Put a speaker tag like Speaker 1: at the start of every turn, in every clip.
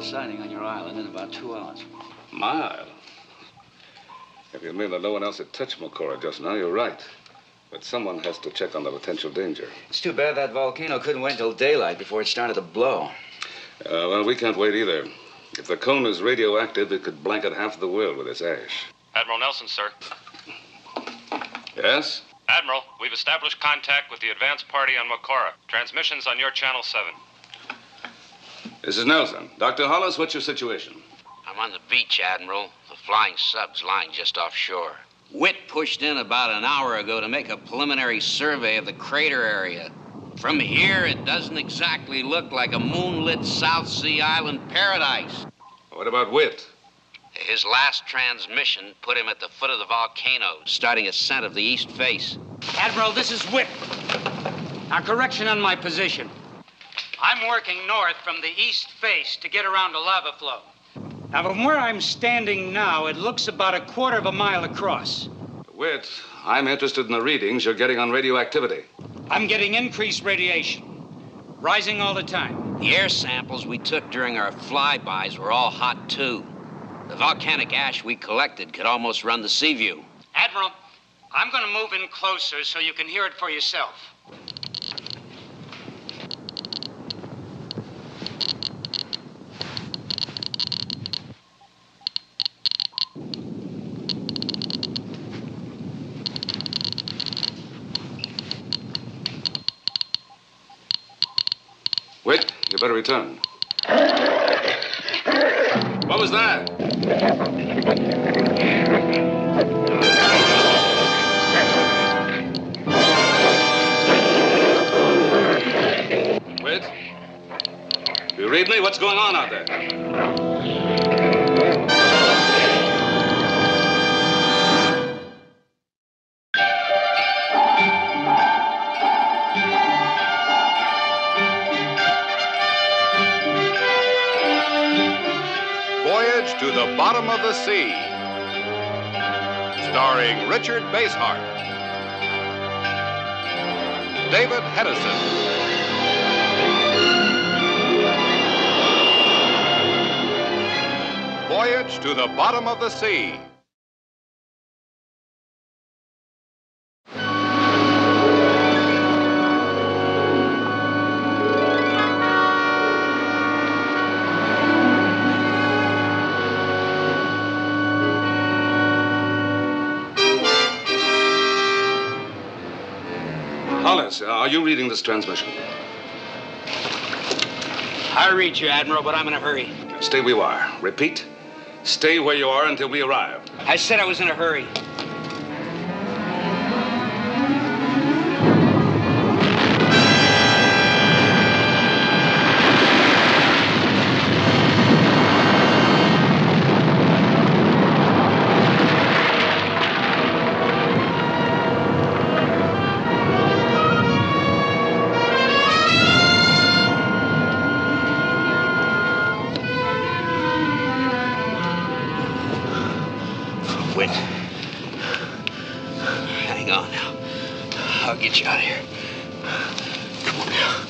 Speaker 1: sighting on your island in about 2 hours.
Speaker 2: My island? If you mean that no one else had touched Mokora just now, you're right. But someone has to check on the potential danger.
Speaker 1: It's too bad that volcano couldn't wait until daylight before it started to blow.
Speaker 2: Well, we can't wait either. If the cone is radioactive, it could blanket half the world with its ash.
Speaker 3: Admiral Nelson, sir.
Speaker 2: Yes?
Speaker 3: Admiral, we've established contact with the advance party on Mokora. Transmissions on your Channel 7.
Speaker 2: This is Nelson. Dr. Hollis, what's your situation?
Speaker 4: I'm on the beach, Admiral. The flying sub's lying just offshore. Witt pushed in about an hour ago to make a preliminary survey of the crater area. From here, it doesn't exactly look like a moonlit South Sea island paradise.
Speaker 2: What about Witt?
Speaker 4: His last transmission put him at the foot of the volcano, starting ascent of the east face.
Speaker 5: Admiral, this is Witt. Now, correction on my position. I'm working north from the east face to get around a lava flow. Now, from where I'm standing now, it looks about a quarter of a mile across.
Speaker 2: Witt, I'm interested in the readings you're getting on radioactivity.
Speaker 5: I'm getting increased radiation, rising all the time.
Speaker 4: The air samples we took during our flybys were all hot, too. The volcanic ash we collected could almost run the sea view.
Speaker 5: Admiral, I'm going to move in closer so you can hear it for yourself.
Speaker 2: Witt, you better return. What was that? Witt? You read me? What's going on out there?
Speaker 6: Voyage to the Bottom of the Sea, starring Richard Basehart, David Hedison, Voyage to the Bottom of the Sea.
Speaker 2: Hollis, are you reading this transmission?
Speaker 5: I read you, Admiral, but I'm in a hurry.
Speaker 2: Stay where you are. Repeat. Stay where you are until we arrive.
Speaker 5: I said I was in a hurry.
Speaker 4: Witt. Hang on now. I'll get you out of here. Come on now.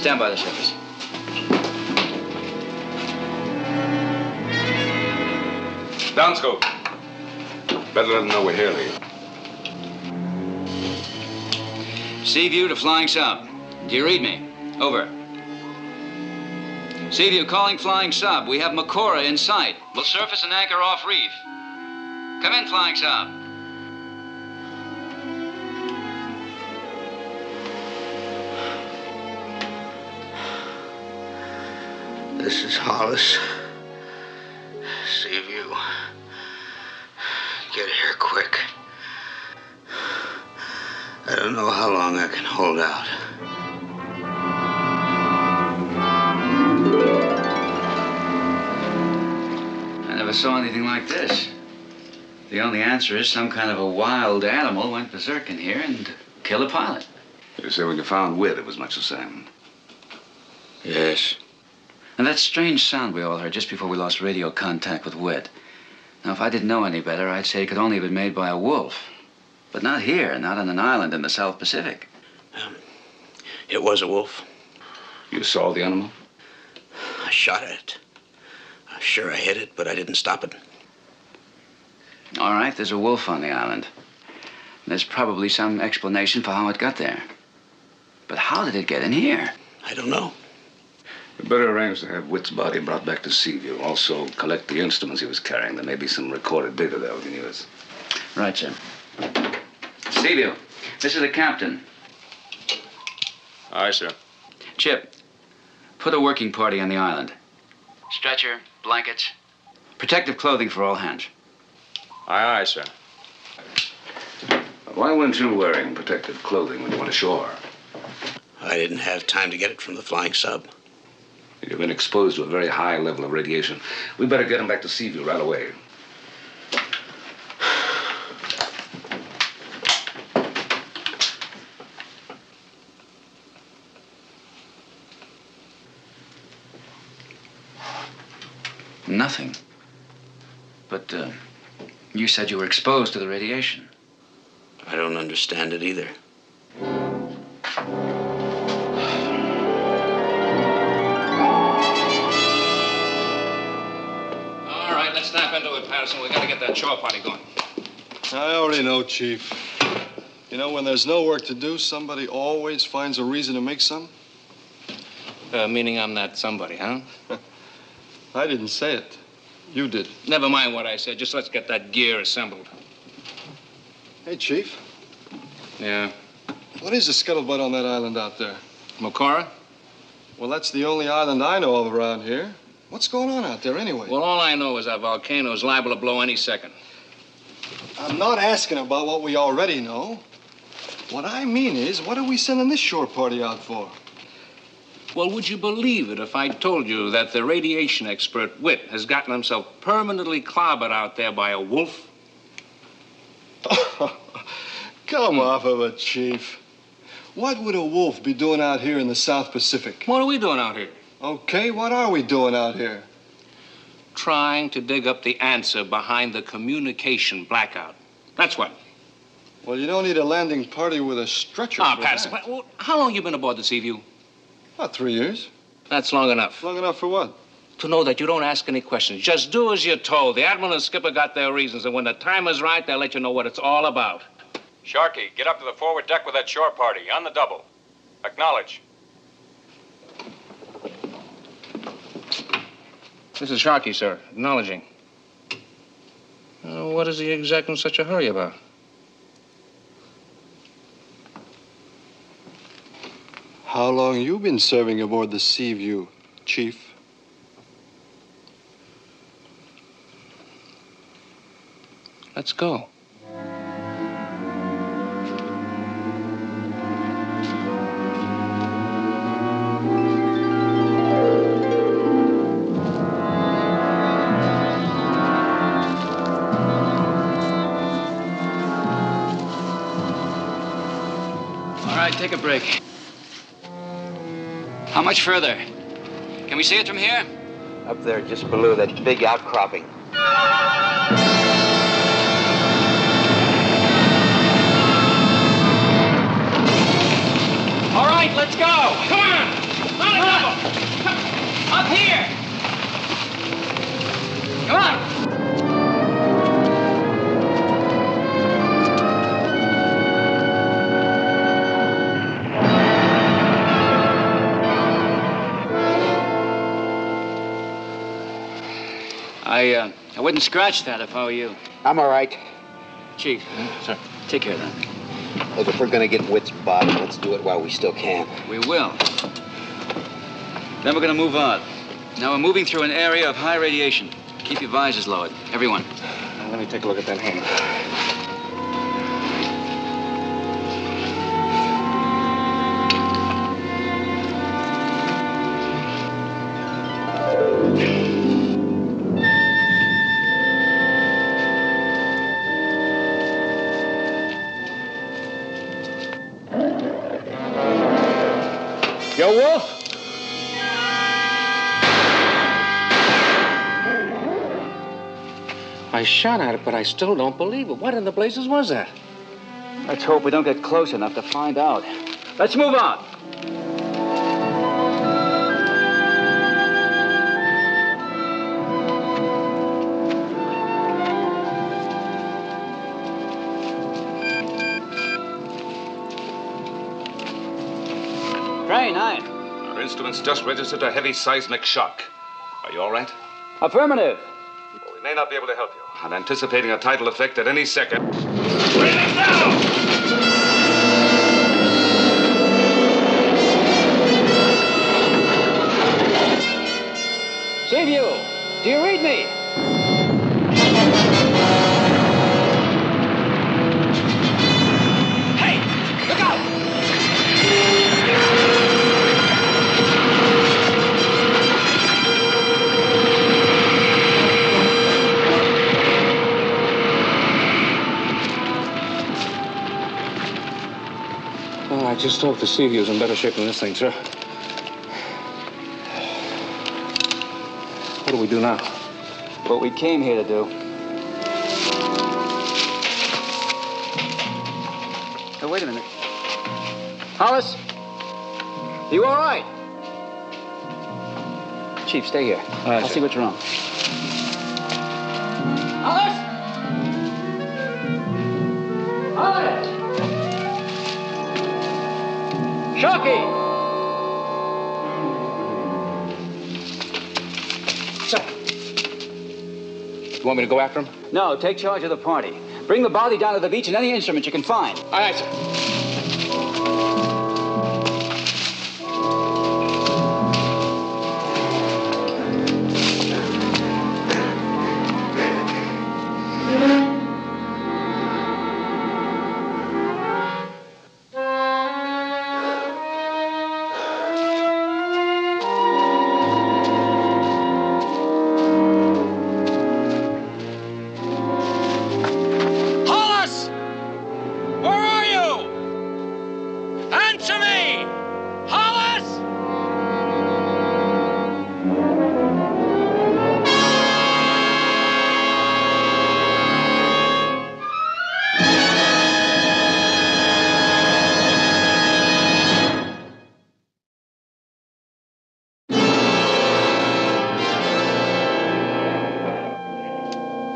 Speaker 1: Stand by the surface.
Speaker 2: Downscope. Better let them know we're here, Lee.
Speaker 1: Seaview to flying sub. Do you read me? Over. Seaview calling flying sub. We have Makora in sight. We'll surface and anchor off reef. Come in, flying sub.
Speaker 4: This is Hollis. Seaview. Get here quick. I don't know how long I can hold out.
Speaker 1: I never saw anything like this. The only answer is some kind of a wild animal went berserk in here and killed a pilot.
Speaker 2: You say when you found Whit, it was much the same.
Speaker 4: Yes.
Speaker 1: And that strange sound we all heard just before we lost radio contact with Whit. Now, if I didn't know any better, I'd say it could only have been made by a wolf. But not here, not on an island in the South Pacific.
Speaker 4: It was a wolf.
Speaker 2: You saw the animal?
Speaker 4: I shot at it. I'm sure I hit it, but I didn't stop it.
Speaker 1: All right, there's a wolf on the island. There's probably some explanation for how it got there. But how did it get in here?
Speaker 4: I don't know.
Speaker 2: We better arrange to have Whit's body brought back to Seaview. Also, collect the instruments he was carrying. There may be some recorded data there we can use.
Speaker 1: Right, sir. Seaview, this is the captain.
Speaker 3: Aye, sir.
Speaker 1: Chip, put a working party on the island. Stretcher, blankets, protective clothing for all hands.
Speaker 3: Aye, sir.
Speaker 2: Why weren't you wearing protective clothing when you went ashore?
Speaker 4: I didn't have time to get it from the flying sub.
Speaker 2: You've been exposed to a very high level of radiation. We better get him back to Seaview right away.
Speaker 1: Nothing. But, you said you were exposed to the radiation.
Speaker 4: I don't understand it either.
Speaker 7: All right, let's snap into it, Patterson. We gotta get that chore party going.
Speaker 8: I already know, Chief. You know, when there's no work to do, somebody always finds a reason to make some.
Speaker 7: Meaning I'm not somebody, huh?
Speaker 8: I didn't say it. You did.
Speaker 7: Never mind what I said. Just let's get that gear assembled.
Speaker 8: Hey, Chief.
Speaker 7: Yeah.
Speaker 8: What is the scuttlebutt on that island out there?
Speaker 7: Makora?
Speaker 8: Well, that's the only island I know of around here. What's going on out there anyway?
Speaker 7: Well, all I know is that volcano is liable to blow any second.
Speaker 8: I'm not asking about what we already know. What I mean is, what are we sending this shore party out for?
Speaker 7: Well, would you believe it if I told you that the radiation expert, Whit, has gotten himself permanently clobbered out there by a wolf?
Speaker 8: Come off of it, Chief. What would a wolf be doing out here in the South Pacific?
Speaker 7: What are we doing out here?
Speaker 8: Okay, what are we doing out here?
Speaker 7: Trying to dig up the answer behind the communication blackout. That's what.
Speaker 8: Well, you don't need a landing party with a stretcher.
Speaker 7: Ah,
Speaker 8: for
Speaker 7: Patterson,
Speaker 8: that.
Speaker 7: well, how long you been aboard the Seaview?
Speaker 8: About 3 years.
Speaker 7: That's long enough.
Speaker 8: Long enough for what?
Speaker 7: To know that you don't ask any questions. Just do as you're told. The Admiral and Skipper got their reasons, and when the time is right, they'll let you know what it's all about.
Speaker 3: Sharky, get up to the forward deck with that shore party. On the double. Acknowledge.
Speaker 7: This is Sharky, sir. Acknowledging. What is the exec in such a hurry about?
Speaker 8: How long you been serving aboard the Seaview, Chief?
Speaker 7: Let's go.
Speaker 1: All right, take a break. How much further? Can we see it from here?
Speaker 4: Up there, just below that big outcropping.
Speaker 5: All right, let's go. Come on.
Speaker 1: I wouldn't scratch that if I were you.
Speaker 9: I'm all right.
Speaker 1: Chief.
Speaker 7: Sir.
Speaker 1: Take care then.
Speaker 9: Look, if we're gonna get Witt's body, let's do it while we still can.
Speaker 1: We will. Then we're going to move on. Now we're moving through an area of high radiation. Keep your visors lowered. Everyone.
Speaker 7: Now, let me take a look at that hand.
Speaker 10: Yo, Wolf?
Speaker 7: I shot at it, but I still don't believe it. What in the blazes was that?
Speaker 1: Let's hope we don't get close enough to find out. Let's move on. Train 9.
Speaker 2: Our instruments just registered a heavy seismic shock. Are you all right?
Speaker 1: Affirmative.
Speaker 2: Well, we may not be able to help you. I'm anticipating a tidal effect at any second. Breathing down!
Speaker 1: Seaview, do you read me? Hey, look out!
Speaker 7: Well, I just hope the Seaview's in better shape than this thing, sir. What do we do now?
Speaker 1: What we came here to do. Oh, wait a minute. Hollis? You all right? Chief, stay here.
Speaker 7: All right,
Speaker 1: I'll
Speaker 7: sir.
Speaker 1: see what's wrong. Hollis? Hollis! Shocky!
Speaker 7: Sir. You want me to go after him?
Speaker 1: No, take charge of the party. Bring the body down to the beach and any instrument you can find.
Speaker 7: All right, sir.
Speaker 5: Hollis! Where are you? Answer me! Hollis!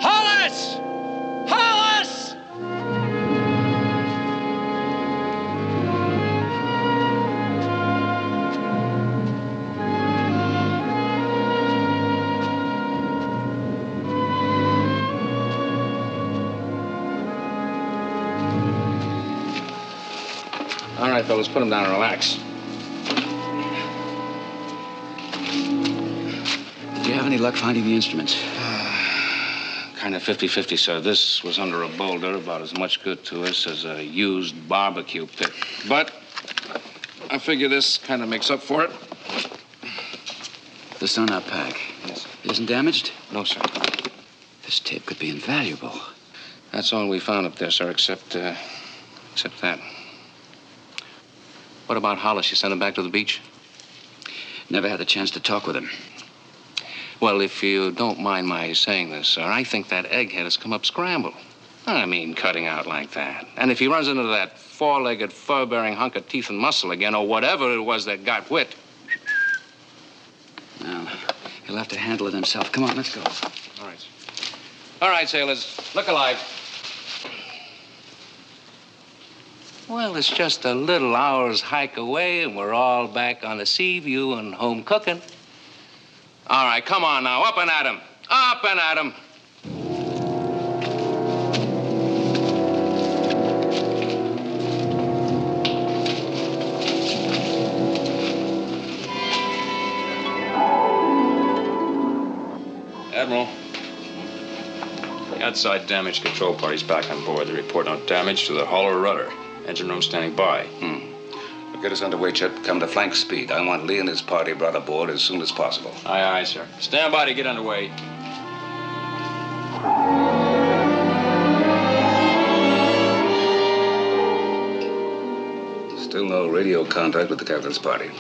Speaker 5: Hollis! Hollis!
Speaker 7: All right, fellas, put him down and relax.
Speaker 1: Did you have any luck finding the instruments?
Speaker 7: Kind of 50-50, sir. This was under a boulder, about as much good to us as a used barbecue pit. But I figure this kind of makes up for it.
Speaker 1: The sonar pack.
Speaker 7: Yes.
Speaker 1: It isn't damaged?
Speaker 7: No, sir.
Speaker 1: This tape could be invaluable.
Speaker 7: That's all we found up there, sir, except that. What about Hollis? You sent him back to the beach?
Speaker 1: Never had the chance to talk with him.
Speaker 7: Well, if you don't mind my saying this, sir, I think that egghead has come up scrambled. I mean, cutting out like that. And if he runs into that four-legged, fur-bearing hunk of teeth and muscle again, or whatever it was that got Witt.
Speaker 1: Well, he'll have to handle it himself. Come on, let's go.
Speaker 7: All right. All right, sailors. Look alive. Well, it's just a little hour's hike away, and we're all back on the Seaview and home cooking. All right, come on now, up and at him. Up and at 'em.
Speaker 11: Admiral, the outside damage control party's back on board. They report no damage to the hull or rudder. Engine room standing by.
Speaker 2: Well, get us underway, Chip. Come to flank speed. I want Lee and his party brought aboard as soon as possible.
Speaker 11: Aye, aye, sir. Stand by to get underway.
Speaker 2: Still no radio contact with the captain's party.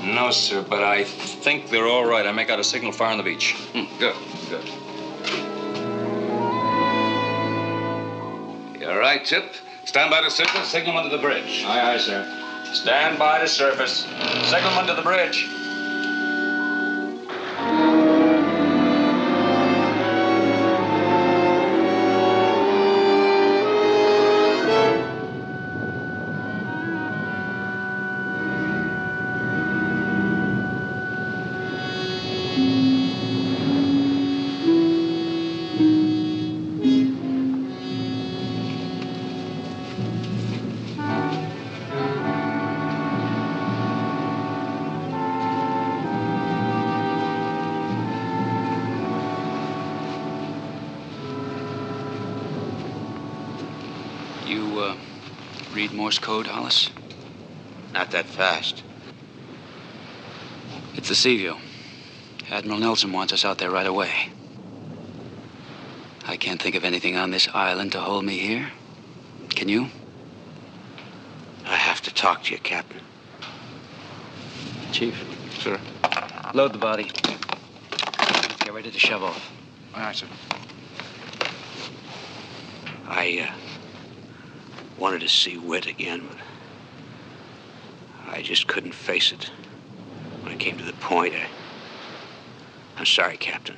Speaker 11: No, sir, but I think they're all right. I make out a signal fire on the beach.
Speaker 2: Good, good. You all right, Chip? Stand by to surface. Signal under the bridge.
Speaker 11: Aye, aye, sir. Stand by to surface. Signalman to the bridge.
Speaker 1: Read Morse code, Hollis?
Speaker 4: Not that fast.
Speaker 1: It's the Seaview. Admiral Nelson wants us out there right away. I can't think of anything on this island to hold me here. Can you?
Speaker 4: I have to talk to you, Captain.
Speaker 1: Chief.
Speaker 7: Sir.
Speaker 1: Load the body. Get ready to shove off.
Speaker 7: Aye, sir.
Speaker 4: I wanted to see Whit again, but I just couldn't face it. When it came to the point, I'm sorry, Captain.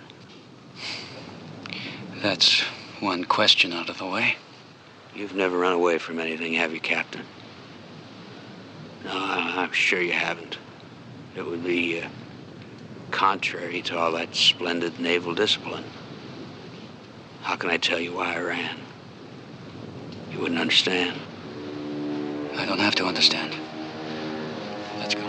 Speaker 1: That's one question out of the way.
Speaker 4: You've never run away from anything, have you, Captain? No, I'm sure you haven't. It would be contrary to all that splendid naval discipline. How can I tell you why I ran? You wouldn't understand.
Speaker 1: I don't have to understand. Let's go.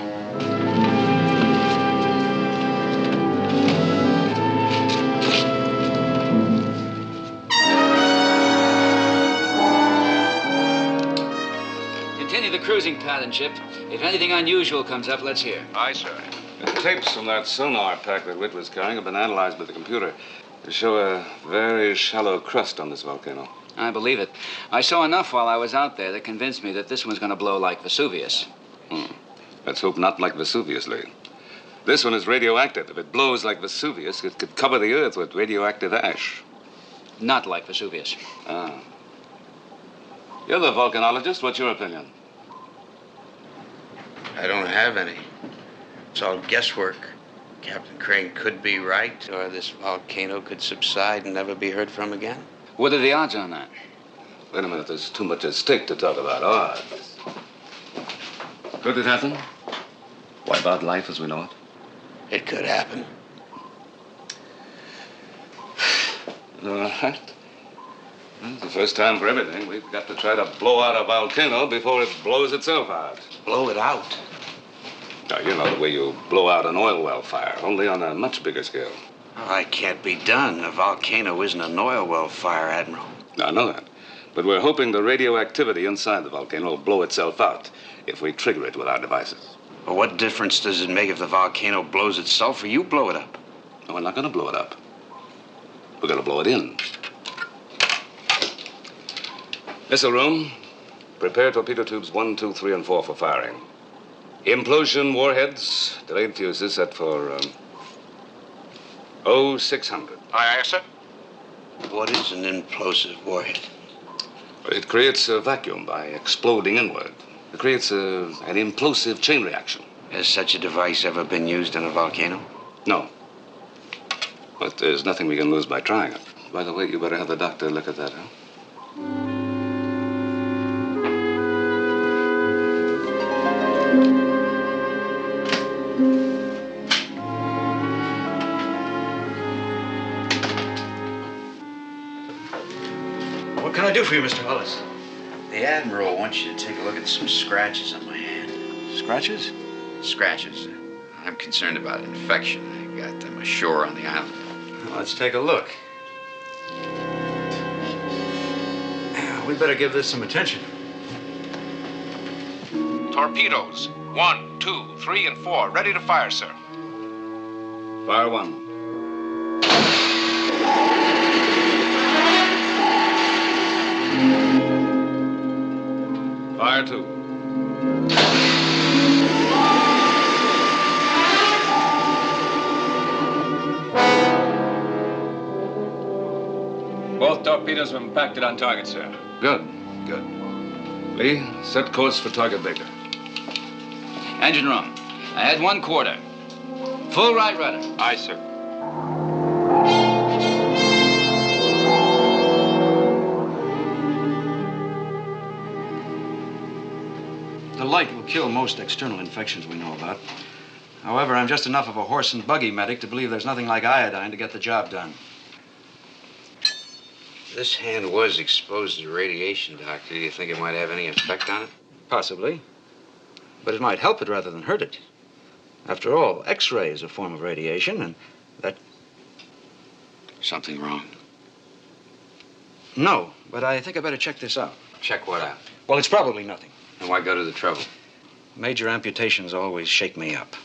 Speaker 1: Continue the cruising pattern, Chip. If anything unusual comes up, let's hear.
Speaker 2: Aye, sir. The tapes from that sonar pack that Whit was carrying have been analyzed by the computer. They show a very shallow crust on this volcano.
Speaker 1: I believe it. I saw enough while I was out there that convinced me that this one's going to blow like Vesuvius.
Speaker 2: Let's hope not like Vesuvius, Lee. This one is radioactive. If it blows like Vesuvius, it could cover the Earth with radioactive ash.
Speaker 1: Not like Vesuvius.
Speaker 2: Ah. You're the volcanologist. What's your opinion?
Speaker 4: I don't have any. It's all guesswork. Captain Crane could be right, or this volcano could subside and never be heard from again.
Speaker 1: What are the odds on that?
Speaker 2: Wait a minute. There's too much at stake to talk about odds. Could it happen? Wipe out life as we know it?
Speaker 4: It could happen.
Speaker 2: All right. Well, it's the first time for everything. We've got to try to blow out a volcano before it blows itself out.
Speaker 4: Blow it out?
Speaker 2: Now, you know the way you blow out an oil well fire, only on a much bigger scale.
Speaker 4: Oh, that can't be done. A volcano isn't an oil well fire, Admiral.
Speaker 2: I know that. But we're hoping the radioactivity inside the volcano will blow itself out if we trigger it with our devices.
Speaker 4: Well, what difference does it make if the volcano blows itself or you blow it up?
Speaker 2: No, we're not going to blow it up. We're going to blow it in. Missile room, prepare torpedo tubes 1, 2, 3, and 4 for firing. Implosion warheads, delayed fuses set for 0600.
Speaker 3: Aye, aye, sir.
Speaker 4: What is an implosive warhead?
Speaker 2: It creates a vacuum by exploding inward. It creates an implosive chain reaction.
Speaker 4: Has such a device ever been used in a volcano?
Speaker 2: No. But there's nothing we can lose by trying it. By the way, you better have the doctor look at that, huh?
Speaker 5: What can I do for you, Mr. Hollis?
Speaker 4: The Admiral wants you to take a look at some scratches on my hand.
Speaker 5: Scratches?
Speaker 4: Scratches. I'm concerned about infection. I got them ashore on the island.
Speaker 5: Well, let's take a look. We better give this some attention.
Speaker 7: Torpedoes. 1, 2, 3, and 4. Ready to fire, sir.
Speaker 2: Fire 1. Fire 2.
Speaker 11: Both torpedoes were impacted on target, sir.
Speaker 2: Good. Lee, set course for target Baker.
Speaker 4: Engine room. I had 1/4. Full right rudder.
Speaker 11: Aye, sir.
Speaker 5: The light will kill most external infections we know about. However, I'm just enough of a horse and buggy medic to believe there's nothing like iodine to get the job done.
Speaker 4: This hand was exposed to radiation, Doctor. Do you think it might have any effect on it?
Speaker 5: Possibly. But it might help it rather than hurt it. After all, X-ray is a form of radiation, and that...
Speaker 4: Something wrong?
Speaker 5: No, but I think I better check this out.
Speaker 4: Check what out?
Speaker 5: Well, it's probably nothing.
Speaker 4: And why go to the trouble?
Speaker 5: Major amputations always shake me up.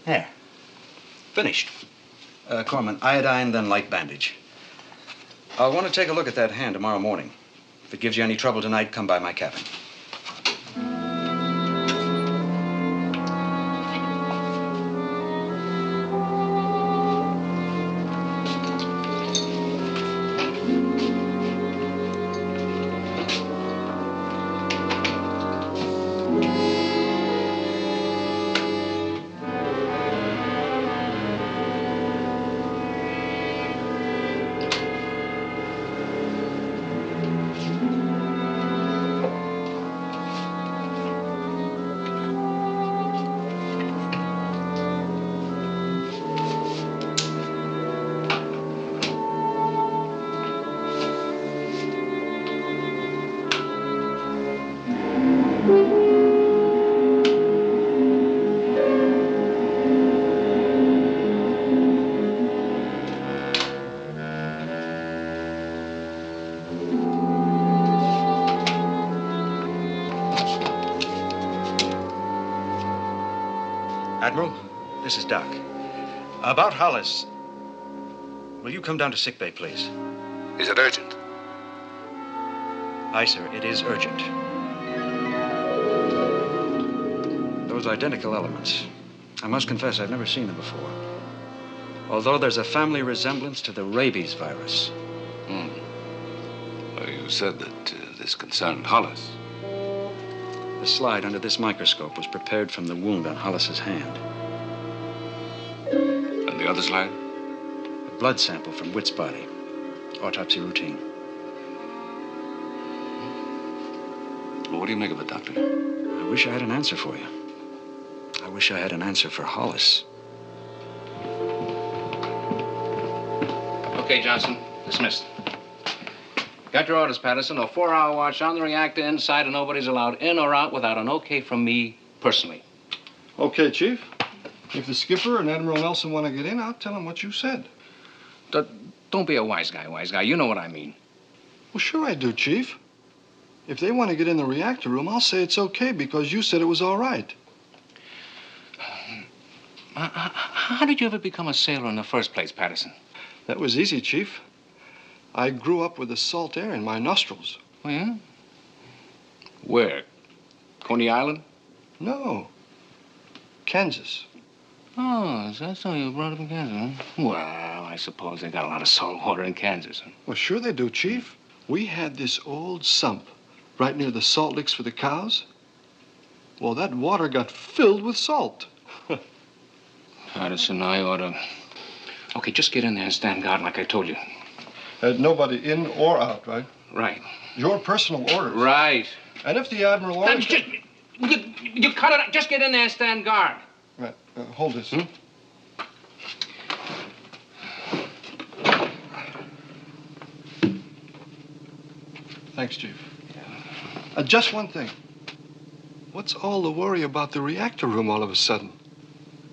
Speaker 5: There. Finished. Corman, iodine, then light bandage. I'll want to take a look at that hand tomorrow morning. If it gives you any trouble tonight, come by my cabin. Admiral, this is Doc. About Hollis, will you come down to sickbay, please?
Speaker 2: Is it urgent?
Speaker 5: Aye, sir, it is urgent. Those identical elements. I must confess, I've never seen them before. Although there's a family resemblance to the rabies virus.
Speaker 2: Well, you said that this concerned Hollis.
Speaker 5: The slide under this microscope was prepared from the wound on Hollis's hand.
Speaker 2: And the other slide?
Speaker 5: A blood sample from Witt's body. Autopsy routine.
Speaker 2: Well, what do you make of it, Doctor?
Speaker 5: I wish I had an answer for you. I wish I had an answer for Hollis.
Speaker 7: Okay, Johnson. Dismissed. Got your orders, Patterson. A 4-hour watch on the reactor inside, and nobody's allowed in or out without an okay from me personally.
Speaker 8: Okay, Chief. If the skipper and Admiral Nelson want to get in, I'll tell them what you said.
Speaker 7: Don't be a wise guy. You know what I mean.
Speaker 8: Well, sure I do, Chief. If they want to get in the reactor room, I'll say it's okay because you said it was all right.
Speaker 7: How did you ever become a sailor in the first place, Patterson?
Speaker 8: That was easy, Chief. I grew up with the salt air in my nostrils.
Speaker 7: Oh, yeah? Where? Coney Island?
Speaker 8: No. Kansas.
Speaker 7: Oh, is that so you were brought up in Kansas, huh? Well, I suppose they got a lot of salt water in Kansas, huh?
Speaker 8: Well, sure they do, Chief. We had this old sump right near the salt licks for the cows. Well, that water got filled with salt.
Speaker 7: Patterson, I ought to... Okay, just get in there and stand guard like I told you.
Speaker 8: Had nobody in or out, right?
Speaker 7: Right.
Speaker 8: Your personal orders.
Speaker 7: Right.
Speaker 8: And if the Admiral orders...
Speaker 7: You cut it out. Just get in there and stand guard.
Speaker 8: Right. Hold this. Thanks, Chief. Just one thing. What's all the worry about the reactor room all of a sudden?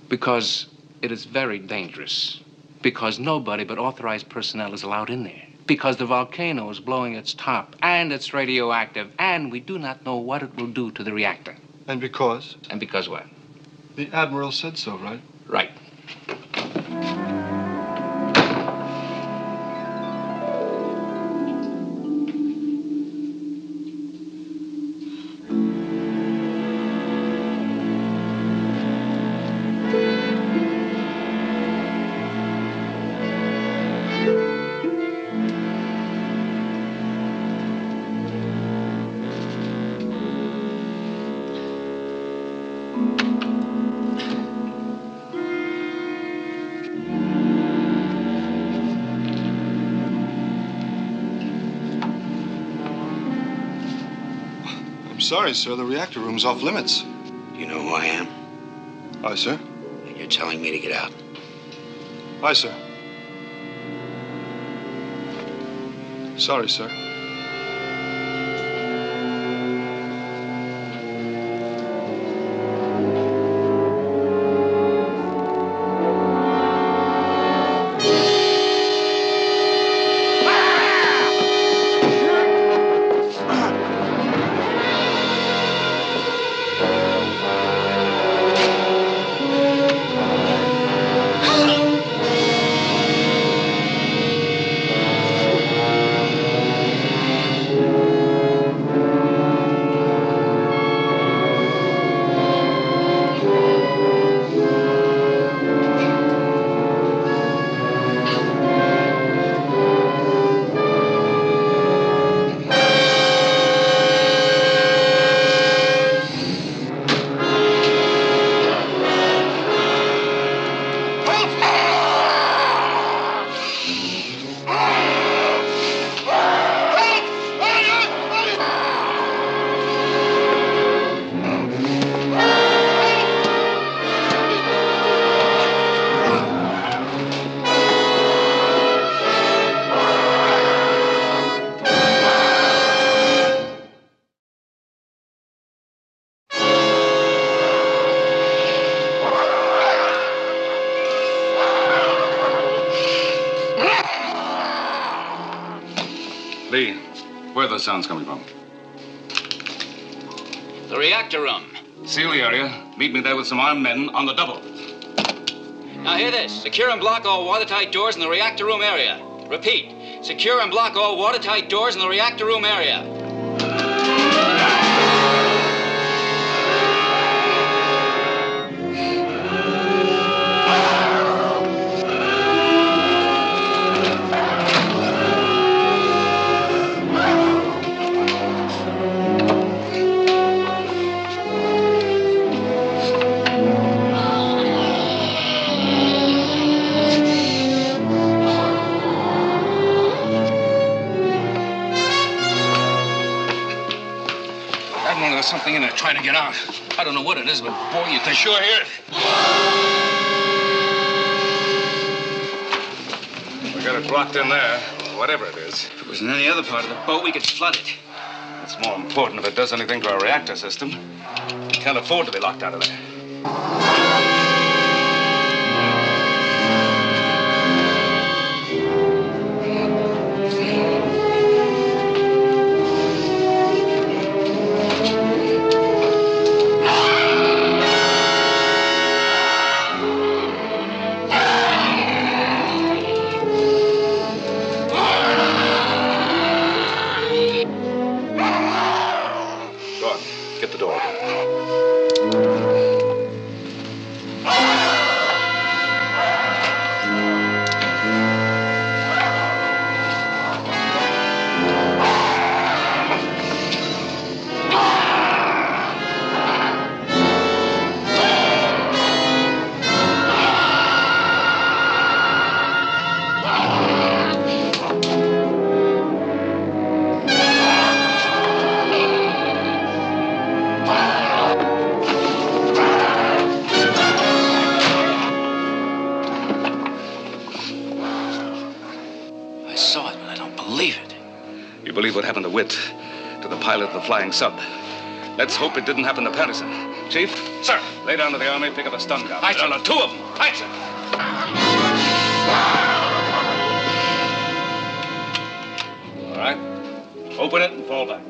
Speaker 7: Because it is very dangerous. Because nobody but authorized personnel is allowed in there. Because the volcano is blowing its top, and it's radioactive, and we do not know what it will do to the reactor.
Speaker 8: And because?
Speaker 7: And because what?
Speaker 8: The Admiral said so, right?
Speaker 7: Right.
Speaker 8: I'm sorry, sir. The reactor room's off limits.
Speaker 4: You know who I am?
Speaker 8: Aye, sir.
Speaker 4: And you're telling me to get out.
Speaker 8: Aye, sir. Sorry, sir.
Speaker 2: Lee, where are those sounds coming from?
Speaker 4: The reactor room.
Speaker 2: Seal the area. Meet me there with some armed men on the double.
Speaker 4: Now hear this. Secure and block all watertight doors in the reactor room area. Repeat. Secure and block all watertight doors in the reactor room area.
Speaker 7: There's something in there trying to get out. I don't know what it is, but boy, you can sure hear it.
Speaker 2: We got it blocked in there, whatever it is.
Speaker 1: If it was in any other part of the boat, we could flood it.
Speaker 2: It's more important if it does anything to our reactor system. We can't afford to be locked out of there. Get the door open. We believe what happened to Witt, to the pilot of the flying sub. Let's hope it didn't happen to Patterson. Chief? Sir. Lay down to the army, pick up a stun gun.
Speaker 7: Aye, sir.
Speaker 2: 2 of them.
Speaker 7: Aye, sir.
Speaker 2: All right. Open it and fall back.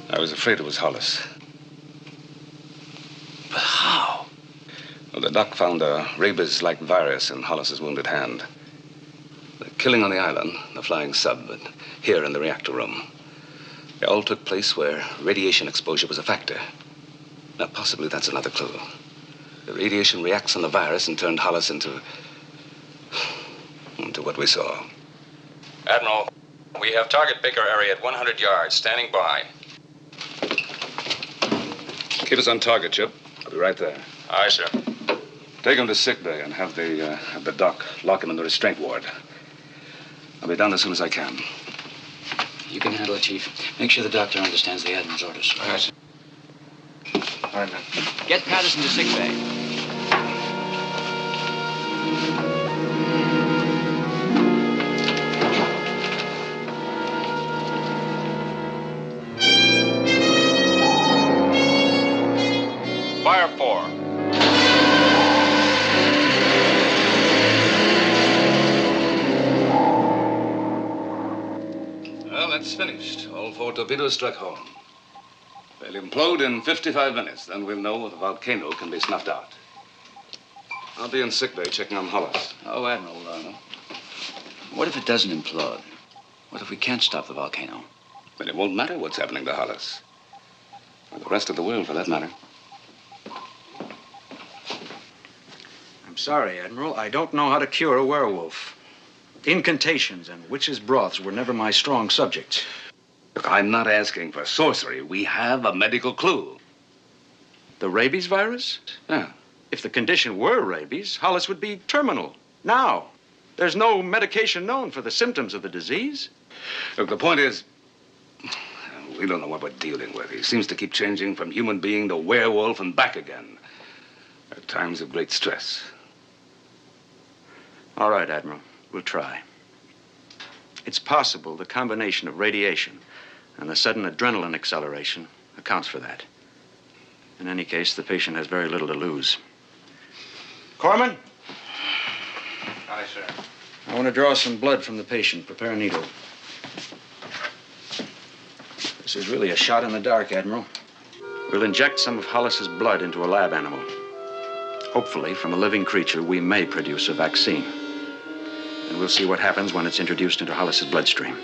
Speaker 2: I was afraid it was Hollis.
Speaker 1: But how?
Speaker 2: Well, the doc found a rabies-like virus in Hollis's wounded hand. The killing on the island, the flying sub, and here in the reactor room. They all took place where radiation exposure was a factor. Now, possibly that's another clue. The radiation reacts on the virus and turned Hollis into what we saw.
Speaker 11: Admiral, we have target Baker area at 100 yards, standing by.
Speaker 2: Keep us on target, Chip. I'll be right there.
Speaker 11: Aye, sir.
Speaker 2: Take him to sick bay and have the doc lock him in the restraint ward. I'll be down as soon as I can.
Speaker 1: You can handle it, Chief. Make sure the doctor understands the Admiral's orders.
Speaker 7: All right, sir. All right, man.
Speaker 4: Get Patterson to sick bay.
Speaker 3: Fire 4.
Speaker 2: Well, that's finished. All 4 torpedoes struck home. They'll implode in 55 minutes. Then we'll know the volcano can be snuffed out. I'll be in sick bay checking on Hollis.
Speaker 1: Oh, Admiral, what if it doesn't implode? What if we can't stop the volcano?
Speaker 2: Then it won't matter what's happening to Hollis. Or the rest of the world, for that matter.
Speaker 5: I'm sorry, Admiral. I don't know how to cure a werewolf. Incantations and witches' broths were never my strong subjects.
Speaker 2: Look, I'm not asking for sorcery. We have a medical clue.
Speaker 5: The rabies virus?
Speaker 2: Yeah.
Speaker 5: If the condition were rabies, Hollis would be terminal. Now, there's no medication known for the symptoms of the disease.
Speaker 2: Look, the point is, we don't know what we're dealing with. He seems to keep changing from human being to werewolf and back again. At times of great stress.
Speaker 5: All right, Admiral. We'll try. It's possible the combination of radiation and the sudden adrenaline acceleration accounts for that. In any case, the patient has very little to lose. Corman?
Speaker 7: Aye, sir.
Speaker 5: I want to draw some blood from the patient. Prepare a needle. This is really a shot in the dark, Admiral. We'll inject some of Hollis's blood into a lab animal. Hopefully, from a living creature, we may produce a vaccine. And we'll see what happens when it's introduced into Hollis's bloodstream.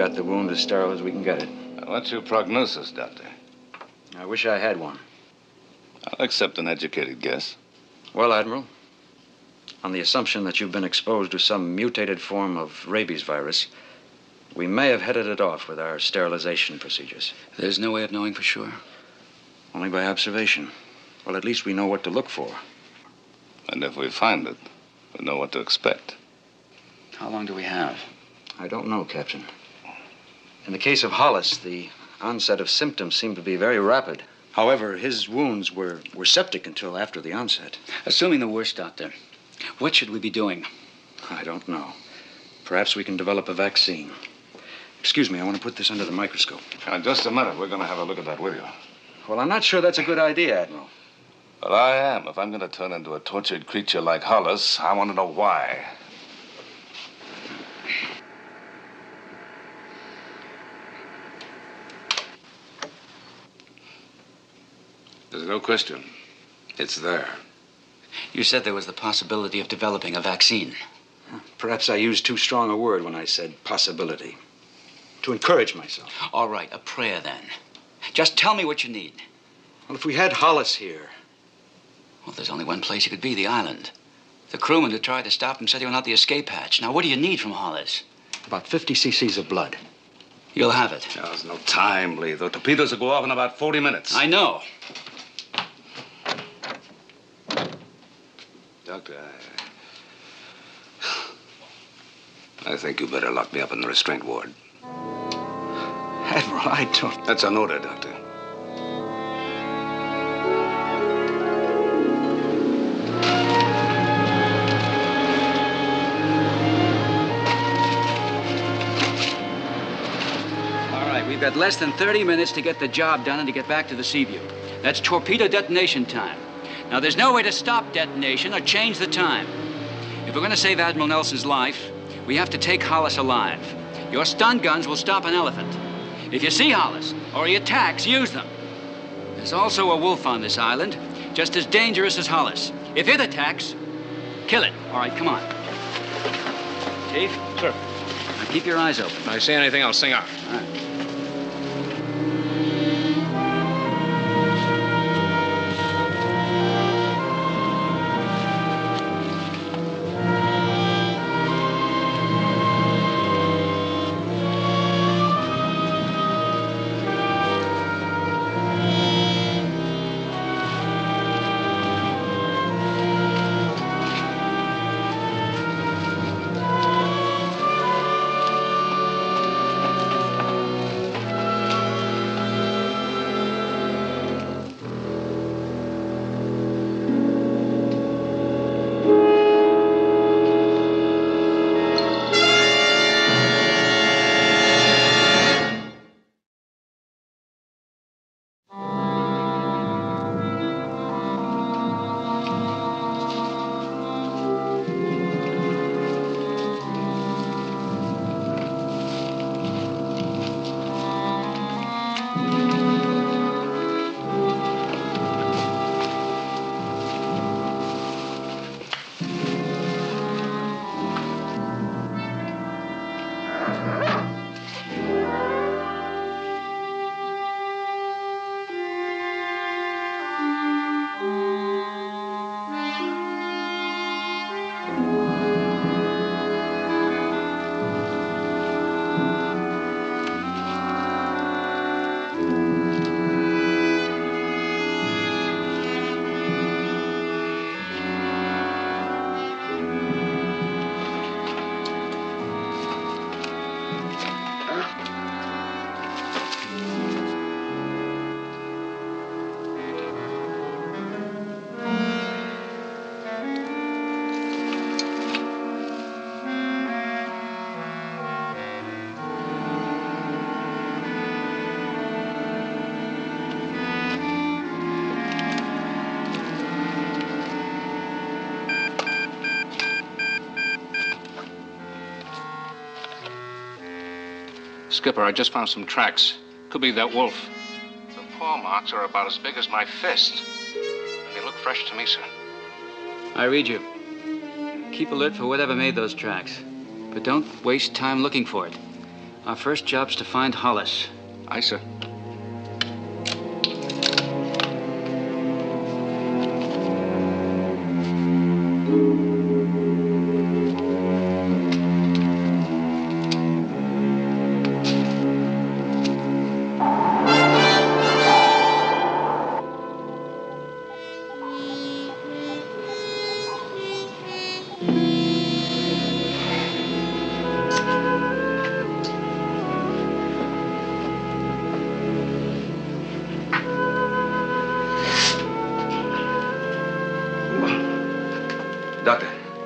Speaker 1: got the wound as sterile as we can get it.
Speaker 2: What's your prognosis, Doctor?
Speaker 1: I wish I had one.
Speaker 2: I'll accept an educated guess.
Speaker 1: Well, Admiral, on the assumption that you've been exposed to some mutated form of rabies virus, we may have headed it off with our sterilization procedures. There's no way of knowing for sure? Only by observation. Well, at least we know what to look for.
Speaker 2: And if we find it, we know what to expect.
Speaker 1: How long do we have? I don't know, Captain. In the case of Hollis, the onset of symptoms seemed to be very rapid. However, his wounds were septic until after the onset. Assuming the worst, Doctor, what should we be doing? I don't know. Perhaps we can develop a vaccine. Excuse me, I want to put this under the microscope.
Speaker 2: Just a minute. We're going to have a look at that with you.
Speaker 1: Well, I'm not sure that's a good idea, Admiral.
Speaker 2: Well, I am. If I'm going to turn into a tortured creature like Hollis, I want to know why. There's no question. It's there.
Speaker 1: You said there was the possibility of developing a vaccine. Perhaps I used too strong a word when I said possibility. To encourage myself. All right, a prayer then. Just tell me what you need. Well, if we had Hollis here. Well, there's only one place he could be, the island. The crewman who tried to stop him said he went out the escape hatch. Now, what do you need from Hollis? About 50 cc's of blood. You'll have it.
Speaker 2: There's no time, Lee. The torpedoes will go off in about 40 minutes.
Speaker 1: I know.
Speaker 2: Doctor, I think you better lock me up in the restraint ward.
Speaker 1: Admiral, I don't...
Speaker 2: That's an order, Doctor.
Speaker 1: All right, we've got less than 30 minutes to get the job done and to get back to the Seaview. That's torpedo detonation time. Now, there's no way to stop detonation or change the time. If we're going to save Admiral Nelson's life, we have to take Hollis alive. Your stun guns will stop an elephant. If you see Hollis or he attacks, use them. There's also a wolf on this island, just as dangerous as Hollis. If it attacks, kill it. All right, come on. Chief?
Speaker 7: Sir.
Speaker 1: Now keep your eyes open.
Speaker 7: If I see anything, I'll sing out.
Speaker 1: All right.
Speaker 7: Skipper, I just found some tracks. Could be that wolf. The paw marks are about as big as my fist. And they look fresh to me, sir.
Speaker 1: I read you. Keep alert for whatever made those tracks. But don't waste time looking for it. Our first job's to find Hollis.
Speaker 2: Aye, sir.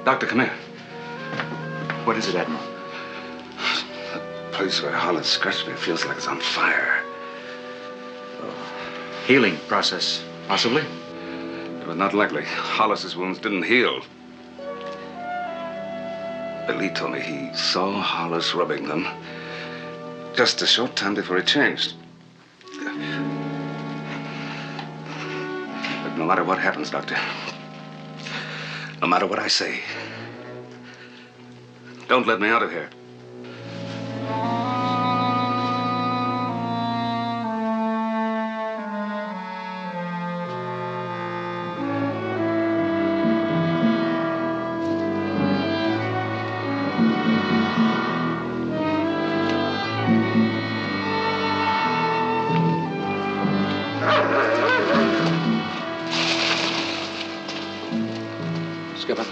Speaker 2: Doctor, come here.
Speaker 12: What is it, Admiral?
Speaker 2: The place where Hollis scratched me feels like it's on fire.
Speaker 12: Healing process, possibly?
Speaker 2: But not likely. Hollis's wounds didn't heal. Billy told me he saw Hollis rubbing them just a short time before he changed. But no matter what happens, Doctor, no matter what I say, don't let me out of here.
Speaker 7: Skipper.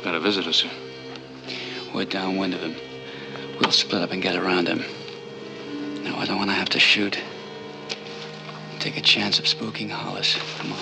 Speaker 7: Got a visitor, sir.
Speaker 1: We're downwind of him. We'll split up and get around him. No, I don't want to have to shoot. Take a chance of spooking Hollis. Come on.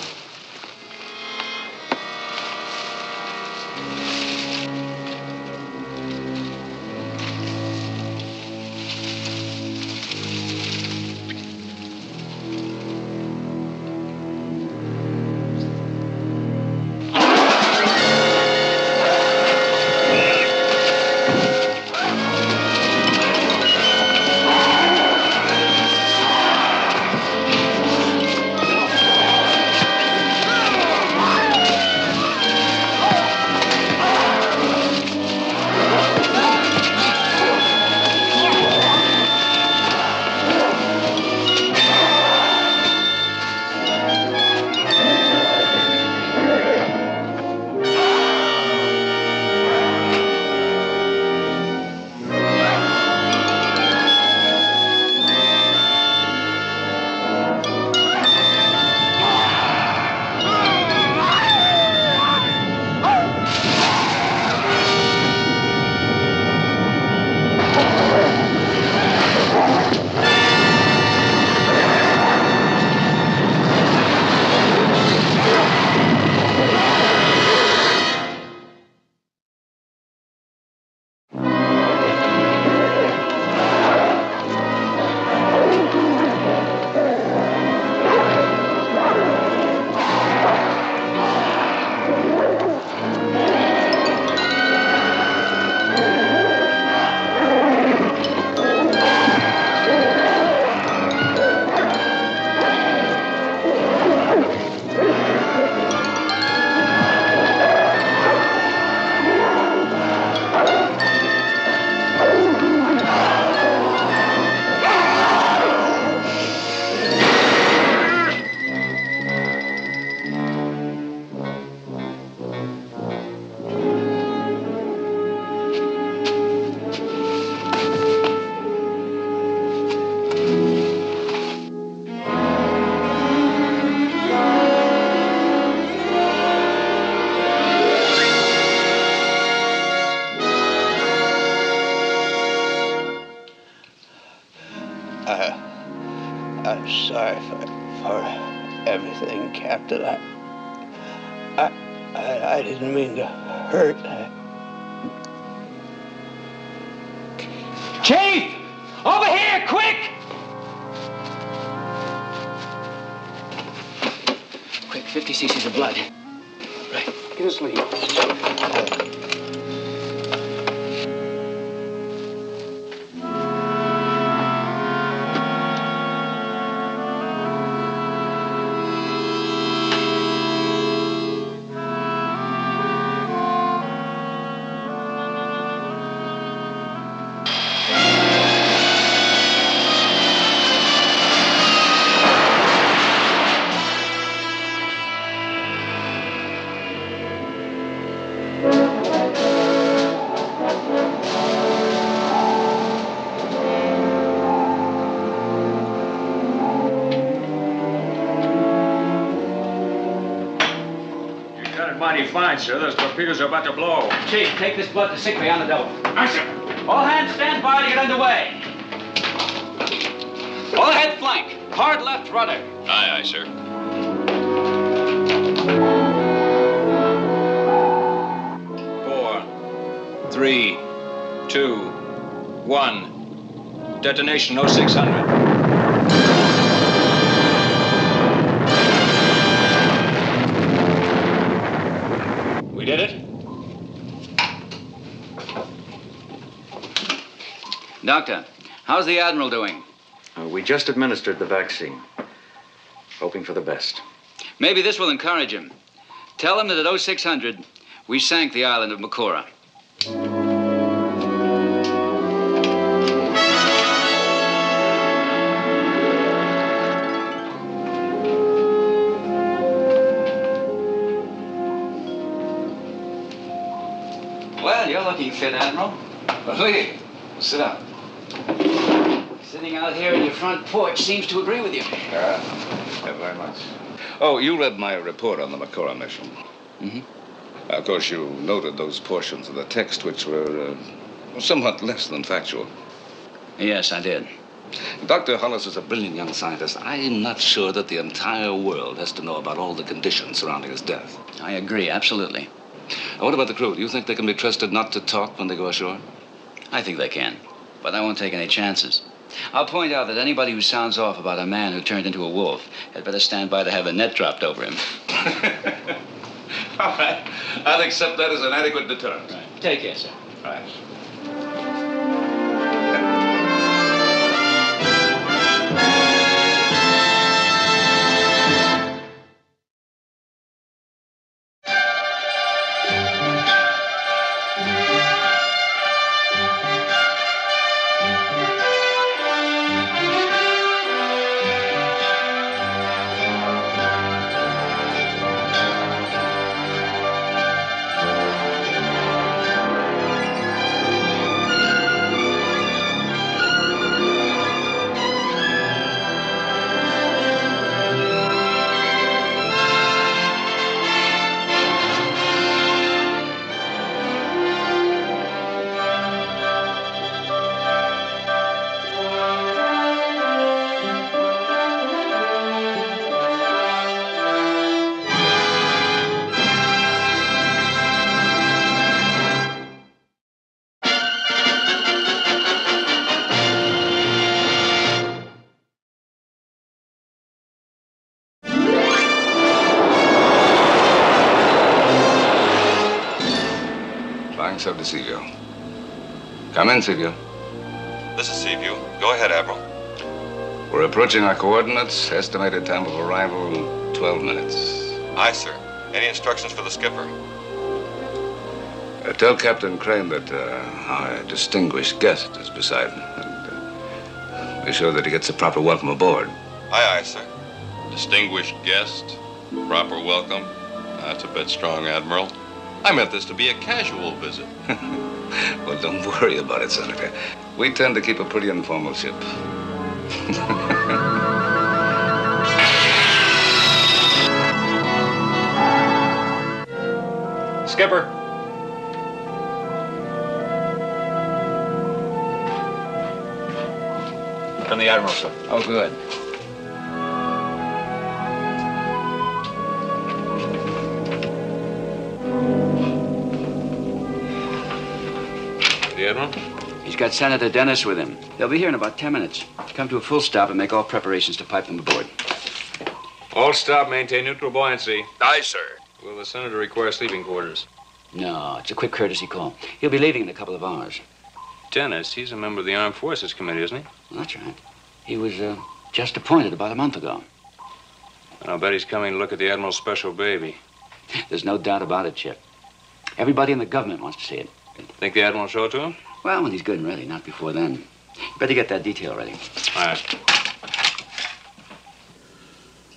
Speaker 13: I'm sorry for everything, Captain. I didn't mean to hurt.
Speaker 5: Chief! Over here, quick!
Speaker 1: Quick, 50 cc's of blood. Right.
Speaker 5: Get a sleeve.
Speaker 11: fine, sir. Those torpedoes are about to blow.
Speaker 1: Chief, take this blood to sick bay on the double.
Speaker 11: Aye, sir.
Speaker 1: All hands stand by to get underway. All ahead flank. Hard left rudder.
Speaker 3: Aye, sir.
Speaker 11: 4, 3, 2, 1. Detonation 0600. We did it?
Speaker 1: Doctor, how's the Admiral doing?
Speaker 12: We just administered the vaccine. Hoping for the best.
Speaker 1: Maybe this will encourage him. Tell him that at 0600, we sank the island of Makora. Well, you're looking fit, Admiral.
Speaker 2: Lee, sit down.
Speaker 1: Sitting out here in your front porch seems to agree with you.
Speaker 2: Yeah, very much. Oh, you read my report on the Makora mission.
Speaker 1: Mm-hmm.
Speaker 2: Of course, you noted those portions of the text which were somewhat less than factual.
Speaker 1: Yes, I did.
Speaker 2: Dr. Hollis is a brilliant young scientist. I'm not sure that the entire world has to know about all the conditions surrounding his death.
Speaker 1: I agree, absolutely.
Speaker 2: Now, what about the crew? Do you think they can be trusted not to talk when they go ashore?
Speaker 1: I think they can, but I won't take any chances. I'll point out that anybody who sounds off about a man who turned into a wolf had better stand by to have a net dropped over him.
Speaker 2: All right. I'll accept that as an adequate deterrent.
Speaker 1: Right. Take care, sir.
Speaker 2: Right. Of the Seaview. Come in, Seaview.
Speaker 14: This is Seaview. Go ahead, Admiral.
Speaker 2: We're approaching our coordinates. Estimated time of arrival, 12 minutes.
Speaker 14: Aye, sir. Any instructions for the skipper?
Speaker 2: Tell Captain Crane that our distinguished guest is beside him. And be sure that he gets a proper welcome aboard.
Speaker 14: Aye, sir. Distinguished guest, proper welcome. That's a bit strong, Admiral. I meant this to be a casual visit.
Speaker 2: Well, don't worry about it, Senator. We tend to keep a pretty informal ship.
Speaker 11: Skipper. From the Admiral, sir.
Speaker 1: Oh, good.
Speaker 11: The Admiral?
Speaker 1: He's got Senator Dennis with him. They'll be here in about 10 minutes. Come to a full stop and make all preparations to pipe them aboard.
Speaker 11: All stop, maintain neutral buoyancy.
Speaker 14: Aye, sir.
Speaker 11: Will the Senator require sleeping quarters?
Speaker 1: No, it's a quick courtesy call. He'll be leaving in a couple of hours.
Speaker 11: Dennis, he's a member of the Armed Forces Committee, isn't he?
Speaker 1: Well, that's right. He was just appointed about a month ago.
Speaker 11: And I'll bet he's coming to look at the Admiral's special baby.
Speaker 1: There's no doubt about it, Chip. Everybody in the government wants to see it.
Speaker 11: Think the Admiral will show it to him?
Speaker 1: Well, when he's good and ready, not before then. You better get that detail ready.
Speaker 11: All right.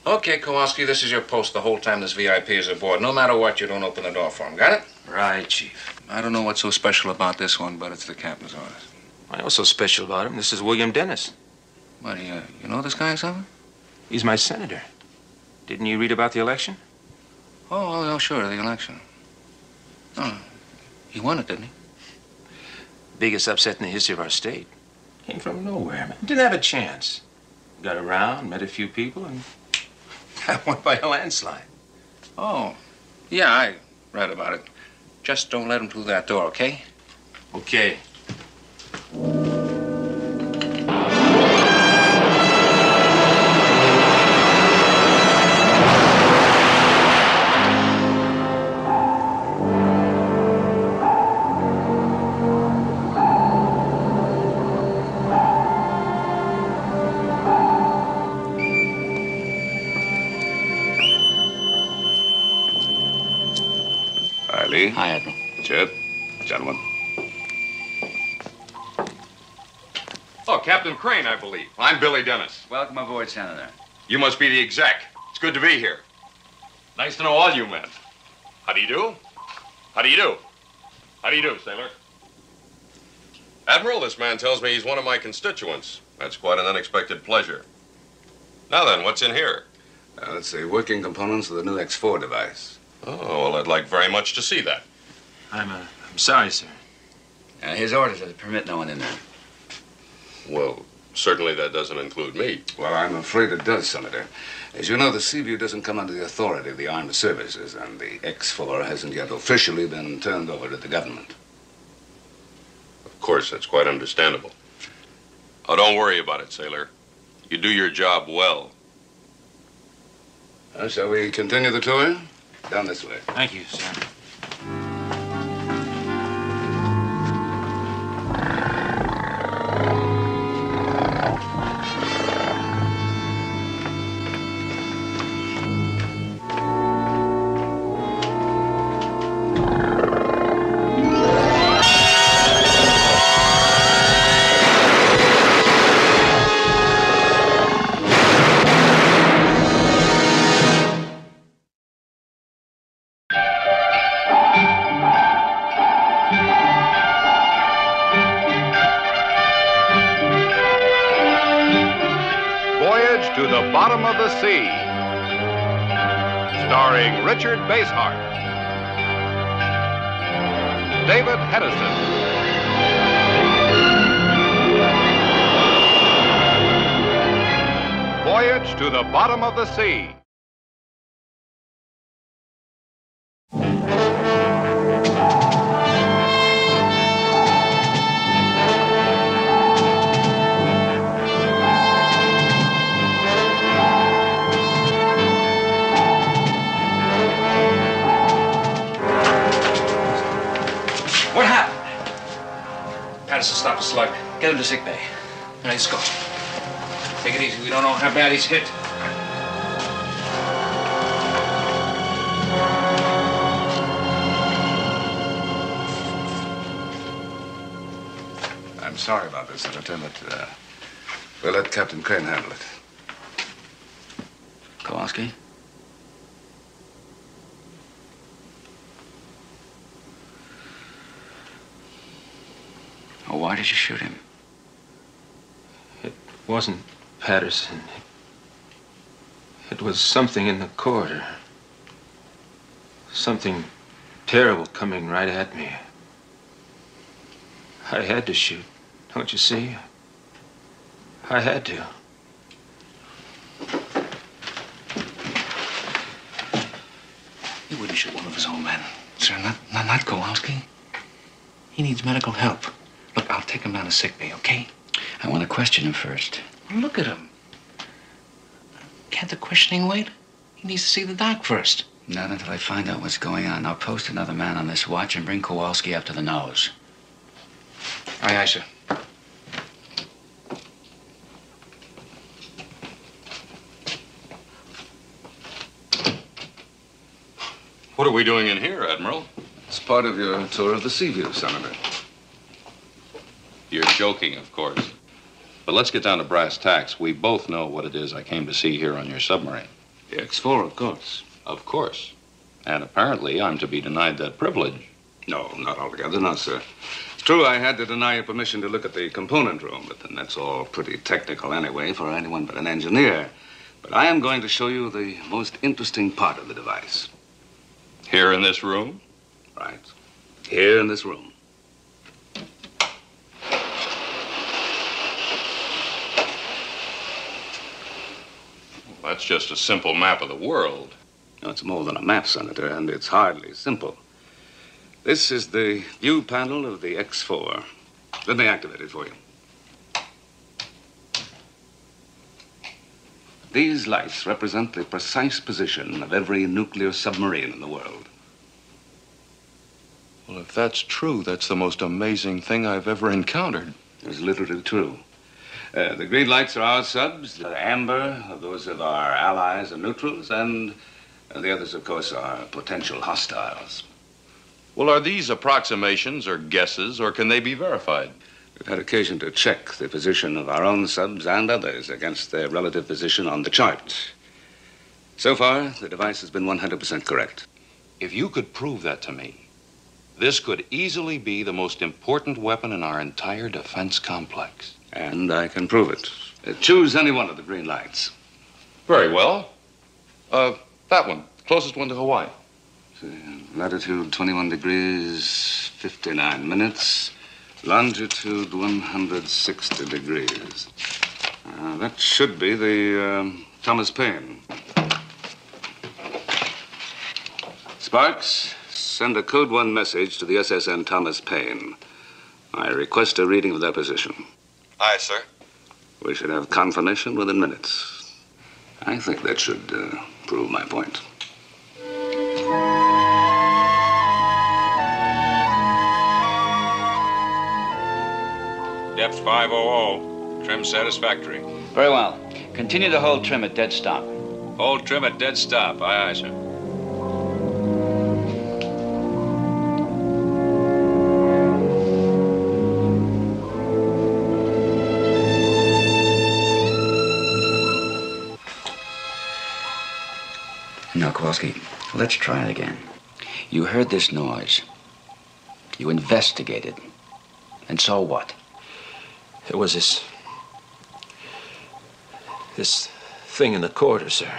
Speaker 7: Okay, Kowalski, this is your post the whole time this VIP is aboard. No matter what, you don't open the door for him. Got it?
Speaker 12: Right, Chief.
Speaker 7: I don't know what's so special about this one, but it's the captain's orders.
Speaker 12: I know what's so special about him. This is William Dennis.
Speaker 7: What, you know this guy or something?
Speaker 12: He's my senator. Didn't you read about the election?
Speaker 7: Oh, sure, the election. Oh, he won it, didn't he?
Speaker 15: Biggest upset in the history of our state. Came from nowhere, man. Didn't have a chance. Got around, met a few people, and got won by a landslide.
Speaker 7: Oh, yeah, I read about it. Just don't let him through that door, okay?
Speaker 15: Okay.
Speaker 2: Lee.
Speaker 1: Hi, Admiral.
Speaker 2: Chip. Gentlemen.
Speaker 14: Oh, Captain Crane, I believe. I'm Billy Dennis.
Speaker 1: Welcome aboard, Senator.
Speaker 14: You must be the exec. It's good to be here. Nice to know all you men. How do you do? How do you do? How do you do, sailor? Admiral, this man tells me he's one of my constituents. That's quite an unexpected pleasure. Now then, what's in here?
Speaker 2: Let's see, working components of the new X4 device.
Speaker 14: Oh, well, I'd like very much to see that.
Speaker 15: I'm sorry, sir.
Speaker 1: His orders are to permit no one in there.
Speaker 14: Well, certainly that doesn't include me.
Speaker 2: Well, I'm afraid it does, Senator. As you know, the Seaview doesn't come under the authority of the Armed Services, and the X4 hasn't yet officially been turned over to the government.
Speaker 14: Of course, that's quite understandable. Oh, don't worry about it, sailor. You do your job well.
Speaker 2: Shall we continue the tour? Down this way.
Speaker 15: Thank you, sir.
Speaker 6: Voyage to the Bottom of the Sea, starring Richard Basehart, David Hedison, Voyage to the Bottom of the Sea.
Speaker 1: What happened?
Speaker 7: Patterson stopped the slug.
Speaker 1: Get him to sick bay.
Speaker 7: All right, let's go. Take it easy. We don't know how bad he's hit.
Speaker 2: I'm sorry about this, Senator, but we'll let Captain Crane handle it.
Speaker 1: Kowalski? Oh, why did you shoot him?
Speaker 15: It wasn't Patterson. It was something in the corridor. Something terrible coming right at me. I had to shoot. Don't you see? I had to.
Speaker 7: He wouldn't shoot one of his own men. Sir, not Kowalski. He needs medical help. Look, I'll take him down to sick bay, okay?
Speaker 1: I want to question him first.
Speaker 7: Look at him. Can't the questioning wait? He needs to see the doc first.
Speaker 1: Not until I find out what's going on. I'll post another man on this watch and bring Kowalski up to the nose.
Speaker 7: Aye, sir.
Speaker 14: What are we doing in here, Admiral?
Speaker 2: It's part of your tour of the Seaview, Senator.
Speaker 14: You're joking, of course. But let's get down to brass tacks. We both know what it is I came to see here on your submarine.
Speaker 2: The X4, of course.
Speaker 14: Of course. And apparently I'm to be denied that privilege.
Speaker 2: No, not altogether, no, sir. It's true I had to deny you permission to look at the component room, but then that's all pretty technical anyway for anyone but an engineer. But I am going to show you the most interesting part of the device.
Speaker 14: Here in this room?
Speaker 2: Right. Here in this room.
Speaker 14: That's just a simple map of the world.
Speaker 2: No, it's more than a map, Senator, and it's hardly simple. This is the view panel of the X4. Let me activate it for you. These lights represent the precise position of every nuclear submarine in the world.
Speaker 8: Well, if that's true, that's the most amazing thing I've ever encountered.
Speaker 2: It's literally true. The green lights are our subs, the amber are those of our allies and neutrals, and the others, of course, are potential hostiles.
Speaker 14: Well, are these approximations or guesses, or can they be verified?
Speaker 2: We've had occasion to check the position of our own subs and others against their relative position on the chart. So far, the device has been 100% correct.
Speaker 16: If you could prove that to me, this could easily be the most important weapon in our entire defense complex.
Speaker 2: And I can prove it. Choose any one of the green lights.
Speaker 14: Very well. That one, closest one to Hawaii.
Speaker 2: Latitude 21 degrees, 59 minutes. Longitude 160 degrees. That should be the Thomas Paine. Sparks, send a Code 1 message to the SSN Thomas Paine. I request a reading of their position.
Speaker 14: Aye, sir.
Speaker 2: We should have confirmation within minutes. I think that should prove my point.
Speaker 11: Depth 500. Trim satisfactory.
Speaker 1: Very well. Continue to hold trim at dead stop.
Speaker 11: Hold trim at dead stop. Aye, aye, sir.
Speaker 1: Now, Kowalski, let's try it again. You heard this noise. You investigated. And saw what?
Speaker 15: It was this thing in the corridor, sir.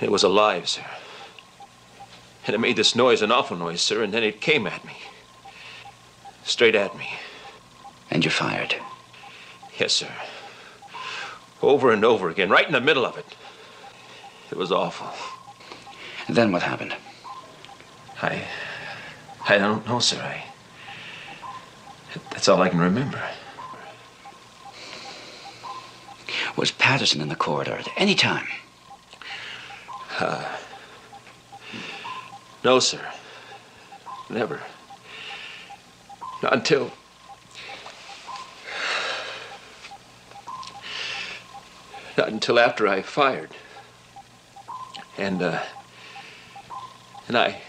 Speaker 15: It was alive, sir. And it made this noise, an awful noise, sir, and then it came at me. Straight at me.
Speaker 1: And you fired?
Speaker 15: Yes, sir. Over and over again, right in the middle of it. It was awful.
Speaker 1: And then what happened?
Speaker 15: I don't know, sir. That's all I can remember.
Speaker 1: Was Patterson in the corridor at any time?
Speaker 15: No, sir. Never. Not until after I fired. And I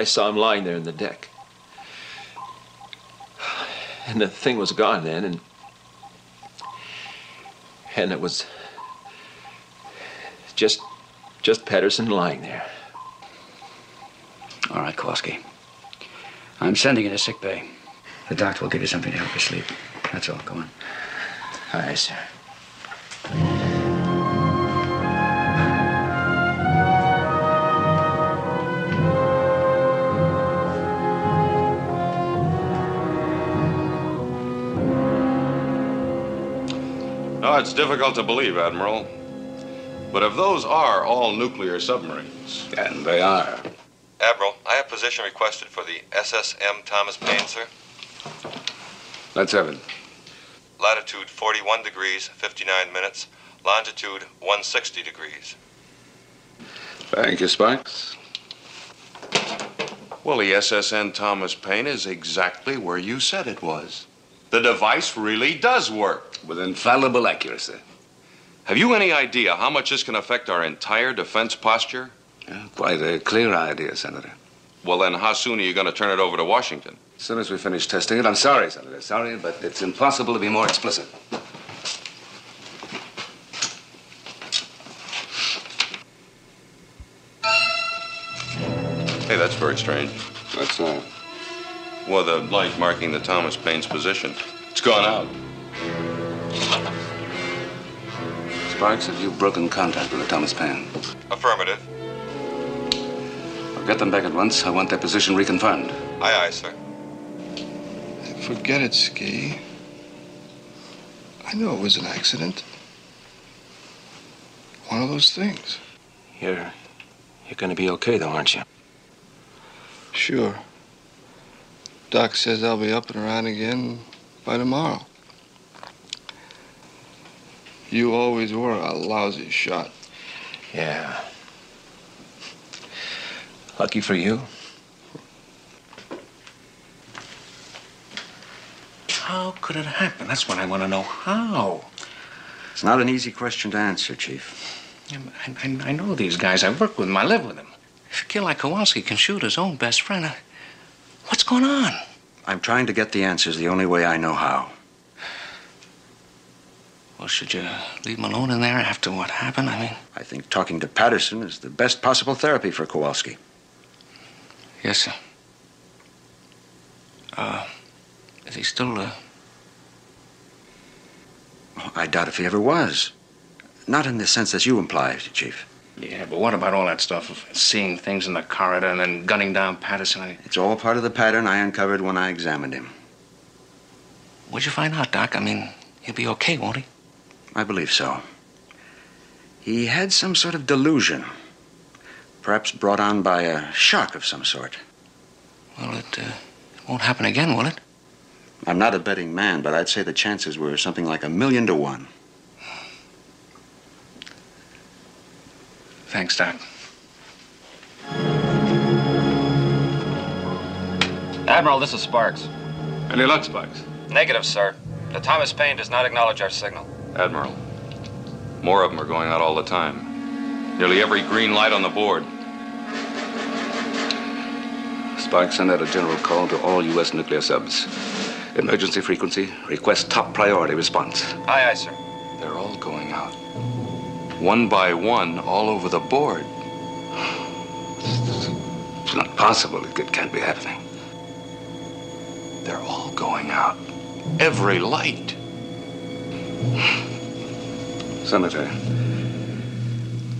Speaker 15: saw him lying there in the deck. And the thing was gone then, and it was just Patterson lying there.
Speaker 1: All right, Kowalski. I'm sending you to sick bay. The doctor will give you something to help you sleep. That's all. Go on.
Speaker 15: Aye, sir.
Speaker 14: No, it's difficult to believe, Admiral. But if those are all nuclear submarines...
Speaker 2: And they are.
Speaker 17: Admiral, I have position requested for the SSM Thomas Paine, sir.
Speaker 2: Let's have it.
Speaker 17: Latitude 41 degrees, 59 minutes. Longitude 160 degrees.
Speaker 2: Thank you, Sparks.
Speaker 14: Well, the SSN Thomas Paine is exactly where you said it was. The device really does work.
Speaker 2: With infallible accuracy.
Speaker 14: Have you any idea how much this can affect our entire defense posture?
Speaker 2: Yeah, quite a clear idea, Senator.
Speaker 14: Well, then how soon are you going to turn it over to Washington?
Speaker 2: As soon as we finish testing it. I'm sorry, Senator. Sorry, but it's impossible to be more explicit.
Speaker 14: Hey, that's very strange.
Speaker 2: What's that?
Speaker 14: Well, the light marking the Thomas Paine's position. It's gone out.
Speaker 2: Sparks, have you broken contact with the Thomas Paine?
Speaker 17: Affirmative.
Speaker 2: Well, Get them back at once. I want their position reconfirmed.
Speaker 17: Aye, aye, sir.
Speaker 8: Forget it, Ski. I know it was an accident. One of those things.
Speaker 15: You're gonna be okay, though, aren't you?
Speaker 8: Sure. Doc says I'll be up and around again by tomorrow. You always were a lousy shot.
Speaker 15: Yeah. Lucky for you. How could it happen? That's what I want to know. How?
Speaker 9: It's not an easy question to answer, Chief.
Speaker 7: I know these guys. I work with them. I live with them. If a kid like Kowalski can shoot his own best friend, what's going on?
Speaker 9: I'm trying to get the answers the only way I know how.
Speaker 7: Well, should you leave him alone in there after what happened?
Speaker 9: I think talking to Patterson is the best possible therapy for Kowalski.
Speaker 7: Yes, sir. Is he still,
Speaker 9: I doubt if he ever was. Not in the sense that you imply, Chief.
Speaker 7: Yeah, but what about all that stuff of seeing things in the corridor and then gunning down Patterson?
Speaker 9: It's all part of the pattern I uncovered when I examined him.
Speaker 7: What'd you find out, Doc? He'll be okay, won't he?
Speaker 9: I believe so. He had some sort of delusion. Perhaps brought on by a shock of some sort.
Speaker 7: Well, it won't happen again, will it?
Speaker 9: I'm not a betting man, but I'd say the chances were something like 1,000,000 to 1.
Speaker 7: Thanks, Doc.
Speaker 11: Admiral, this is Sparks.
Speaker 6: Any luck, Sparks?
Speaker 11: Negative, sir. The Thomas Paine does not acknowledge our signal.
Speaker 14: Admiral, more of them are going out all the time. Nearly every green light on the board.
Speaker 2: Sparks, send out a general call to all U.S. nuclear subs. Emergency frequency, request top priority response.
Speaker 11: Aye, aye, sir.
Speaker 14: They're all going out. One by one, all over the board.
Speaker 2: It's not possible. It can't be happening.
Speaker 14: They're all going out. Every light.
Speaker 2: Senator,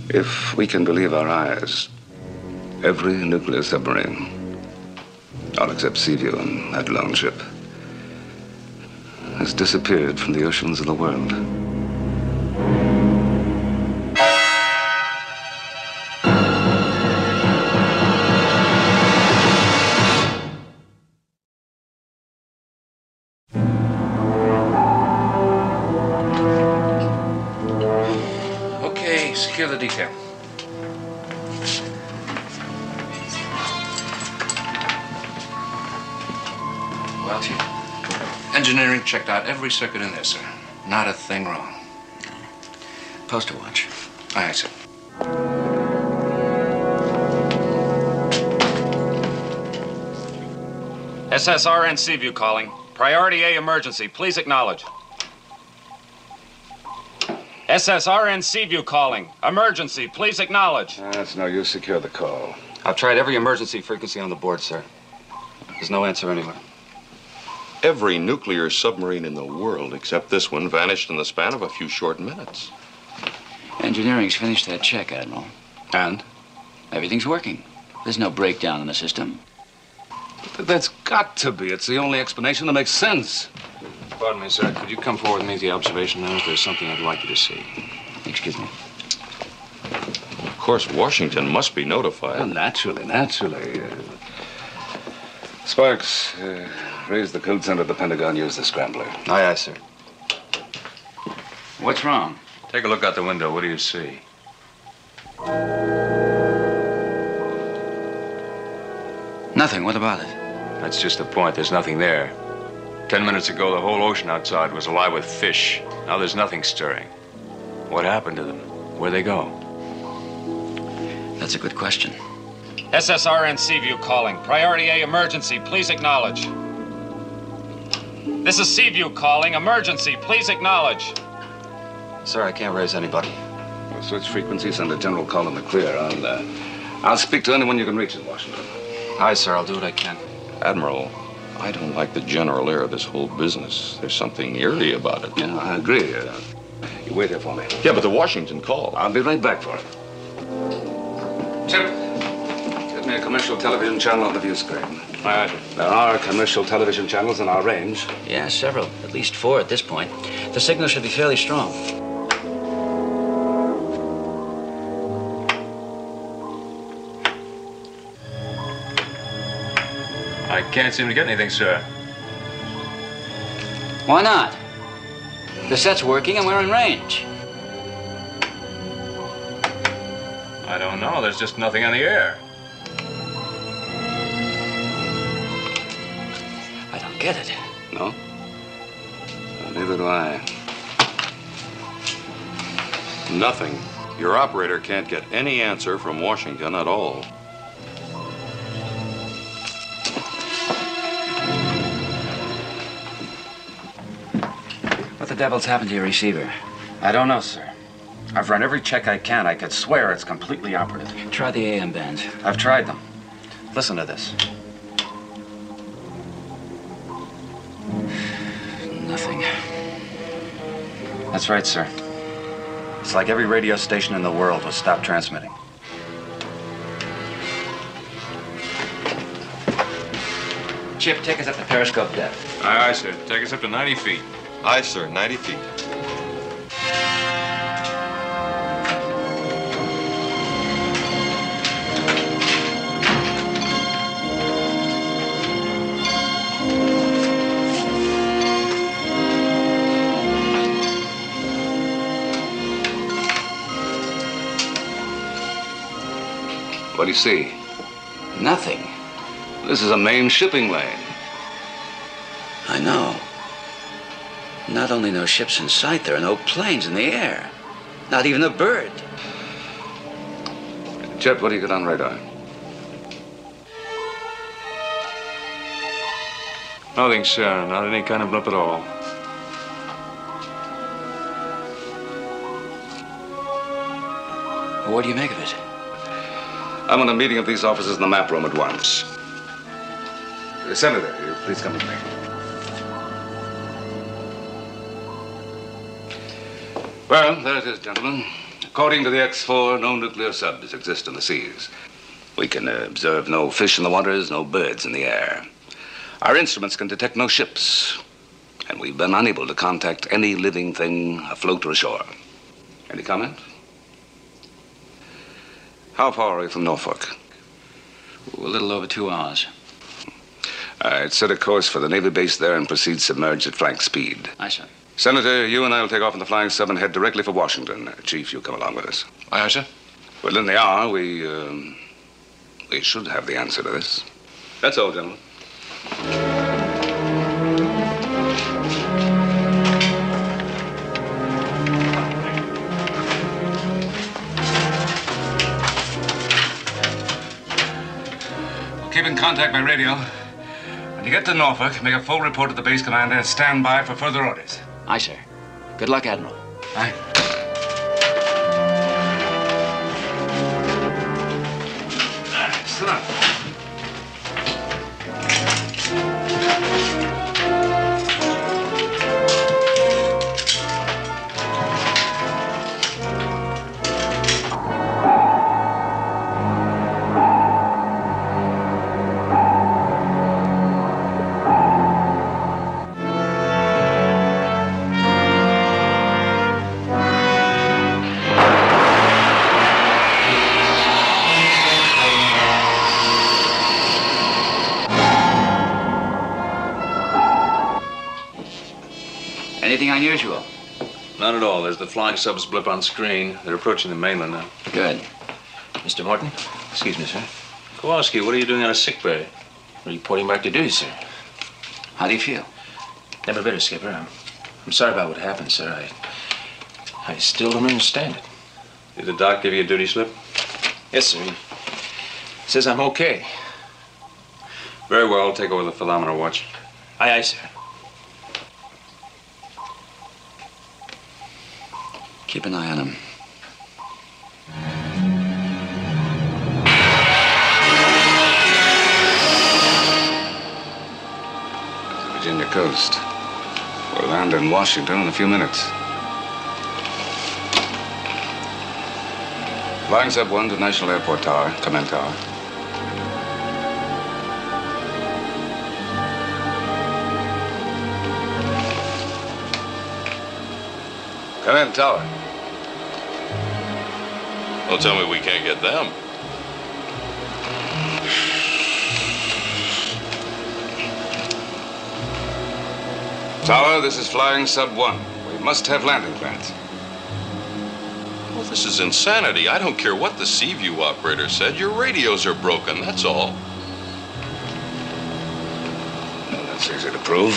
Speaker 2: if we can believe our eyes, every nuclear submarine, all except Seaview and that lone ship, has disappeared from the oceans of the world.
Speaker 7: Okay, secure the detail. Well, Chief, engineering checked out every circuit in there, sir. Not a thing wrong.
Speaker 1: Poster watch.
Speaker 7: Aye, sir.
Speaker 3: SSRN Seaview calling. Priority A emergency. Please acknowledge. SSRN Seaview calling. Emergency. Please acknowledge.
Speaker 2: That's no use. Secure the call.
Speaker 11: I've tried every emergency frequency on the board, sir. There's no answer anywhere.
Speaker 14: Every nuclear submarine in the world, except this one, vanished in the span of a few short minutes.
Speaker 1: Engineering's finished that check, Admiral.
Speaker 2: And?
Speaker 1: Everything's working. There's no breakdown in the system.
Speaker 2: That's got to be. It's the only explanation that makes sense.
Speaker 11: Pardon me, sir. Could you come forward and make the observation now? There's something I'd like you to see.
Speaker 1: Excuse me.
Speaker 14: Of course, Washington must be notified.
Speaker 2: Well, naturally. Sparks, raise the code center at the Pentagon. Use the scrambler.
Speaker 11: Aye, aye, sir.
Speaker 1: What's wrong?
Speaker 11: Take a look out the window. What do you see?
Speaker 1: Nothing. What about it?
Speaker 11: That's just the point. There's nothing there. 10 minutes ago, the whole ocean outside was alive with fish. Now there's nothing stirring. What happened to them? Where'd they go?
Speaker 1: That's a good question.
Speaker 3: SSRN Seaview calling. Priority A emergency. Please acknowledge. This is Seaview calling. Emergency. Please acknowledge.
Speaker 11: Sir, I can't raise anybody.
Speaker 2: We'll switch frequencies, send a general call in the clear. I'll speak to anyone you can reach in Washington.
Speaker 11: Aye, sir. I'll do what I can.
Speaker 14: Admiral, I don't like the general air of this whole business. There's something eerie about it.
Speaker 2: Yeah, I agree. You wait here for me.
Speaker 14: Yeah, but the Washington call.
Speaker 2: I'll be right back for it.
Speaker 7: Chip,
Speaker 2: me a commercial television channel on the view screen.
Speaker 1: Aye, sir.
Speaker 2: There are commercial television channels in our range.
Speaker 1: Yeah, several. At least 4 at this point. The signal should be fairly strong.
Speaker 11: I can't seem to get anything, sir.
Speaker 1: Why not? The set's working and we're in range.
Speaker 11: I don't know. There's just nothing on the air.
Speaker 1: I don't get it.
Speaker 2: No? Well, neither do I.
Speaker 16: Nothing. Your operator can't get any answer from Washington at all.
Speaker 1: What the devil's happened to your receiver?
Speaker 9: I don't know, sir. I've run every check I can. I could swear it's completely operative.
Speaker 1: Try the AM bands.
Speaker 9: I've tried them. Listen to this.
Speaker 1: Nothing.
Speaker 9: That's right, sir. It's like every radio station in the world was stopped transmitting.
Speaker 1: Chip, take us up to periscope depth.
Speaker 11: Aye, sir. Take us up to 90 feet.
Speaker 17: Aye, sir. 90 feet.
Speaker 2: What do you see?
Speaker 1: Nothing.
Speaker 2: This is a main shipping lane.
Speaker 1: I know. Not only no ships in sight, there are no planes in the air. Not even a bird.
Speaker 2: Chip, what do you get on radar?
Speaker 11: Nothing, sir. Not any kind of blip at all.
Speaker 1: Well, what do you make of it?
Speaker 2: I want a meeting of these officers in the map room at once. Senator, you please come with me. Well, there it is, gentlemen. According to the X4, no nuclear subs exist in the seas. We can observe no fish in the waters, no birds in the air. Our instruments can detect no ships. And we've been unable to contact any living thing afloat or ashore. Any comment? How far are we from Norfolk?
Speaker 1: A little over 2 hours.
Speaker 2: All right, set a course for the Navy base there and proceed submerged at flank speed.
Speaker 1: Aye, sir.
Speaker 2: Senator, you and I will take off in the Flying Sub and head directly for Washington. Chief, you come along with us.
Speaker 11: Aye, sir.
Speaker 2: Within the hour, we should have the answer to this. That's all, gentlemen. Keep in contact by radio. When you get to Norfolk, make a full report to the base commander and stand by for further orders.
Speaker 1: Aye, sir. Good luck, Admiral.
Speaker 2: Aye. Sit down.
Speaker 1: Anything unusual?
Speaker 11: Not at all. There's the flying subs blip on screen. They're approaching the mainland now.
Speaker 1: Good.
Speaker 15: Mr. Morton? Excuse me, sir.
Speaker 11: Kowalski, what are you doing on a sick bay?
Speaker 15: Reporting back to duty, sir.
Speaker 1: How do you feel?
Speaker 15: Never better, Skipper. I'm sorry about what happened, sir. I still don't understand it.
Speaker 11: Did the doc give you a duty slip?
Speaker 15: Yes, sir. He says I'm okay.
Speaker 11: Very well. I'll take over the thermometer watch.
Speaker 15: Aye, aye, sir.
Speaker 1: Keep an eye on him.
Speaker 2: Virginia coast. We'll land in Washington in a few minutes. Flying Sub 1 to National Airport Tower, Command Tower. Come in, Tower.
Speaker 14: Don't tell me we can't get them.
Speaker 2: Tower, this is Flying Sub 1. We must have landing clearance.
Speaker 14: Well, this is insanity. I don't care what the Seaview operator said. Your radios are broken, that's all.
Speaker 2: Well, that's easy to prove.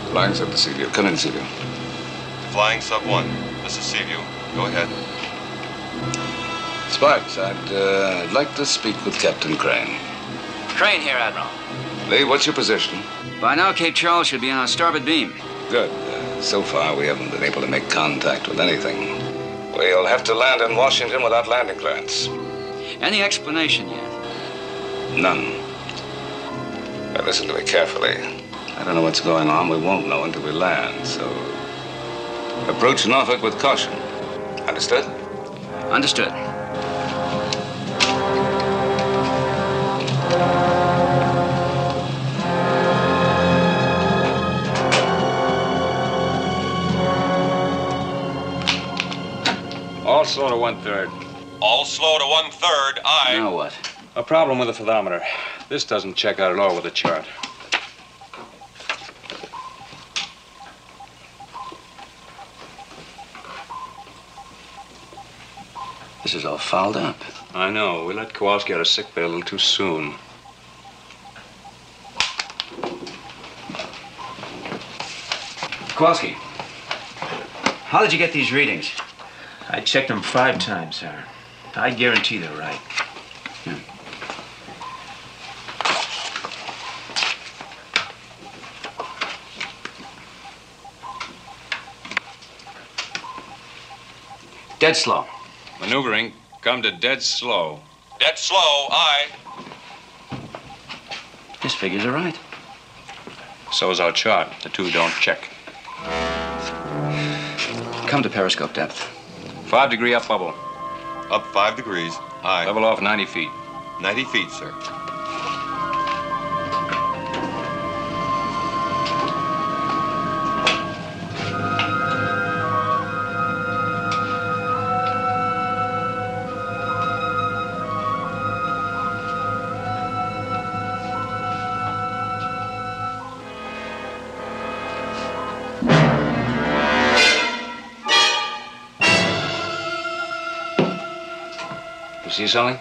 Speaker 2: Flying Sub to Seaview. Come in, Seaview.
Speaker 17: Flying Sub 1. This is Seaview. Go ahead.
Speaker 2: Sparks, I'd like to speak with Captain Crane.
Speaker 1: Crane here, Admiral.
Speaker 2: Lee, what's your position?
Speaker 1: By now, Cape Charles should be on our starboard beam.
Speaker 2: Good. So far, we haven't been able to make contact with anything. We'll have to land in Washington without landing clearance.
Speaker 1: Any explanation yet?
Speaker 2: None. Now, listen to me carefully. I don't know what's going on. We won't know until we land, so approach Norfolk with caution. Understood?
Speaker 1: Understood.
Speaker 11: All slow to 1/3.
Speaker 17: All slow to 1/3. Aye.
Speaker 1: Now what?
Speaker 11: A problem with the thermometer. This doesn't check out at all with the chart.
Speaker 1: This is all fouled up.
Speaker 11: I know. We let Kowalski out of sick bay a little too soon.
Speaker 1: Kowalski, how did you get these readings?
Speaker 15: I checked them 5 times, sir. I guarantee they're right.
Speaker 1: Dead slow.
Speaker 11: Maneuvering, come to dead slow.
Speaker 17: Dead slow. Aye.
Speaker 1: His figures are right.
Speaker 11: So's our chart. The two don't check.
Speaker 1: Come to periscope depth.
Speaker 11: 5-degree up bubble.
Speaker 17: Up 5 degrees. Aye.
Speaker 11: Level off 90 feet.
Speaker 17: 90 feet, sir.
Speaker 11: You see something?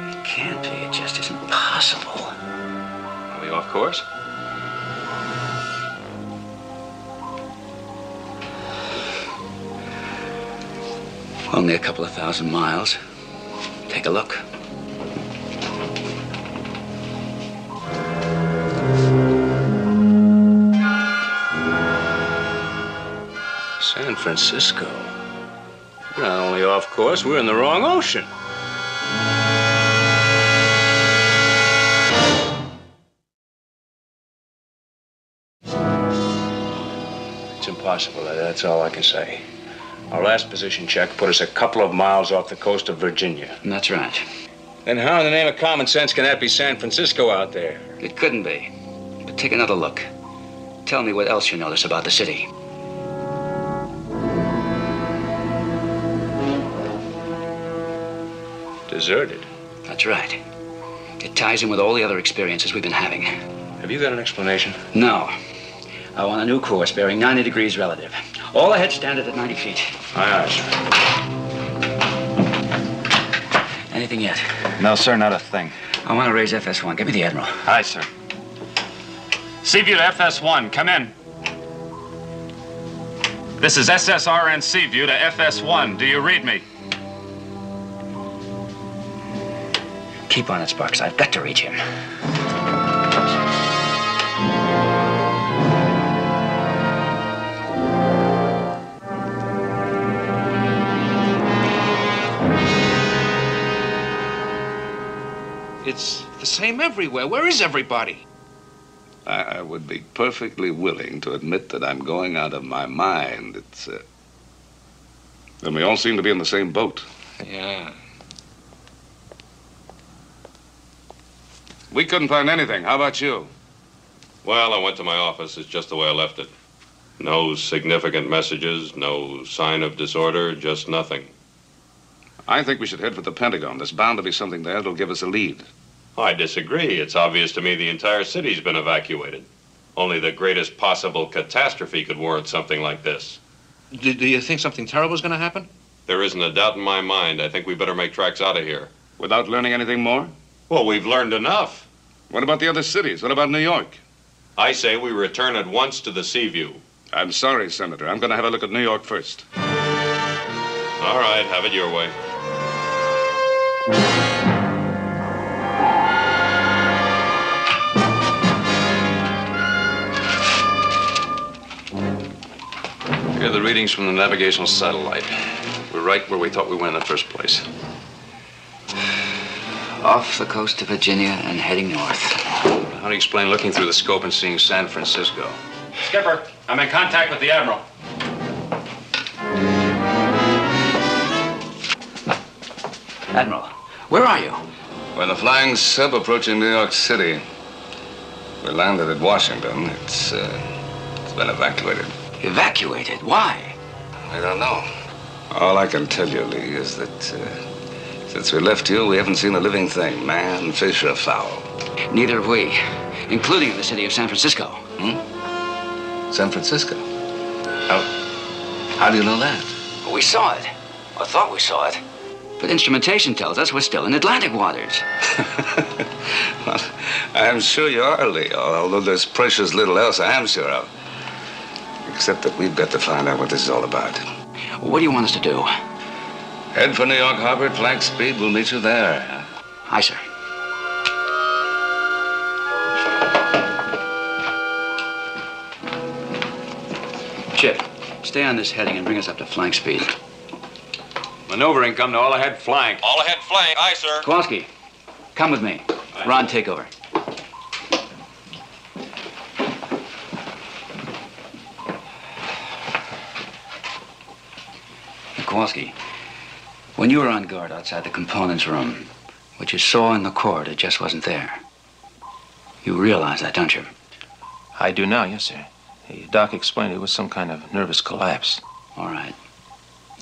Speaker 1: It can't be. It just isn't possible.
Speaker 11: Are we off course?
Speaker 1: Only a couple of 1,000 miles. Take a look.
Speaker 11: San Francisco. We're not only off course, we're in the wrong ocean. It's impossible. That's all I can say. Our last position check put us a couple of miles off the coast of Virginia.
Speaker 1: That's right.
Speaker 11: Then how in the name of common sense can that be San Francisco out there?
Speaker 1: It couldn't be. But take another look. Tell me what else you notice about the city.
Speaker 11: Deserted.
Speaker 1: That's right. It ties in with all the other experiences we've been having.
Speaker 11: Have you got an explanation?
Speaker 1: No. I want a new course bearing 90 degrees relative. All ahead standard at 90 feet.
Speaker 11: Aye, aye, sir.
Speaker 1: Anything yet?
Speaker 9: No, sir, not a thing.
Speaker 1: I want to raise FS1. Give me the Admiral.
Speaker 9: Aye, sir.
Speaker 18: Seaview to FS1, come in. This is SSRN Seaview to FS1. Do you read me?
Speaker 1: Keep on it, Sparks. I've got to reach him.
Speaker 7: It's the same everywhere. Where is everybody?
Speaker 2: I would be perfectly willing to admit that I'm going out of my mind. It's, Then we all seem to be in the same boat.
Speaker 7: Yeah.
Speaker 2: We couldn't find anything. How about you?
Speaker 14: Well, I went to my office. It's just the way I left it. No significant messages, no sign of disorder, just nothing.
Speaker 2: I think we should head for the Pentagon. There's bound to be something there that'll give us a lead.
Speaker 14: I disagree. It's obvious to me the entire city's been evacuated. Only the greatest possible catastrophe could warrant something like this.
Speaker 7: Do you think something terrible is going to happen?
Speaker 14: There isn't a doubt in my mind. I think we better make tracks out of here.
Speaker 2: Without learning anything more?
Speaker 14: Well, we've learned enough.
Speaker 2: What about the other cities? What about New York?
Speaker 14: I say we return at once to the Seaview.
Speaker 2: I'm sorry, Senator. I'm going to have a look at New York first.
Speaker 14: All right, have it your way.
Speaker 2: Here are the readings from the navigational satellite. We're right where we thought we were in the first place.
Speaker 1: Off the coast of Virginia and heading north.
Speaker 2: How do you explain looking through the scope and seeing San Francisco?
Speaker 18: Skipper, I'm in contact with the Admiral.
Speaker 1: Admiral, where are you?
Speaker 2: We're in the flying sub approaching New York City. We landed at Washington. It's been evacuated.
Speaker 1: Evacuated? Why?
Speaker 2: I don't know. All I can tell you, Lee, is that since we left you, we haven't seen a living thing, man, fish, or fowl.
Speaker 1: Neither have we, including in the city of San Francisco.
Speaker 2: San Francisco? How do you know that?
Speaker 1: We saw it, or thought we saw it. But instrumentation tells us we're still in Atlantic waters.
Speaker 2: Well, I'm sure you are, Lee, although there's precious little else I am sure of. Except that we've got to find out what this is all about.
Speaker 1: What do you want us to do?
Speaker 2: Head for New York Harbor at flank speed. We'll meet you there.
Speaker 1: Aye, sir. Chip, stay on this heading and bring us up to flank speed.
Speaker 11: Maneuvering come to all ahead flank.
Speaker 17: All ahead flank. Aye, sir.
Speaker 1: Kowalski, come with me. Ron, take over. Kowalski, when you were on guard outside the components room, what you saw in the corridor just wasn't there. You realize that, don't you?
Speaker 15: I do now, yes, sir. The doc explained it was some kind of nervous collapse.
Speaker 1: All right.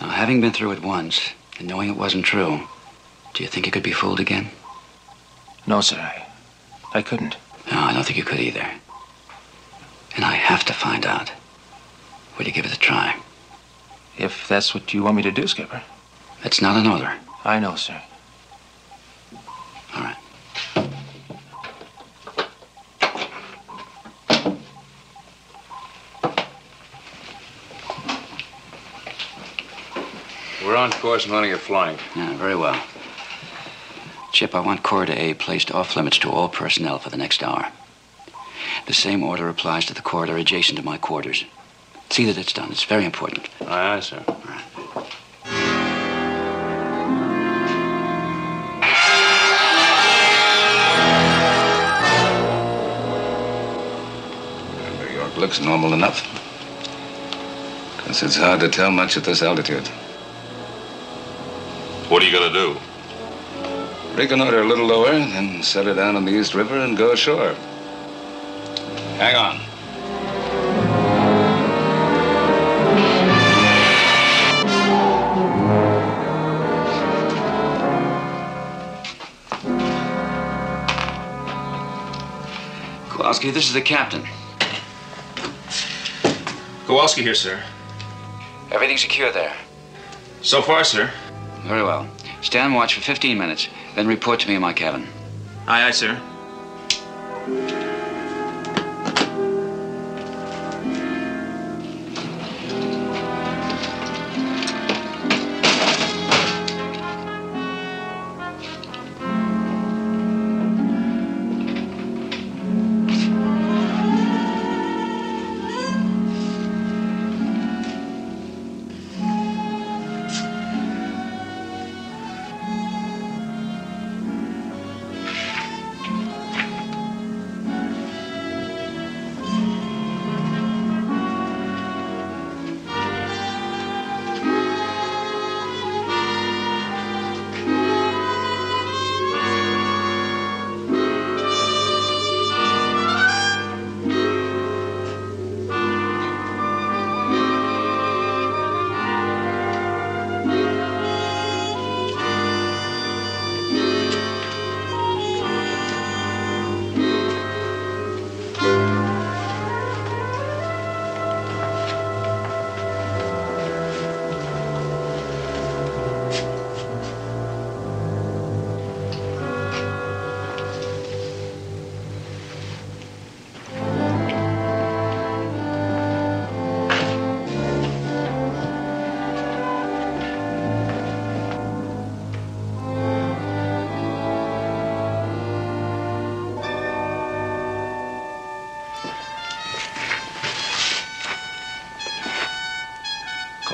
Speaker 1: Now, having been through it once and knowing it wasn't true, do you think you could be fooled again?
Speaker 15: No, sir, I couldn't.
Speaker 1: No, I don't think you could either. And I have to find out. Will you give it a try?
Speaker 15: If that's what you want me to do, Skipper.
Speaker 1: It's not an order.
Speaker 15: I know, sir.
Speaker 1: All right.
Speaker 11: We're on course and running at flank.
Speaker 1: Yeah, very well. Chip, I want Corridor A placed off limits to all personnel for the next hour. The same order applies to the corridor adjacent to my quarters. See that it's done. It's very important.
Speaker 11: Aye, aye, sir.
Speaker 1: All right.
Speaker 2: New York looks normal enough. Because it's hard to tell much at this altitude.
Speaker 14: What are you going to do?
Speaker 2: Reconnoiter a little lower, then set her down on the East River and go ashore. Hang on.
Speaker 1: Kowalski, this is the captain.
Speaker 15: Kowalski here, sir.
Speaker 1: Everything secure there?
Speaker 15: So far, sir.
Speaker 1: Very well. Stand watch for 15 minutes, then report to me in my cabin.
Speaker 15: Aye, aye, sir.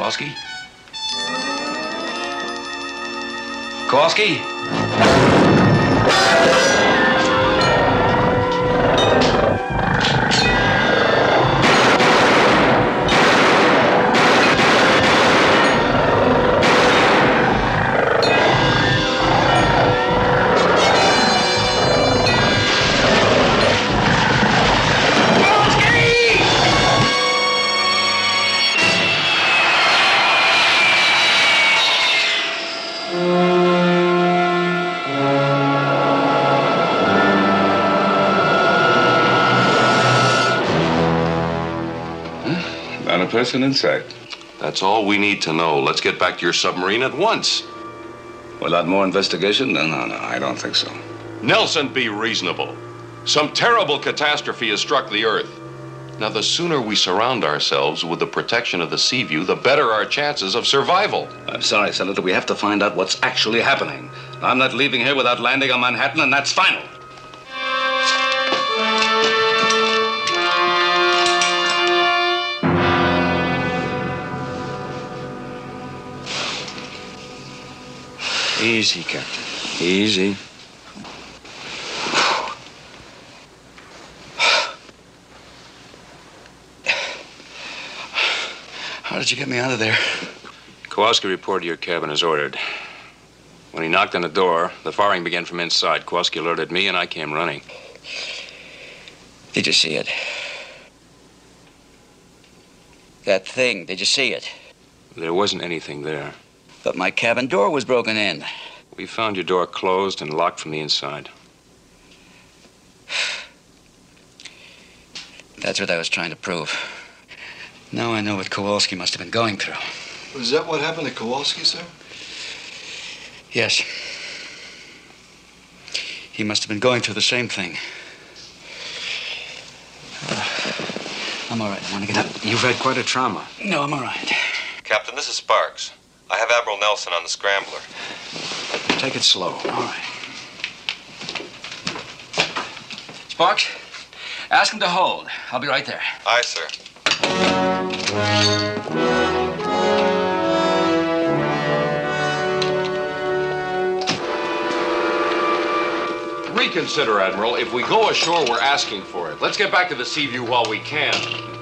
Speaker 1: Kowalski? Kowalski?
Speaker 2: Not a person in sight.
Speaker 14: That's all we need to know. Let's get back to your submarine at once.
Speaker 2: Without more investigation? No, I don't think so.
Speaker 14: Nelson, be reasonable. Some terrible catastrophe has struck the Earth. Now, the sooner we surround ourselves with the protection of the Seaview, the better our chances of survival.
Speaker 2: I'm sorry, Senator. We have to find out what's actually happening. I'm not leaving here without landing on Manhattan, and that's final.
Speaker 9: Easy, Captain. Easy.
Speaker 1: How did you get me out of there?
Speaker 11: Kowalski reported to your cabin as ordered. When he knocked on the door, the firing began from inside. Kowalski alerted me, and I came running.
Speaker 4: Did you see it? That thing, did you see it?
Speaker 11: There wasn't anything there.
Speaker 4: But my cabin door was broken in.
Speaker 11: We found your door closed and locked from the inside.
Speaker 1: That's what I was trying to prove. Now I know what Kowalski must have been going through.
Speaker 8: Was that what happened to Kowalski, sir?
Speaker 1: Yes. He must have been going through the same thing. I'm all right. I want to get up.
Speaker 7: You've had quite a trauma.
Speaker 1: No, I'm all right.
Speaker 17: Captain, this is Sparks. I have Admiral Nelson on the Scrambler.
Speaker 7: Take it slow.
Speaker 1: All right. Sparks, ask him to hold. I'll be right there.
Speaker 17: Aye, sir.
Speaker 14: Reconsider, Admiral. If we go ashore, we're asking for it. Let's get back to the Seaview while we can.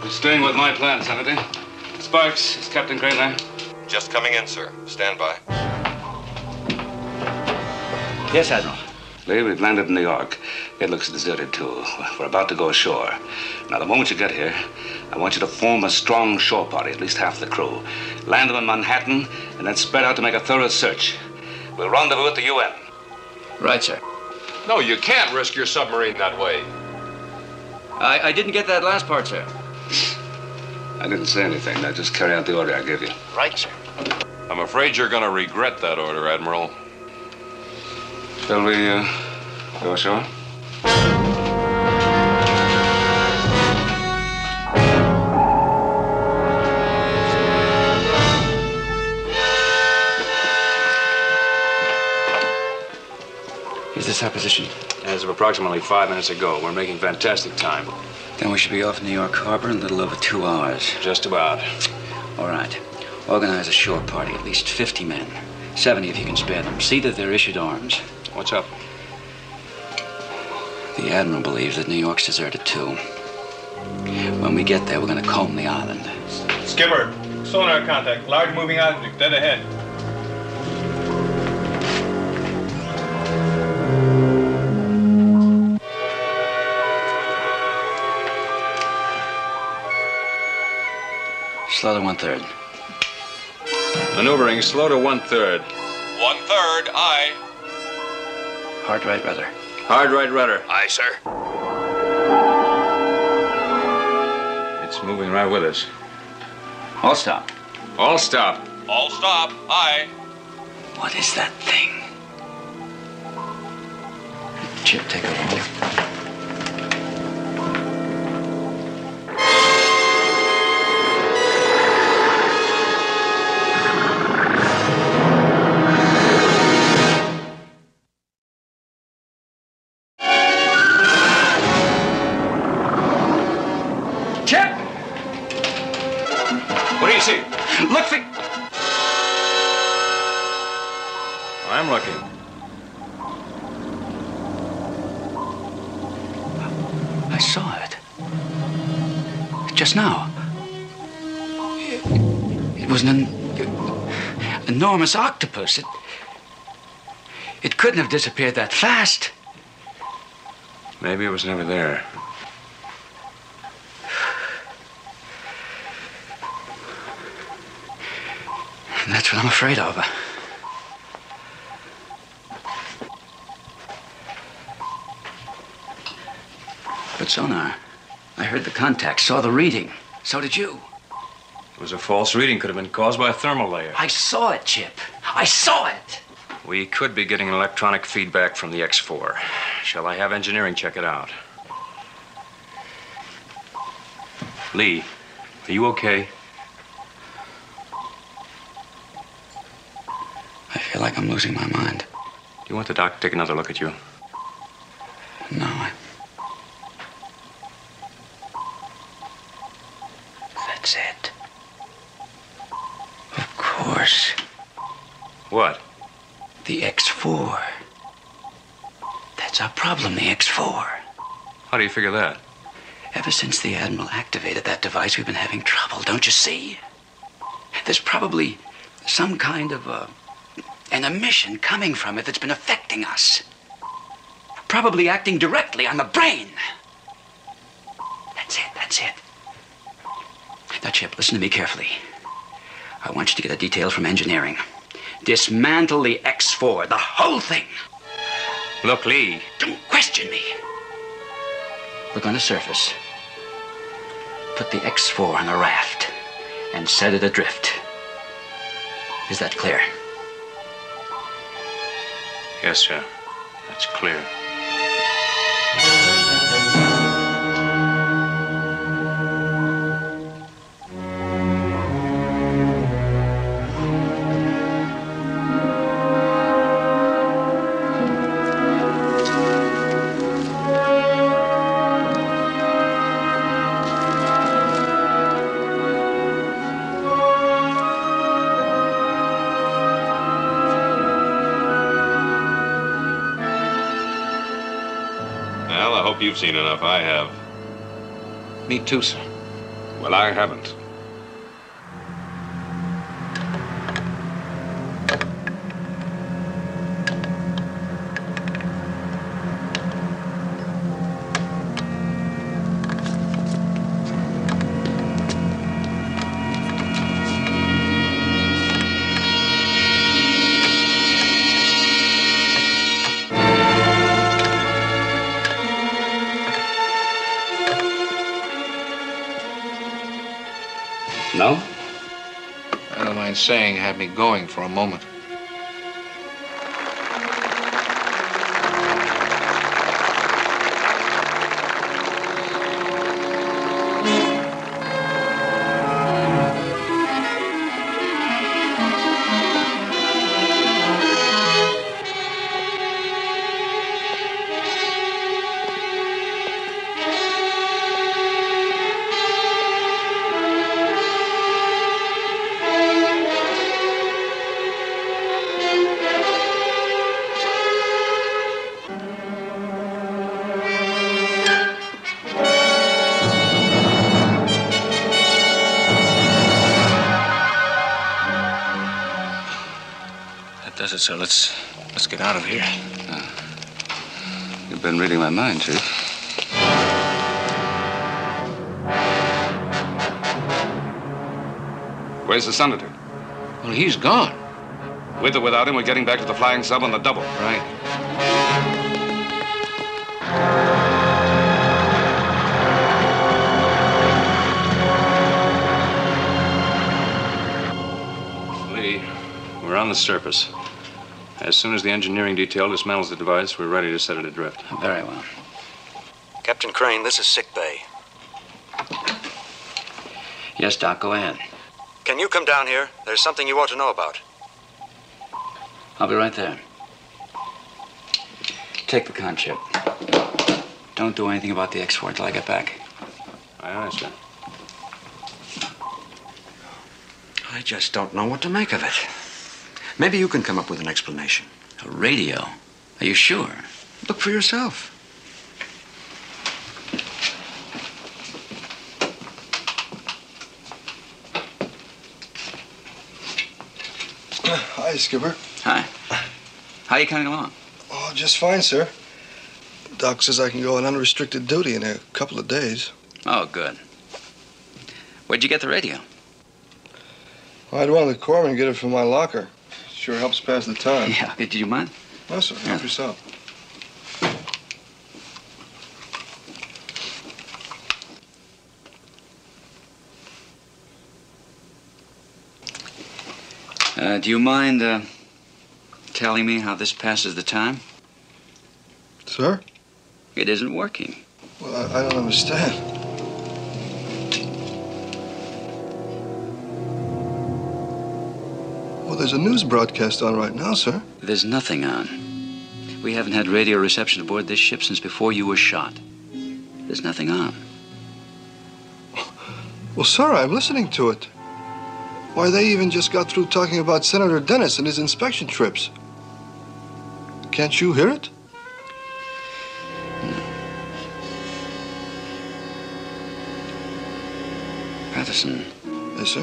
Speaker 2: You're staying with my plan, Senator. Sparks, is Captain Crane there?
Speaker 17: Just coming in, sir. Stand by.
Speaker 1: Yes, Admiral.
Speaker 2: Lee, we've landed in New York. It looks deserted, too. We're about to go ashore. Now, the moment you get here, I want you to form a strong shore party, at least half the crew. Land them in Manhattan, and then spread out to make a thorough search. We'll rendezvous at the UN.
Speaker 1: Right, sir.
Speaker 14: No, you can't risk your submarine that way.
Speaker 1: I didn't get that last part, sir.
Speaker 2: I didn't say anything. Now, just carry out the order I gave you.
Speaker 1: Right, sir.
Speaker 14: I'm afraid you're going to regret that order, Admiral.
Speaker 2: Shall we go ashore?
Speaker 1: Is this our position?
Speaker 11: As of approximately 5 minutes ago, we're making fantastic time.
Speaker 1: Then we should be off New York Harbor in a little over 2 hours.
Speaker 11: Just about.
Speaker 1: All right. Organize a shore party, at least 50 men. 70 if you can spare them. See that they're issued arms.
Speaker 11: What's up?
Speaker 1: The Admiral believes that New York's deserted, too. When we get there, we're going to comb the island.
Speaker 10: Skipper, sonar contact. Large moving object, dead ahead.
Speaker 1: Slow to 1/3.
Speaker 11: Maneuvering slow to 1/3.
Speaker 17: 1/3, aye.
Speaker 1: Hard right rudder.
Speaker 11: Hard right rudder.
Speaker 4: Aye, sir.
Speaker 11: It's moving right with us.
Speaker 1: All stop.
Speaker 11: All stop.
Speaker 17: All stop, aye.
Speaker 1: What is that thing? Chip, take a roll.
Speaker 11: What do you see?
Speaker 7: Look for... I'm looking.
Speaker 1: I saw it. Just now. It was an enormous octopus. It couldn't have disappeared that fast.
Speaker 11: Maybe it was never there.
Speaker 1: And that's what I'm afraid of. But sonar, I heard the contact, saw the reading. So did you.
Speaker 11: It was a false reading. Could have been caused by a thermal layer.
Speaker 1: I saw it, Chip. I saw it.
Speaker 11: We could be getting electronic feedback from the X4. Shall I have engineering check it out? Lee, are you okay?
Speaker 1: I feel like I'm losing my mind.
Speaker 11: Do you want the doc to take another look at you?
Speaker 1: No, That's it. Of course.
Speaker 11: What?
Speaker 1: The X4. That's our problem, the X4.
Speaker 11: How do you figure that?
Speaker 1: Ever since the Admiral activated that device, we've been having trouble, don't you see? There's probably some kind of an emission coming from it that's been affecting us. Probably acting directly on the brain. That's it. Now, Chip, listen to me carefully. I want you to get a detail from engineering. Dismantle the X4, the whole thing.
Speaker 11: Look, Lee.
Speaker 1: Don't question me. Look on the surface. Put the X4 on a raft and set it adrift. Is that clear?
Speaker 11: Yes, sir. That's clear.
Speaker 14: You've seen enough. I have.
Speaker 7: Me too, sir.
Speaker 14: Well, I haven't.
Speaker 2: No?
Speaker 7: I don't mind saying had me going for a moment. Does it, sir? Let's get out of here.
Speaker 2: You've been reading my mind, Chief.
Speaker 11: Where's the senator?
Speaker 7: Well, he's gone.
Speaker 11: With or without him, we're getting back to the flying sub on the double.
Speaker 7: Right.
Speaker 11: Lee, we're on the surface. As soon as the engineering detail dismantles the device, we're ready to set it adrift.
Speaker 1: Very well.
Speaker 12: Captain Crane, this is sick bay.
Speaker 1: Yes, Doc, go ahead.
Speaker 12: Can you come down here? There's something you ought to know about.
Speaker 1: I'll be right there. Take the con chip. Don't do anything about the X4 till I get back.
Speaker 11: Aye, aye, sir.
Speaker 9: I just don't know what to make of it. Maybe you can come up with an explanation.
Speaker 1: A radio? Are you sure?
Speaker 9: Look for yourself.
Speaker 8: Hi, Skipper.
Speaker 1: Hi. How are you coming along?
Speaker 8: Oh, just fine, sir. Doc says I can go on unrestricted duty in a couple of days.
Speaker 1: Oh, good. Where'd you get the radio?
Speaker 8: I had one of the corpsmen get it from my locker. Sure helps pass the time.
Speaker 1: Yeah. Did you mind?
Speaker 8: No, sir. Help yourself.
Speaker 1: Do you mind telling me how this passes the time?
Speaker 8: Sir?
Speaker 1: It isn't working.
Speaker 8: Well, I don't understand. Well, there's a news broadcast on right now, sir.
Speaker 1: There's nothing on. We haven't had radio reception aboard this ship since before you were shot. There's nothing on.
Speaker 8: Well, sir, I'm listening to it. Why, they even just got through talking about Senator Dennis and his inspection trips. Can't you hear it?
Speaker 1: Patterson.
Speaker 8: Yes, sir?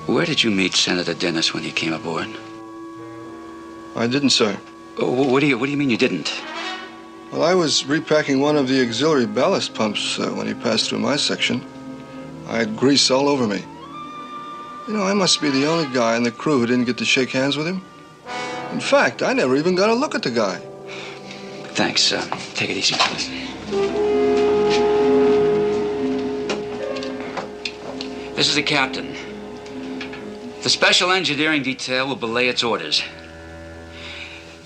Speaker 1: Where did you meet Senator Dennis when he came aboard?
Speaker 8: I didn't, sir.
Speaker 1: Oh, what do you mean you didn't?
Speaker 8: Well, I was repacking one of the auxiliary ballast pumps when he passed through my section. I had grease all over me. You know, I must be the only guy in the crew who didn't get to shake hands with him. In fact, I never even got a look at the guy.
Speaker 1: Thanks. Take it easy, please. This is the captain. The Special Engineering Detail will belay its orders.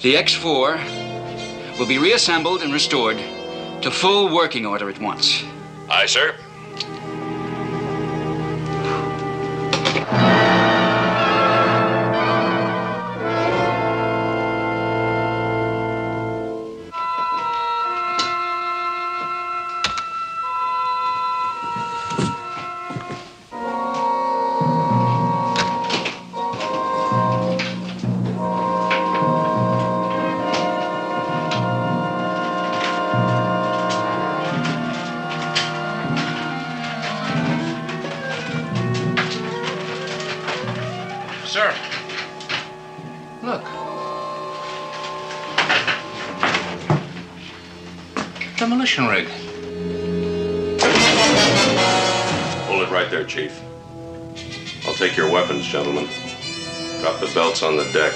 Speaker 1: The X-4 will be reassembled and restored to full working order at once.
Speaker 3: Aye, sir.
Speaker 7: Sir. Look. Demolition rig.
Speaker 14: Hold it right there, Chief. I'll take your weapons, gentlemen. Drop the belts on the deck.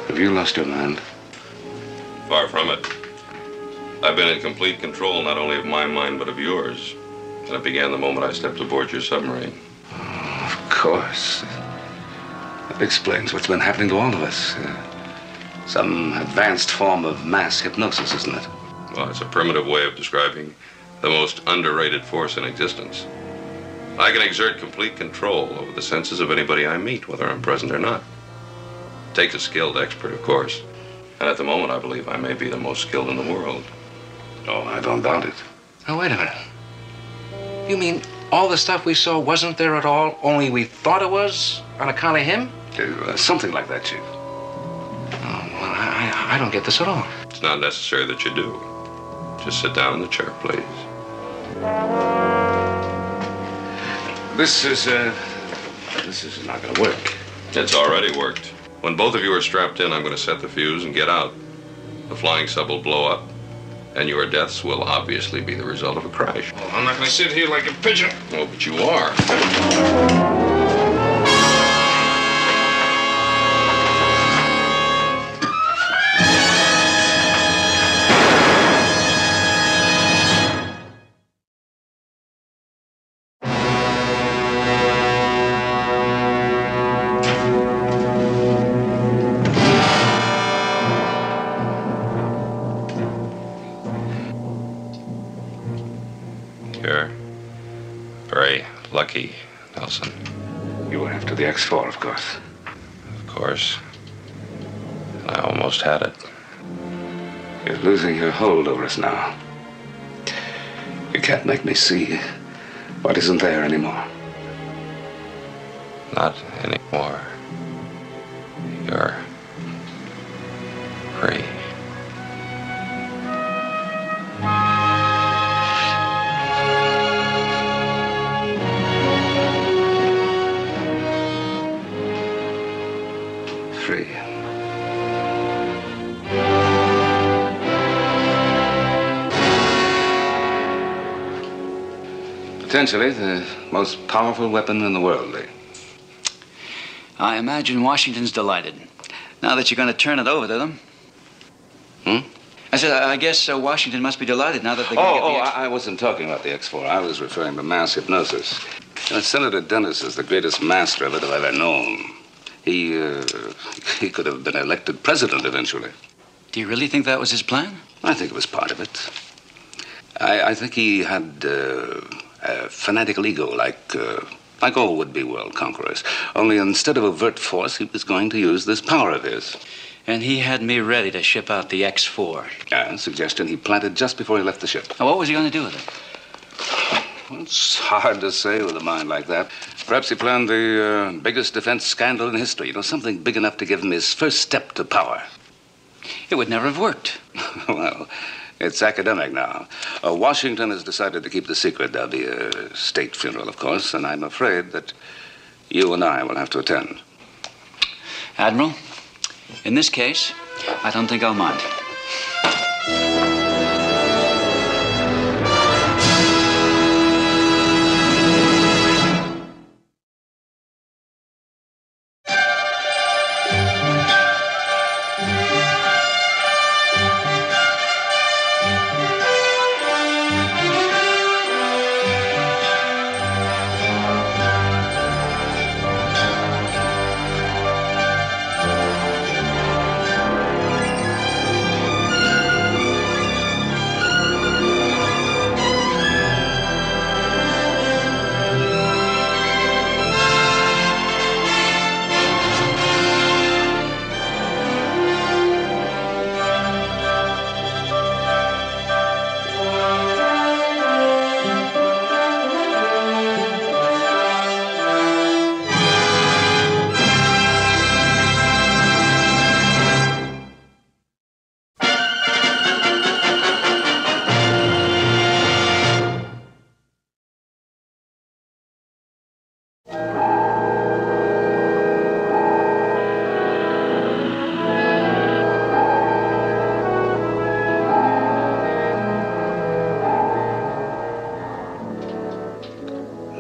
Speaker 2: Have you lost your mind?
Speaker 14: Far from it. I've been in complete control not only of my mind, but of yours. And it began the moment I stepped aboard your submarine.
Speaker 2: Of course. That explains what's been happening to all of us. Some advanced form of mass hypnosis, isn't it?
Speaker 14: Well, it's a primitive way of describing the most underrated force in existence. I can exert complete control over the senses of anybody I meet, whether I'm present or not. It takes a skilled expert, of course. And at the moment, I believe I may be the most skilled in the world.
Speaker 2: Oh, I don't doubt it.
Speaker 7: Oh, wait a minute. You mean all the stuff we saw wasn't there at all, only we thought it was on account of him?
Speaker 2: Something like that, Chief.
Speaker 7: Oh, well, I don't get this at all.
Speaker 14: It's not necessary that you do. Just sit down in the chair, please.
Speaker 2: This is not going to work.
Speaker 14: It's already worked. When both of you are strapped in, I'm going to set the fuse and get out. The flying sub will blow up, and your deaths will obviously be the result of a crash.
Speaker 7: Well, I'm not going to sit here like a pigeon.
Speaker 14: Oh, but you are. You're very lucky, Nelson.
Speaker 2: You were after the X-4, of course.
Speaker 14: Of course. I almost had it.
Speaker 2: You're losing your hold over us now. You can't make me see what isn't there anymore.
Speaker 14: Not anymore. You're free.
Speaker 2: Free. Potentially the most powerful weapon in the world, Lee.
Speaker 1: I imagine Washington's delighted. Now that you're going to turn it over to them. I said, I guess Washington must be delighted now that they're going to get the
Speaker 2: I wasn't talking about the X4. I was referring to mass hypnosis. Senator Dennis is the greatest master of it I've ever known. He could have been elected president eventually.
Speaker 1: Do you really think that was his plan?
Speaker 2: I think it was part of it. I think he had a fanatical ego, like all would-be world conquerors. Only instead of overt force, he was going to use this power of his.
Speaker 1: And he had me ready to ship out the X4.
Speaker 2: A suggestion he planted just before he left the ship.
Speaker 1: Now, what was he going to do with it?
Speaker 2: Well, it's hard to say with a mind like that. Perhaps he planned the biggest defense scandal in history. Something big enough to give him his first step to power.
Speaker 1: It would never have worked.
Speaker 2: Well, it's academic now. Washington has decided to keep the secret. There'll be a state funeral, of course, and I'm afraid that you and I will have to attend.
Speaker 1: Admiral, in this case, I don't think I'll mind.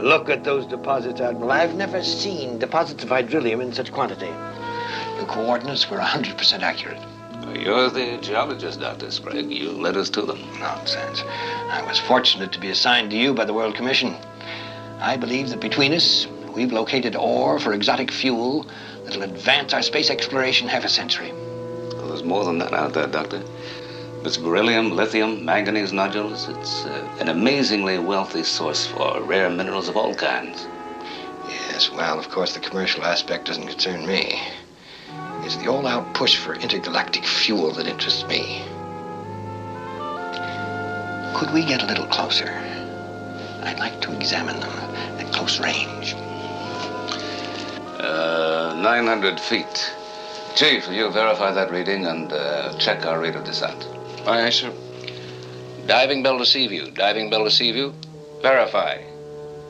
Speaker 13: Look at those deposits, Admiral. I've never seen deposits of hydrillium in such quantity. The coordinates were 100% accurate.
Speaker 2: You're the geologist, Dr. Sprague. You led us to them.
Speaker 13: Nonsense. I was fortunate to be assigned to you by the World Commission. I believe that between us, we've located ore for exotic fuel that'll advance our space exploration half a century.
Speaker 2: Well, there's more than that out there, Doctor. There's beryllium, lithium, manganese nodules. It's an amazingly wealthy source for rare minerals of all kinds.
Speaker 13: Yes, well, of course, the commercial aspect doesn't concern me. It's the all-out push for intergalactic fuel that interests me. Could we get a little closer? I'd like to examine them at close range.
Speaker 2: 900 feet. Chief, will you verify that reading and check our rate of descent?
Speaker 7: Aye, sir. Diving bell to sea view. Diving bell to sea view. Verify.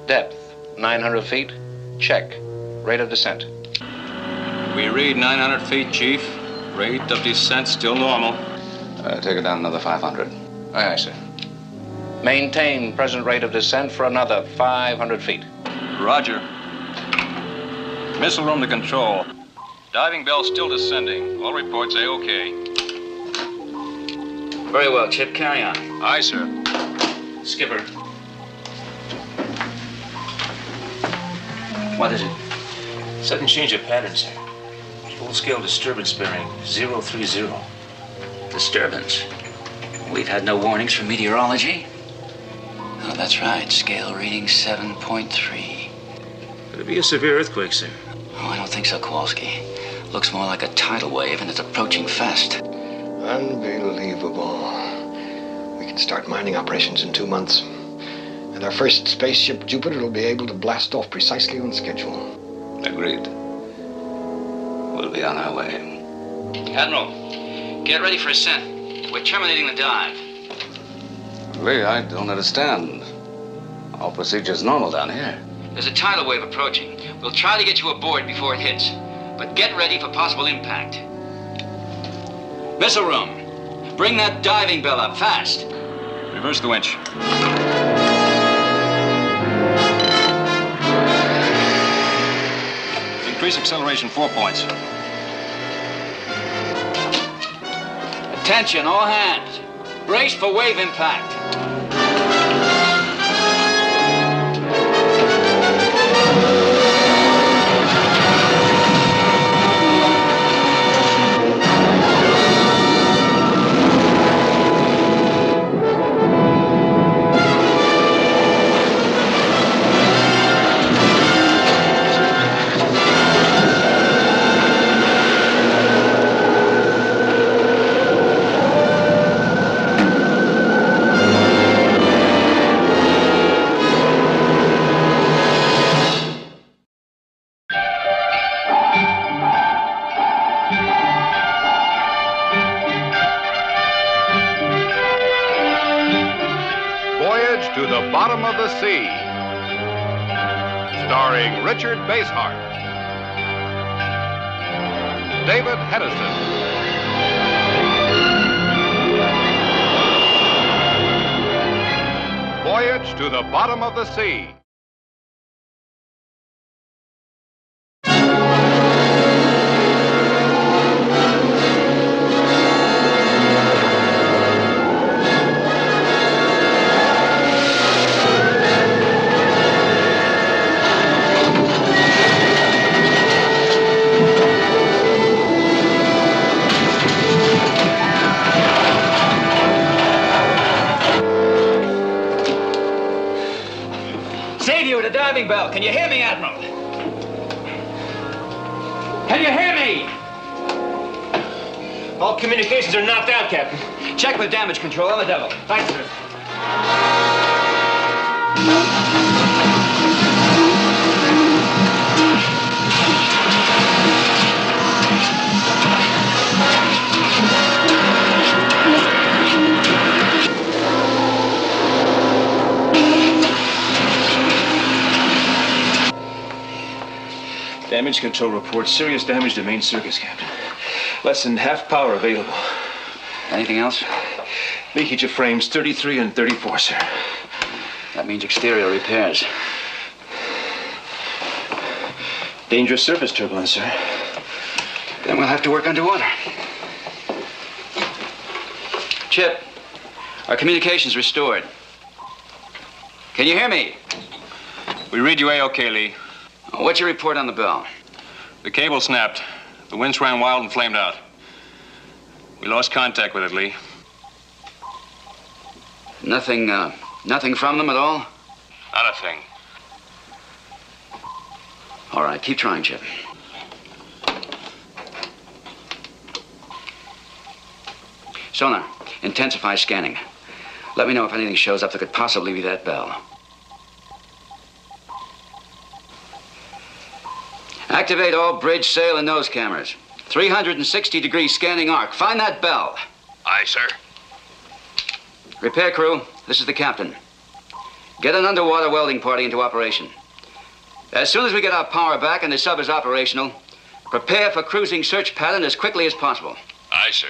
Speaker 7: Depth, 900 feet. Check. Rate of descent.
Speaker 11: We read 900 feet, Chief. Rate of descent still normal.
Speaker 2: Take it down another 500.
Speaker 7: Aye, sir. Maintain present rate of descent for another 500 feet.
Speaker 11: Roger. Missile room to control. Diving bell still descending. All reports A-OK.
Speaker 1: Very well, Chip. Carry on.
Speaker 11: Aye, sir.
Speaker 1: Skipper. What is it?
Speaker 15: Sudden change of pattern, sir. Full-scale disturbance bearing 030.
Speaker 1: Disturbance. We've had no warnings from meteorology. Oh, that's right. Scale reading 7.3.
Speaker 15: Could it be a severe earthquake, sir?
Speaker 1: Oh, I don't think so, Kowalski. Looks more like a tidal wave, and it's approaching fast.
Speaker 13: Unbelievable. We can start mining operations in 2 months. And our first spaceship, Jupiter, will be able to blast off precisely on schedule.
Speaker 2: Agreed. We'll be on our way.
Speaker 1: Admiral, get ready for ascent. We're terminating the dive.
Speaker 2: Lee, I don't understand. All procedure's normal down here.
Speaker 1: There's a tidal wave approaching. We'll try to get you aboard before it hits. But get ready for possible impact. Missile room. Bring that diving bell up, fast.
Speaker 11: Reverse the winch. Increase acceleration 4 points.
Speaker 1: Attention, all hands. Brace for wave impact.
Speaker 6: Voyage to the Bottom of the Sea. Starring Richard Basehart, David Hedison, Voyage to the Bottom of the Sea.
Speaker 1: The diving bell. Can you hear me, Admiral? Can you hear me?
Speaker 15: All communications are knocked out, Captain.
Speaker 1: Check with damage control on the devil.
Speaker 15: Thanks, sir. Damage control reports serious damage to main circuits, Captain. Less than half power available.
Speaker 1: Anything else?
Speaker 15: Leakage of frames 33 and 34, sir.
Speaker 1: That means exterior repairs.
Speaker 15: Dangerous surface turbulence, sir.
Speaker 1: Then we'll have to work underwater. Chip, our communication's restored. Can you hear me?
Speaker 11: We read you A-OK, Lee.
Speaker 1: What's your report on the bell?
Speaker 11: The cable snapped. The winch ran wild and flamed out. We lost contact with it, Lee.
Speaker 1: Nothing from them at all?
Speaker 11: Not a thing.
Speaker 1: All right, keep trying, Chip. Sonar, intensify scanning. Let me know if anything shows up that could possibly be that bell. Activate all bridge, sail, and nose cameras. 360-degree scanning arc. Find that bell.
Speaker 4: Aye, sir.
Speaker 1: Repair crew, this is the captain. Get an underwater welding party into operation. As soon as we get our power back and the sub is operational, prepare for cruising search pattern as quickly as possible.
Speaker 4: Aye, sir.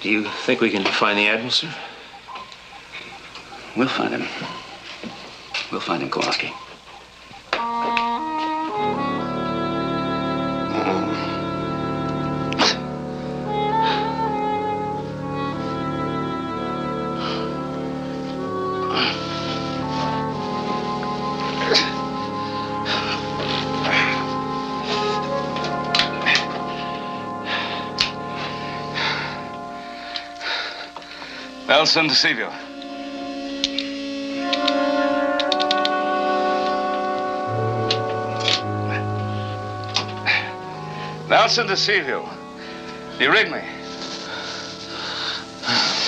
Speaker 15: Do you think we can find the Admiral, sir?
Speaker 1: We'll find him. We'll find him, Kowalski.
Speaker 11: Nelson to Seaview.
Speaker 2: Nelson to Seaview. You rigged me.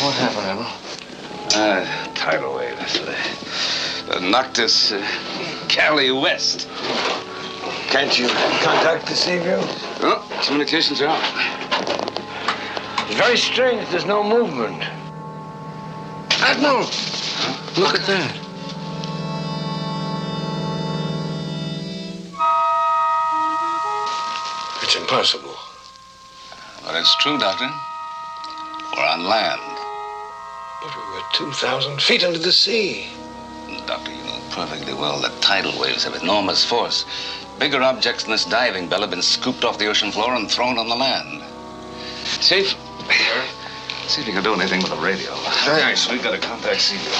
Speaker 2: What happened, Admiral? Tidal wave. Knocked us Cali west.
Speaker 13: Can't you contact the Seaview?
Speaker 2: Oh, communications are out.
Speaker 13: It's very strange. There's no movement.
Speaker 2: Admiral! Look at that.
Speaker 13: It's impossible.
Speaker 2: But it's true, Doctor. We're on land.
Speaker 13: But we were 2,000 feet into the sea.
Speaker 2: Doctor, you know perfectly well that tidal waves have enormous force. Bigger objects than this diving bell have been scooped off the ocean floor and thrown on the land. Chief, see if you can do anything with the radio. Thanks. We've got to contact Seaview.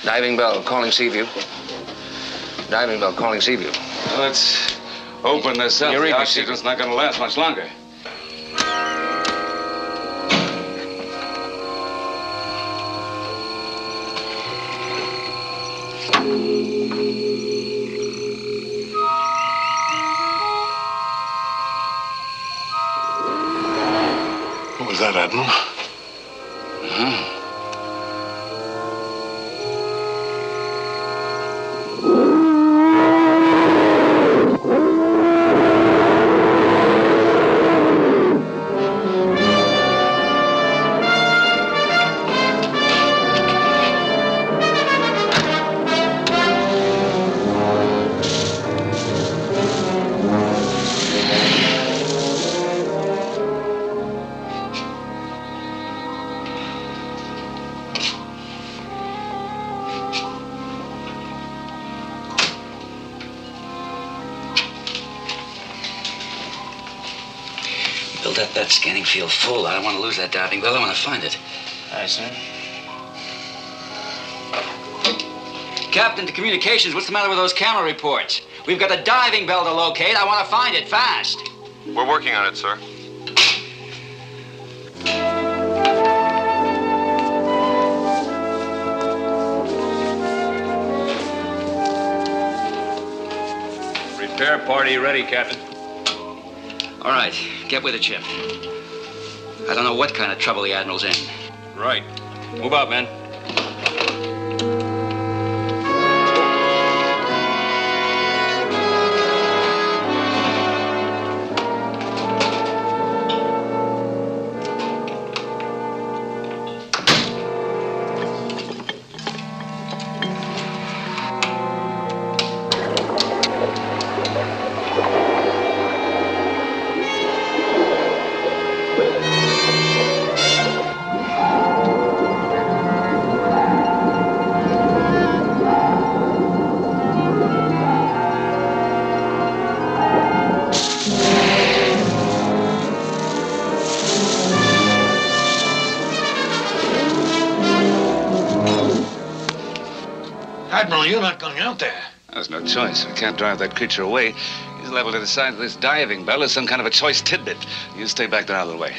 Speaker 7: Diving bell calling Seaview. Diving bell calling Seaview.
Speaker 2: Well, let's open this up. The oxygen's not going to last much longer.
Speaker 13: What was that, Admiral?
Speaker 1: Build up that scanning field full. I don't want to lose that diving bell. I want to find it.
Speaker 7: Aye, sir.
Speaker 1: Captain to communications, what's the matter with those camera reports? We've got a diving bell to locate. I want to find it fast.
Speaker 17: We're working on it, sir.
Speaker 11: Repair party ready, Captain.
Speaker 1: All right, get with it, Chip. I don't know what kind of trouble the Admiral's in.
Speaker 11: Right. Move out, men.
Speaker 13: Admiral, you're not going out there.
Speaker 2: There's no choice. We can't drive that creature away. He's leveled to the side of this diving bell as some kind of a choice tidbit. You stay back there out of the way.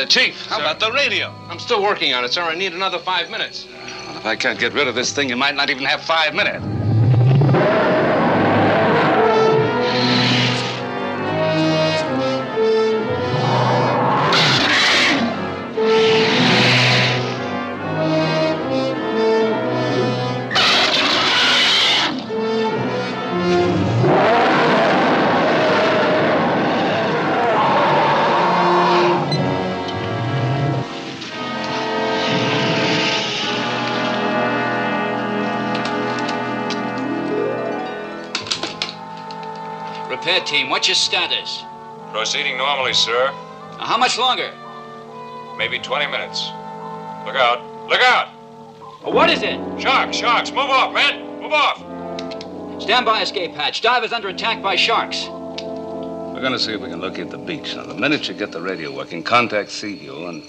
Speaker 2: Chief, how about the radio?
Speaker 7: I'm still working on it, sir. I need another 5 minutes.
Speaker 2: Well, if I can't get rid of this thing, you might not even have 5 minutes.
Speaker 1: Repair team, what's your status?
Speaker 11: Proceeding normally, sir.
Speaker 1: How much longer?
Speaker 11: Maybe 20 minutes. Look out. Look out!
Speaker 1: What is it?
Speaker 11: Sharks, sharks. Move off, men. Move off.
Speaker 1: Stand by, escape hatch. Divers under attack by sharks.
Speaker 2: We're going to see if we can locate the beach. Now, the minute you get the radio working, contact Seaview and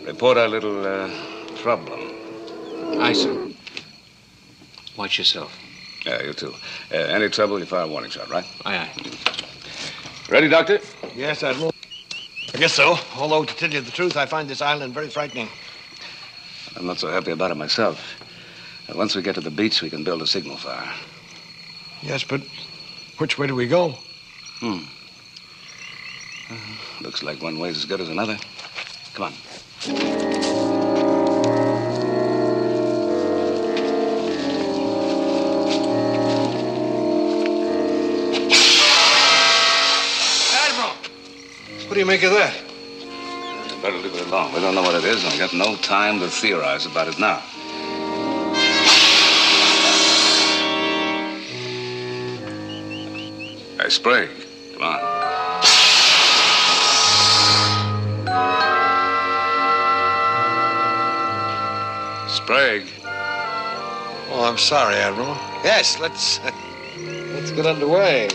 Speaker 2: report our little problem.
Speaker 7: Aye, sir. Watch yourself.
Speaker 2: Yeah, you too. Any trouble, you fire a warning shot, right?
Speaker 7: Aye, aye.
Speaker 2: Ready, Doctor?
Speaker 13: Yes, Admiral. I guess so. Although, to tell you the truth, I find this island very frightening.
Speaker 2: I'm not so happy about it myself. Once we get to the beach, we can build a signal fire.
Speaker 13: Yes, but which way do we go?
Speaker 2: Looks like one way's as good as another. Come on.
Speaker 8: Admiral! What do you make of that?
Speaker 2: Better leave it alone. We don't know what it is, and we've got no time to theorize about it now. Hey, Sprague, come on. Sprague.
Speaker 8: Oh, I'm sorry, Admiral. Yes, let's get underway.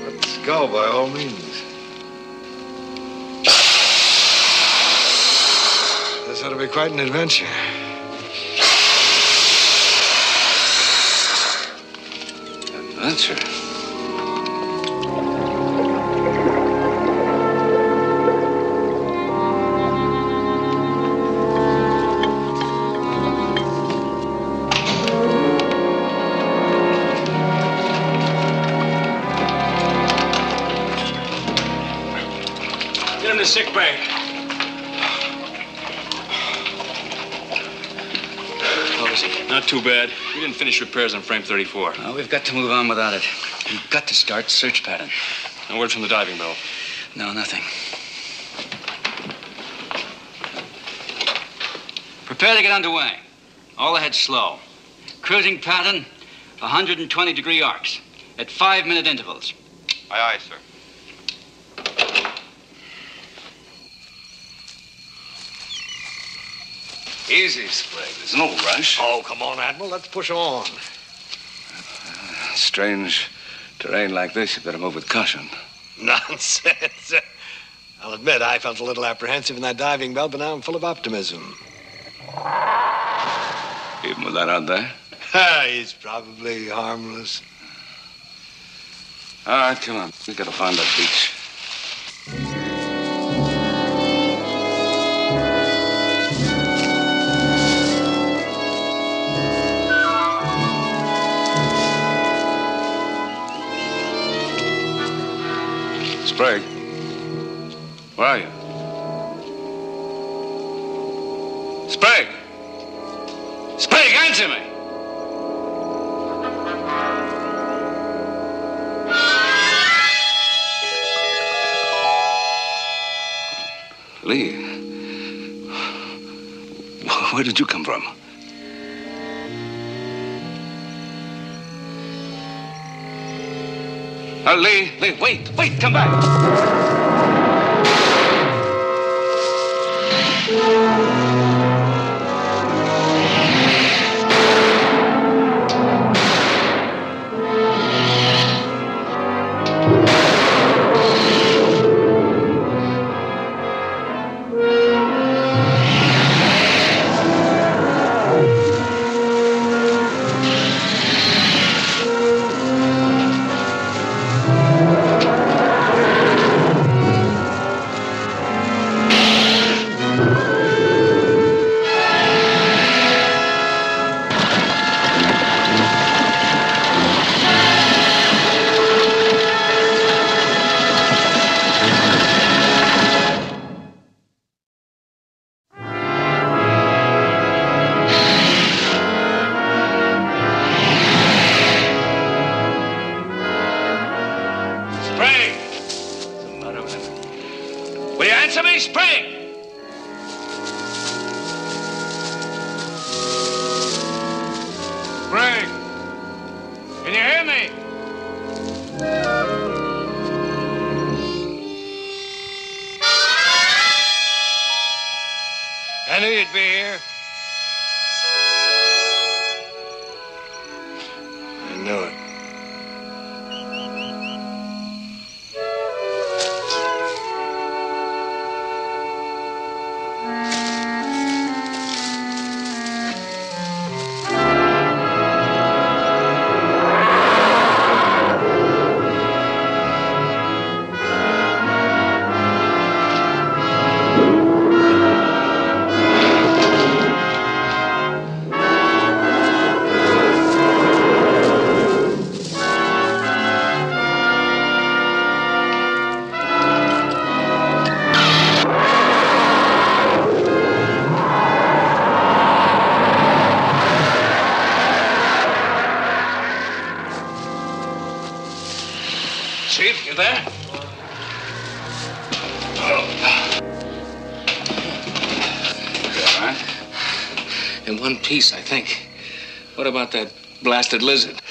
Speaker 8: Let's go, by all means. This ought to be quite an adventure.
Speaker 2: Adventure?
Speaker 18: Get him to sick bay.
Speaker 1: How is he?
Speaker 18: Not too bad. We didn't finish repairs on frame 34.
Speaker 1: Well, we've got to move on without it. We've got to start search pattern.
Speaker 18: No word from the diving bell.
Speaker 1: No, nothing. Prepare to get underway. All ahead slow. Cruising pattern, 120-degree arcs at 5-minute intervals.
Speaker 17: Aye, aye, sir.
Speaker 2: Easy, Sprague. There's no rush.
Speaker 8: Oh, come on, Admiral. Let's push on.
Speaker 2: Strange terrain like this, you better move with caution.
Speaker 8: Nonsense. I'll admit I felt a little apprehensive in that diving bell, but now I'm full of optimism.
Speaker 2: Even with that out there?
Speaker 8: He's probably harmless.
Speaker 2: All right, come on. We've got to find that beach. Sprague, where are you? Sprague! Sprague, answer me! Lee, where did you come from? Lee, wait, come back. Will you answer me, Sprague? Sprague, can you hear me?
Speaker 8: I knew you'd be here. I knew it.
Speaker 7: Chief. You there?
Speaker 2: All right.
Speaker 7: In one piece, I think. What about that blasted lizard?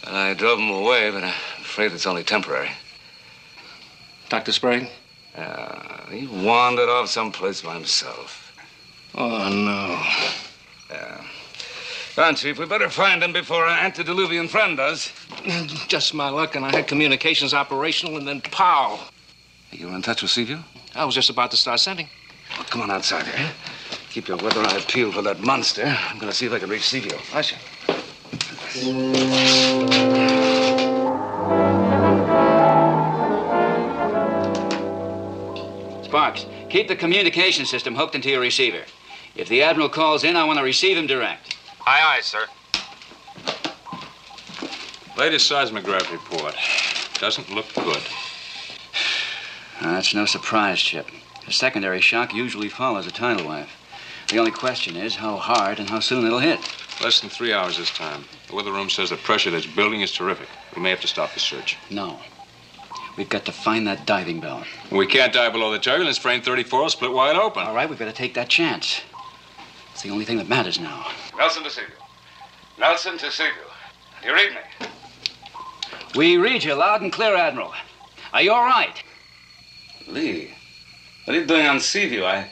Speaker 2: Well, I drove him away, but I'm afraid it's only temporary.
Speaker 7: Dr. Sprague?
Speaker 2: He wandered off someplace by himself.
Speaker 7: Oh, no.
Speaker 2: Yeah. Come on, Chief. We better find him before our antediluvian friend does.
Speaker 7: Just my luck, and I had communications operational, and then pow.
Speaker 2: You were in touch with Seaview?
Speaker 7: I was just about to start sending.
Speaker 2: Well, come on outside here. Keep your weather eye peeled for that monster. I'm going to see if I can reach Seaview.
Speaker 7: I see.
Speaker 1: Sparks, keep the communication system hooked into your receiver. If the Admiral calls in, I want to receive him direct.
Speaker 3: Aye, aye, sir.
Speaker 11: Latest seismograph report. Doesn't look good.
Speaker 1: That's no surprise, Chip. A secondary shock usually follows a tidal wave. The only question is how hard and how soon it'll hit.
Speaker 11: Less than 3 hours this time. The weather room says the pressure that's building is terrific. We may have to stop the search.
Speaker 1: No. We've got to find that diving bell.
Speaker 11: We can't dive below the turbulence. Frame 34 will split wide open.
Speaker 1: All right, we've got to take that chance. It's the only thing that matters now.
Speaker 2: Nelson to Seaview. Nelson to Seaview. You read me?
Speaker 1: We read you loud and clear, Admiral. Are you all right?
Speaker 2: Lee, what are you doing on Seaview? I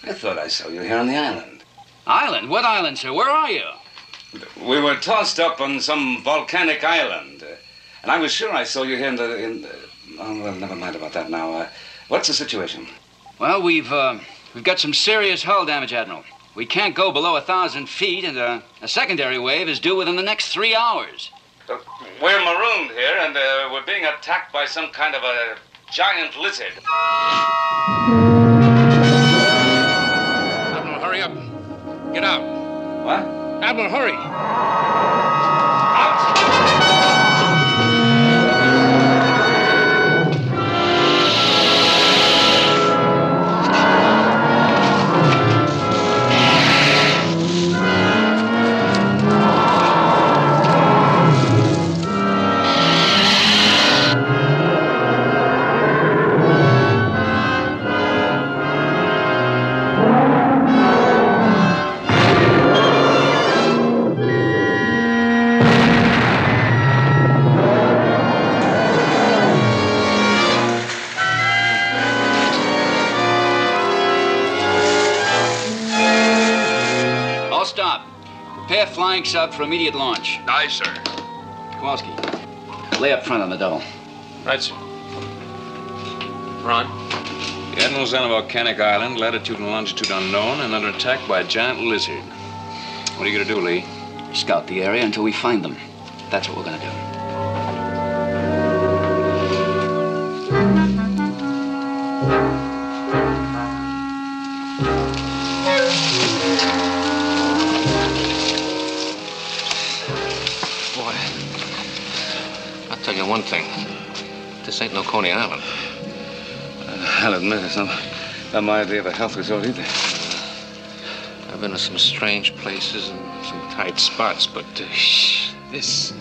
Speaker 2: thought I saw you here on the island.
Speaker 1: Island? What island, sir? Where are you?
Speaker 2: We were tossed up on some volcanic island. And I was sure I saw you here in the... Oh, well, never mind about that now. What's the situation?
Speaker 1: Well, we've got some serious hull damage, Admiral. We can't go below 1,000 feet, and a secondary wave is due within the next 3 hours.
Speaker 2: We're marooned here, and we're being attacked by some kind of a giant lizard.
Speaker 7: Admiral, hurry up. Get out.
Speaker 2: What?
Speaker 7: Admiral, hurry.
Speaker 1: Flying sub for immediate launch.
Speaker 3: Aye, sir.
Speaker 1: Kowalski, lay up front on the double.
Speaker 15: Right, sir. Ron?
Speaker 11: The Admiral's on a volcanic island, latitude and longitude unknown, and under attack by a giant lizard. What are you going to do, Lee?
Speaker 1: Scout the area until we find them. That's what we're going to do.
Speaker 7: I'll tell you one thing. This ain't no Coney Island.
Speaker 2: I'll admit it's not my idea of a health resort either.
Speaker 7: I've been to some strange places and some tight spots, but this...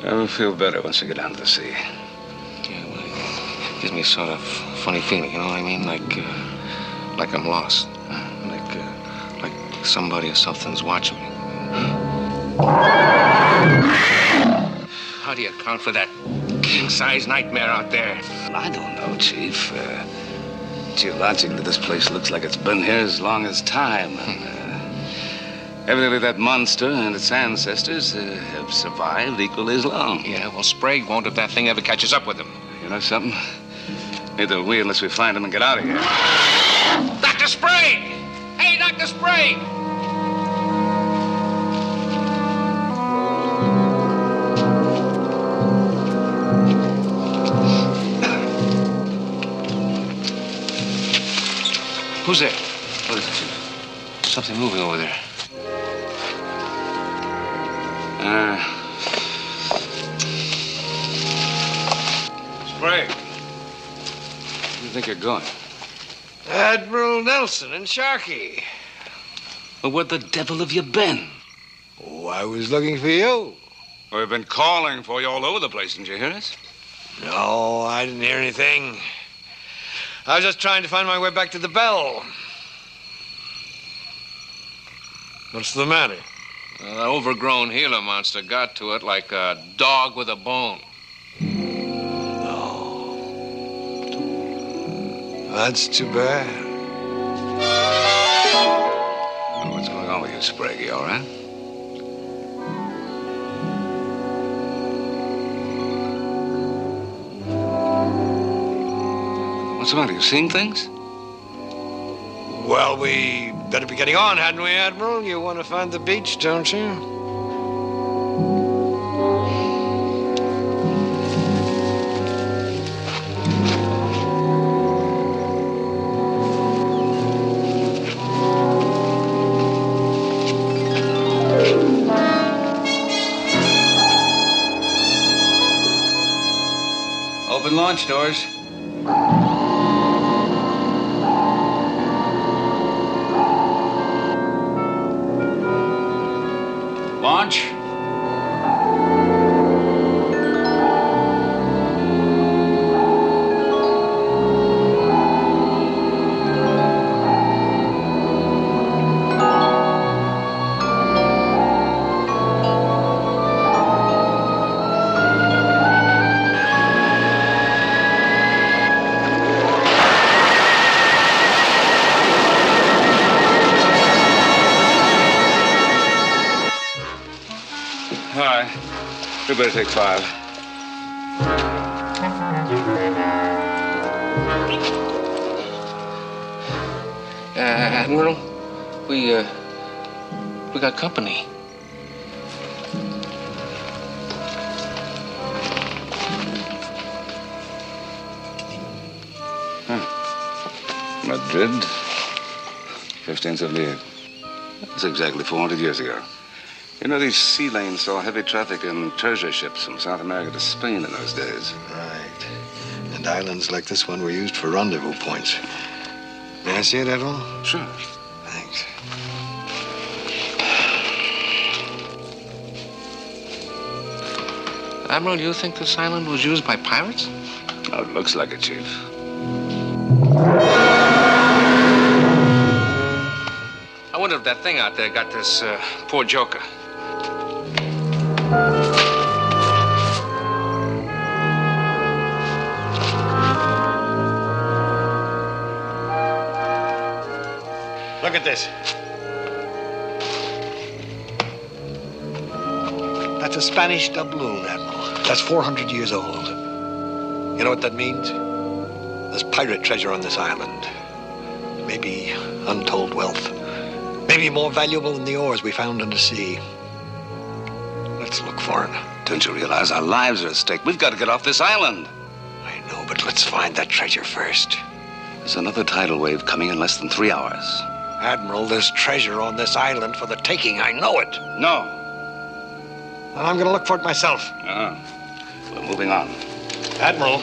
Speaker 2: I'll feel better once we get down to the sea.
Speaker 7: Yeah, well, it gives me a sort of funny feeling, you know what I mean? Like I'm lost. Like somebody or something's watching me. How do you account for that king-size nightmare out there?
Speaker 2: I don't know, Chief. Geologically, this place looks like it's been here as long as time. Evidently, that monster and its ancestors have survived equally as long.
Speaker 7: Yeah, well, Sprague won't if that thing ever catches up with him.
Speaker 2: You know something? Neither will we unless we find him and get out of here.
Speaker 7: Dr. Sprague! Hey, Dr. Sprague! Who's there?
Speaker 2: What is it, Chief?
Speaker 7: Something moving over there.
Speaker 2: Sprague. Where do you think you're going?
Speaker 19: Admiral Nelson and Sharkey.
Speaker 2: Well, where the devil have you been?
Speaker 19: Oh, I was looking for you.
Speaker 2: We've been calling for you all over the place. Didn't you hear us?
Speaker 19: No, I didn't hear anything. I was just trying to find my way back to the Bell. What's the matter?
Speaker 7: Well, the overgrown Gila monster got to it like a dog with a bone.
Speaker 19: That's too bad.
Speaker 2: Well, what's going on with you, Sprague? You all right? What's the matter? You seeing things?
Speaker 19: Well, we better be getting on, hadn't we, Admiral? You want to find the beach, don't you?
Speaker 1: Open launch doors. Launch.
Speaker 2: All right. We better take 5.
Speaker 7: Admiral, we got company.
Speaker 2: Madrid, 1578. That's exactly 400 years ago. You know, these sea lanes saw heavy traffic in treasure ships from South America to Spain in those days.
Speaker 19: Right. And islands like this one were used for rendezvous points. May I see it, Admiral?
Speaker 2: Sure.
Speaker 19: Thanks.
Speaker 7: Admiral, do you think this island was used by pirates?
Speaker 2: Oh, it looks like it, Chief.
Speaker 7: I wonder if that thing out there got this poor joker.
Speaker 19: Look at this. That's a Spanish doubloon, Admiral. That's 400 years old. You know what that means? There's pirate treasure on this island. Maybe untold wealth. Maybe more valuable than the ores we found in the sea. Let's look for it.
Speaker 2: Don't you realize our lives are at stake? We've got to get off this island.
Speaker 19: I know, but let's find that treasure first.
Speaker 2: There's another tidal wave coming in less than 3 hours.
Speaker 19: Admiral, there's treasure on this island for the taking. I know it.
Speaker 2: No.
Speaker 19: And I'm going to look for it myself.
Speaker 2: We're moving on.
Speaker 19: Admiral.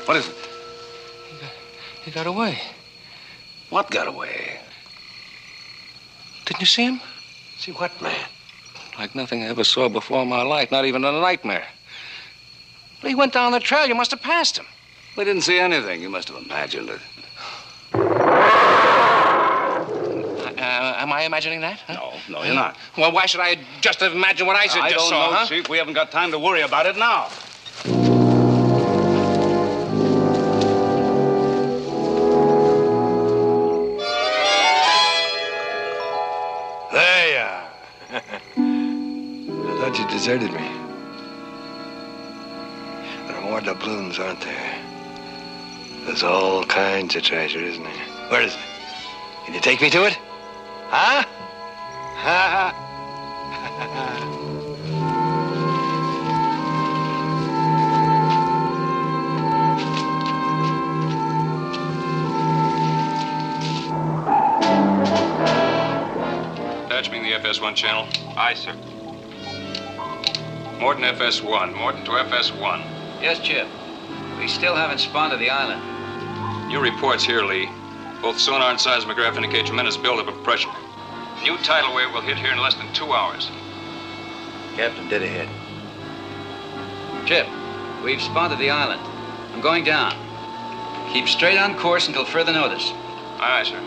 Speaker 2: What is it?
Speaker 7: He got away.
Speaker 2: What got away?
Speaker 7: Didn't you see him?
Speaker 19: See what, man?
Speaker 7: Like nothing I ever saw before in my life, not even in a nightmare. Well, he went down the trail. You must have passed him.
Speaker 2: We didn't see anything. You must have imagined it.
Speaker 7: Am I imagining that? Huh?
Speaker 2: No, you're not.
Speaker 7: Well, why should I just imagine what I just
Speaker 2: don't
Speaker 7: saw,
Speaker 2: know,
Speaker 7: huh?
Speaker 2: Chief. We haven't got time to worry about it now.
Speaker 19: There you are. I thought you deserted me. There are more doubloons, aren't there? There's all kinds of treasure, isn't there? Where is it? Can you take me to it? Huh? Ha ha.
Speaker 11: Patch me in the FS1 channel.
Speaker 3: Aye, sir.
Speaker 11: Morton FS1. Morton to FS1.
Speaker 1: Yes, Chip. We still haven't spawned to the island.
Speaker 11: Your reports here, Lee. Both sonar and seismograph indicate tremendous buildup of pressure. New tidal wave will hit here in less than 2 hours.
Speaker 19: Captain, dead ahead.
Speaker 1: Chip, we've spawned to the island. I'm going down. Keep straight on course until further notice.
Speaker 11: Aye, sir.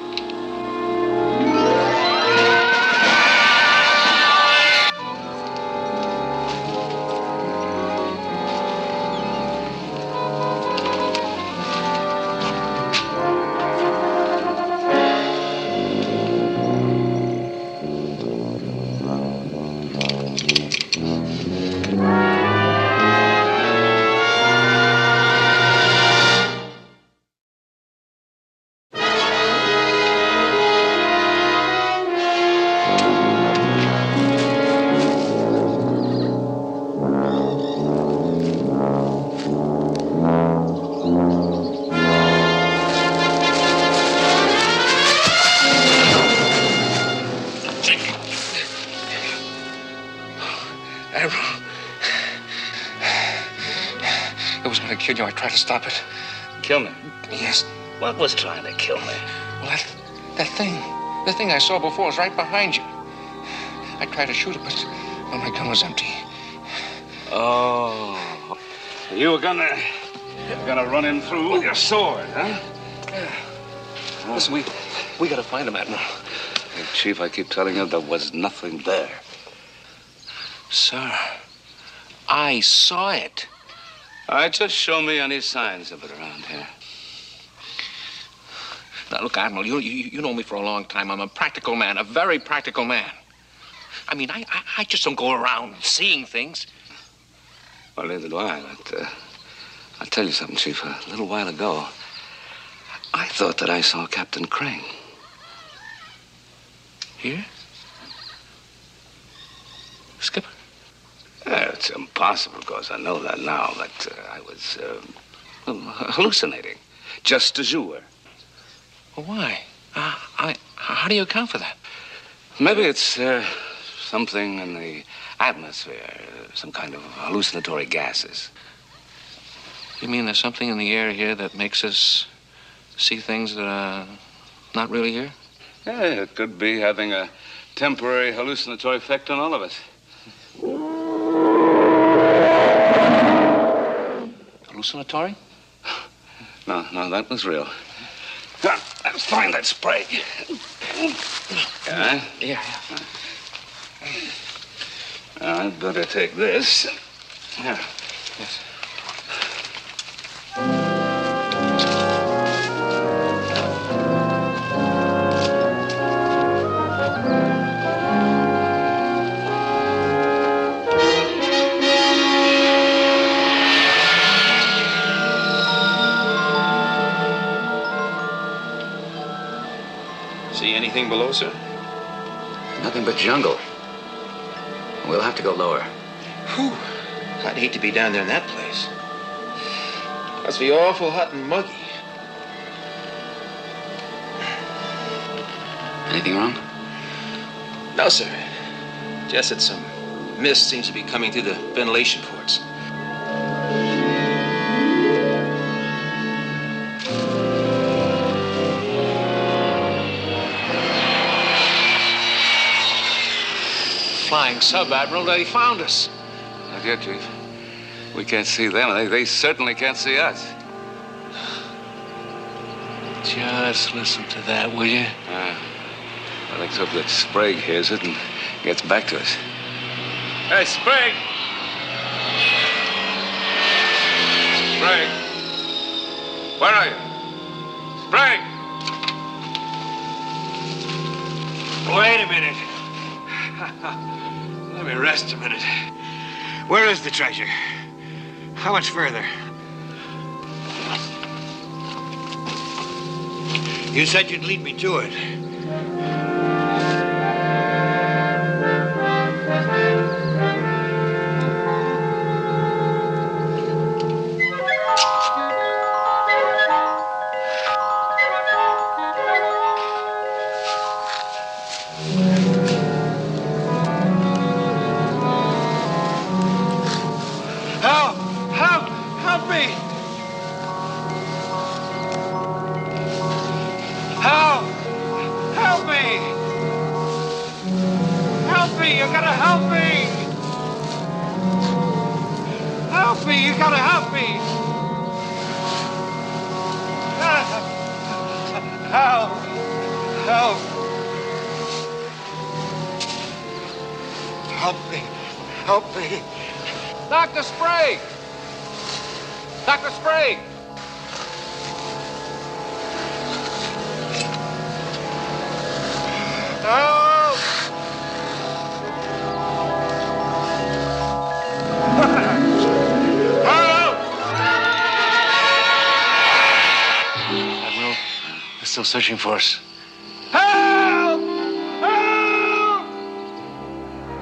Speaker 7: Kid, I tried to stop it.
Speaker 2: Kill me?
Speaker 7: Yes.
Speaker 2: What was trying to kill me?
Speaker 7: Well, that thing I saw before was right behind you. I tried to shoot it, but my gun was empty.
Speaker 2: Oh, you were gonna run him through with your sword, huh?
Speaker 7: Listen, we gotta find him, Admiral.
Speaker 2: Hey, Chief, I keep telling you there was nothing there.
Speaker 7: Sir, I saw it.
Speaker 2: All right, just show me any signs of it around here.
Speaker 7: Now, look, Admiral, you know me for a long time. I'm a practical man, a very practical man. I mean, I just don't go around seeing things.
Speaker 2: Well, neither do I. But I'll tell you something, Chief. A little while ago, I thought that I saw Captain Crane.
Speaker 7: Here? Skipper?
Speaker 2: It's impossible, of course. I know that now, but I was hallucinating, just as you were.
Speaker 7: Well, why? How do you account for that?
Speaker 2: Maybe it's something in the atmosphere, some kind of hallucinatory gases.
Speaker 7: You mean there's something in the air here that makes us see things that are not really here?
Speaker 2: Yeah, it could be having a temporary hallucinatory effect on all of us.
Speaker 7: Hallucinatory?
Speaker 2: No, that was real. Now, let's find that spray. Yeah?
Speaker 7: Yeah.
Speaker 2: I'd better take this. Yeah.
Speaker 7: Yes.
Speaker 15: See anything below, sir?
Speaker 1: Nothing but jungle. We'll have to go lower.
Speaker 15: Whew. I'd hate to be down there in that place. Must be awful hot and muggy.
Speaker 1: Anything wrong?
Speaker 15: No, sir. Just that some mist seems to be coming through the ventilation ports.
Speaker 7: Flying sub, Admiral, they found us.
Speaker 2: Not yet, Chief. We can't see them. They certainly can't see us.
Speaker 7: Just listen to that, will you?
Speaker 2: Let's hope that Sprague hears it and gets back to us.
Speaker 11: Hey, Sprague! Sprague! Where are you? Sprague!
Speaker 19: Wait a minute. Let me rest a minute. Where is the treasure? How much further? You said you'd lead me to it. Help me! Help me! Help me! You gotta help me! Help me! You gotta help me! Help! Help! Help me! Help me!
Speaker 7: Dr. Sprague! Dr. Sprague!
Speaker 19: Help! Help!
Speaker 9: Admiral, they're still searching for us.
Speaker 19: Help! Help!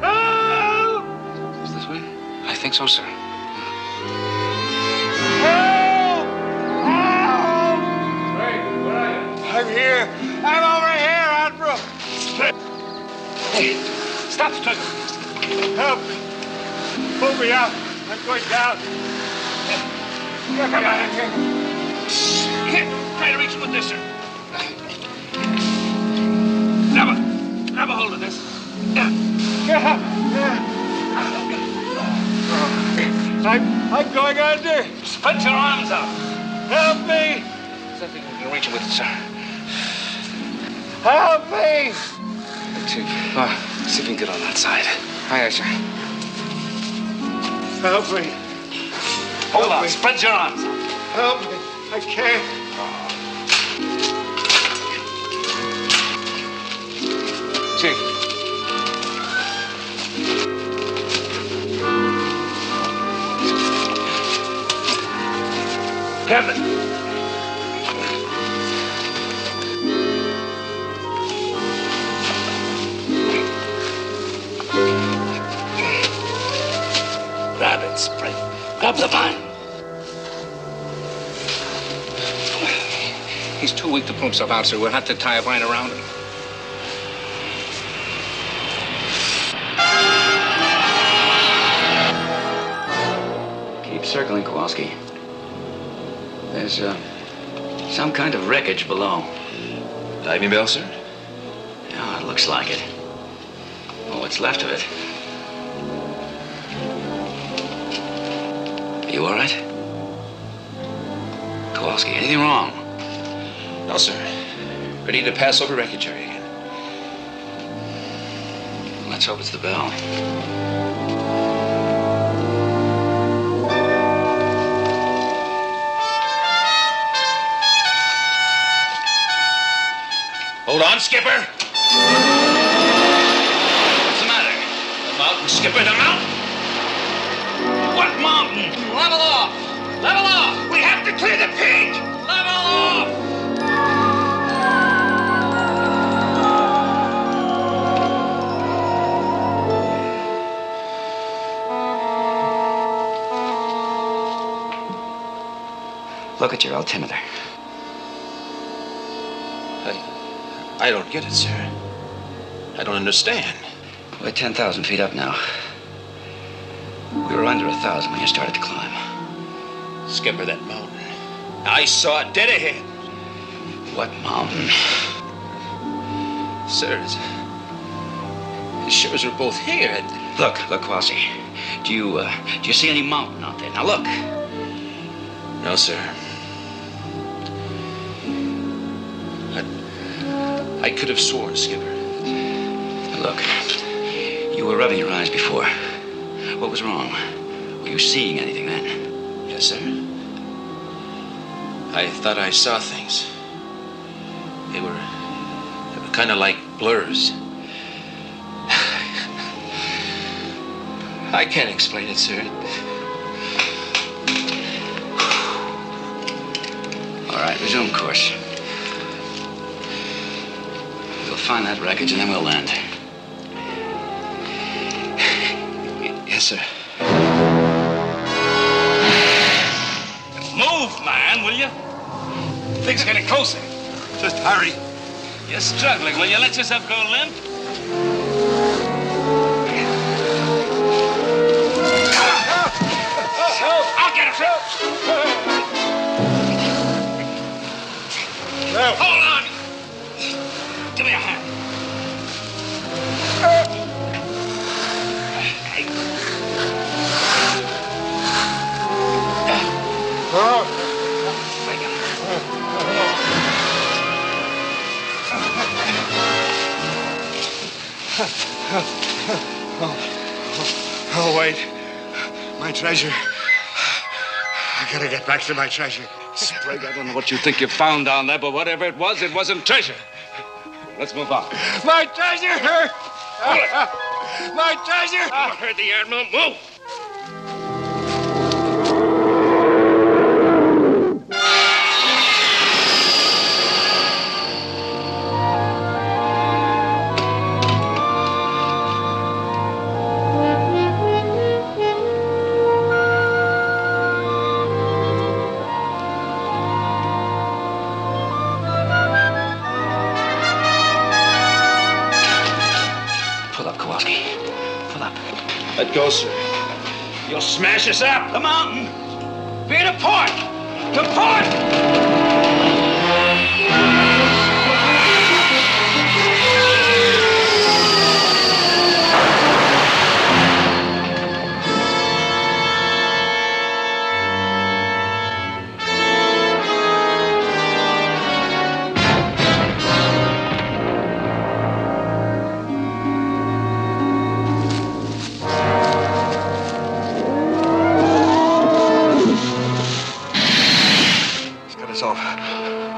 Speaker 19: Help!
Speaker 9: Is this way? I think so, sir.
Speaker 19: Help! Help! Where are you? I'm here. I'm over here, Admiral. Hey, stop, Struggle. Help me. Pull me out. I'm going down. Get me out of here. Here, try to reach him with this, sir. Grab a hold of this. I'm going under.
Speaker 7: Spread your arms out.
Speaker 19: Help me.
Speaker 7: There's nothing we can reach him with, sir.
Speaker 19: Help me.
Speaker 9: Chief, see if we can get on that side.
Speaker 7: Aye, sir.
Speaker 19: Help me.
Speaker 7: Hold on. Spread your arms out.
Speaker 19: Help me. I can't.
Speaker 7: Chief.
Speaker 19: Kevin.
Speaker 7: Grab it, Sprague. Grab the vine. He's too weak to pull himself out, sir. We'll have to tie a vine around him.
Speaker 1: Keep circling, Kowalski. There's some kind of wreckage below.
Speaker 15: Diving bell, sir?
Speaker 1: Yeah, it looks like it. Well, what's left of it. Are you all right? Kowalski, anything wrong?
Speaker 15: No, sir. Ready to pass over wreckage area again.
Speaker 1: Let's hope it's the bell.
Speaker 15: Hold on, Skipper.
Speaker 7: What's the matter?
Speaker 15: The mountain, Skipper, the mountain.
Speaker 7: What mountain? Level off! Level off! We have to clear the peak! Level off!
Speaker 1: Look at your altimeter.
Speaker 15: I don't get it, sir. I don't understand.
Speaker 1: We're 10,000 feet up now. We were under 1,000 when you started to climb.
Speaker 15: Skipper, that mountain. I saw it dead ahead.
Speaker 1: What mountain?
Speaker 15: Sir, as sure as we're both here.
Speaker 1: Look, Kowalski. Do you see any mountain out there? Now look.
Speaker 15: No, sir. I could have sworn, Skipper,
Speaker 1: Look, you were rubbing your eyes before. What was wrong? Were you seeing anything then?
Speaker 15: Yes, sir. I thought I saw things. They were kind of like blurs. I can't explain it, sir.
Speaker 1: All right, resume course. We'll find that wreckage and then we'll land.
Speaker 15: Yes, sir.
Speaker 20: Move, man, will you? Things are getting closer.
Speaker 19: Just hurry.
Speaker 20: You're struggling. Will you let yourself go limp? I'll get him. Hold on. Give me a hand.
Speaker 19: Oh, wait. My treasure. I gotta get back to my treasure.
Speaker 20: Sprague, I don't know what you think you found down there, but whatever it wasn't treasure. Let's move on.
Speaker 19: My treasure! My treasure!
Speaker 20: I heard the Admiral. Move!
Speaker 15: Let go, sir.
Speaker 20: You'll smash us up. The mountain. Be to port. To port!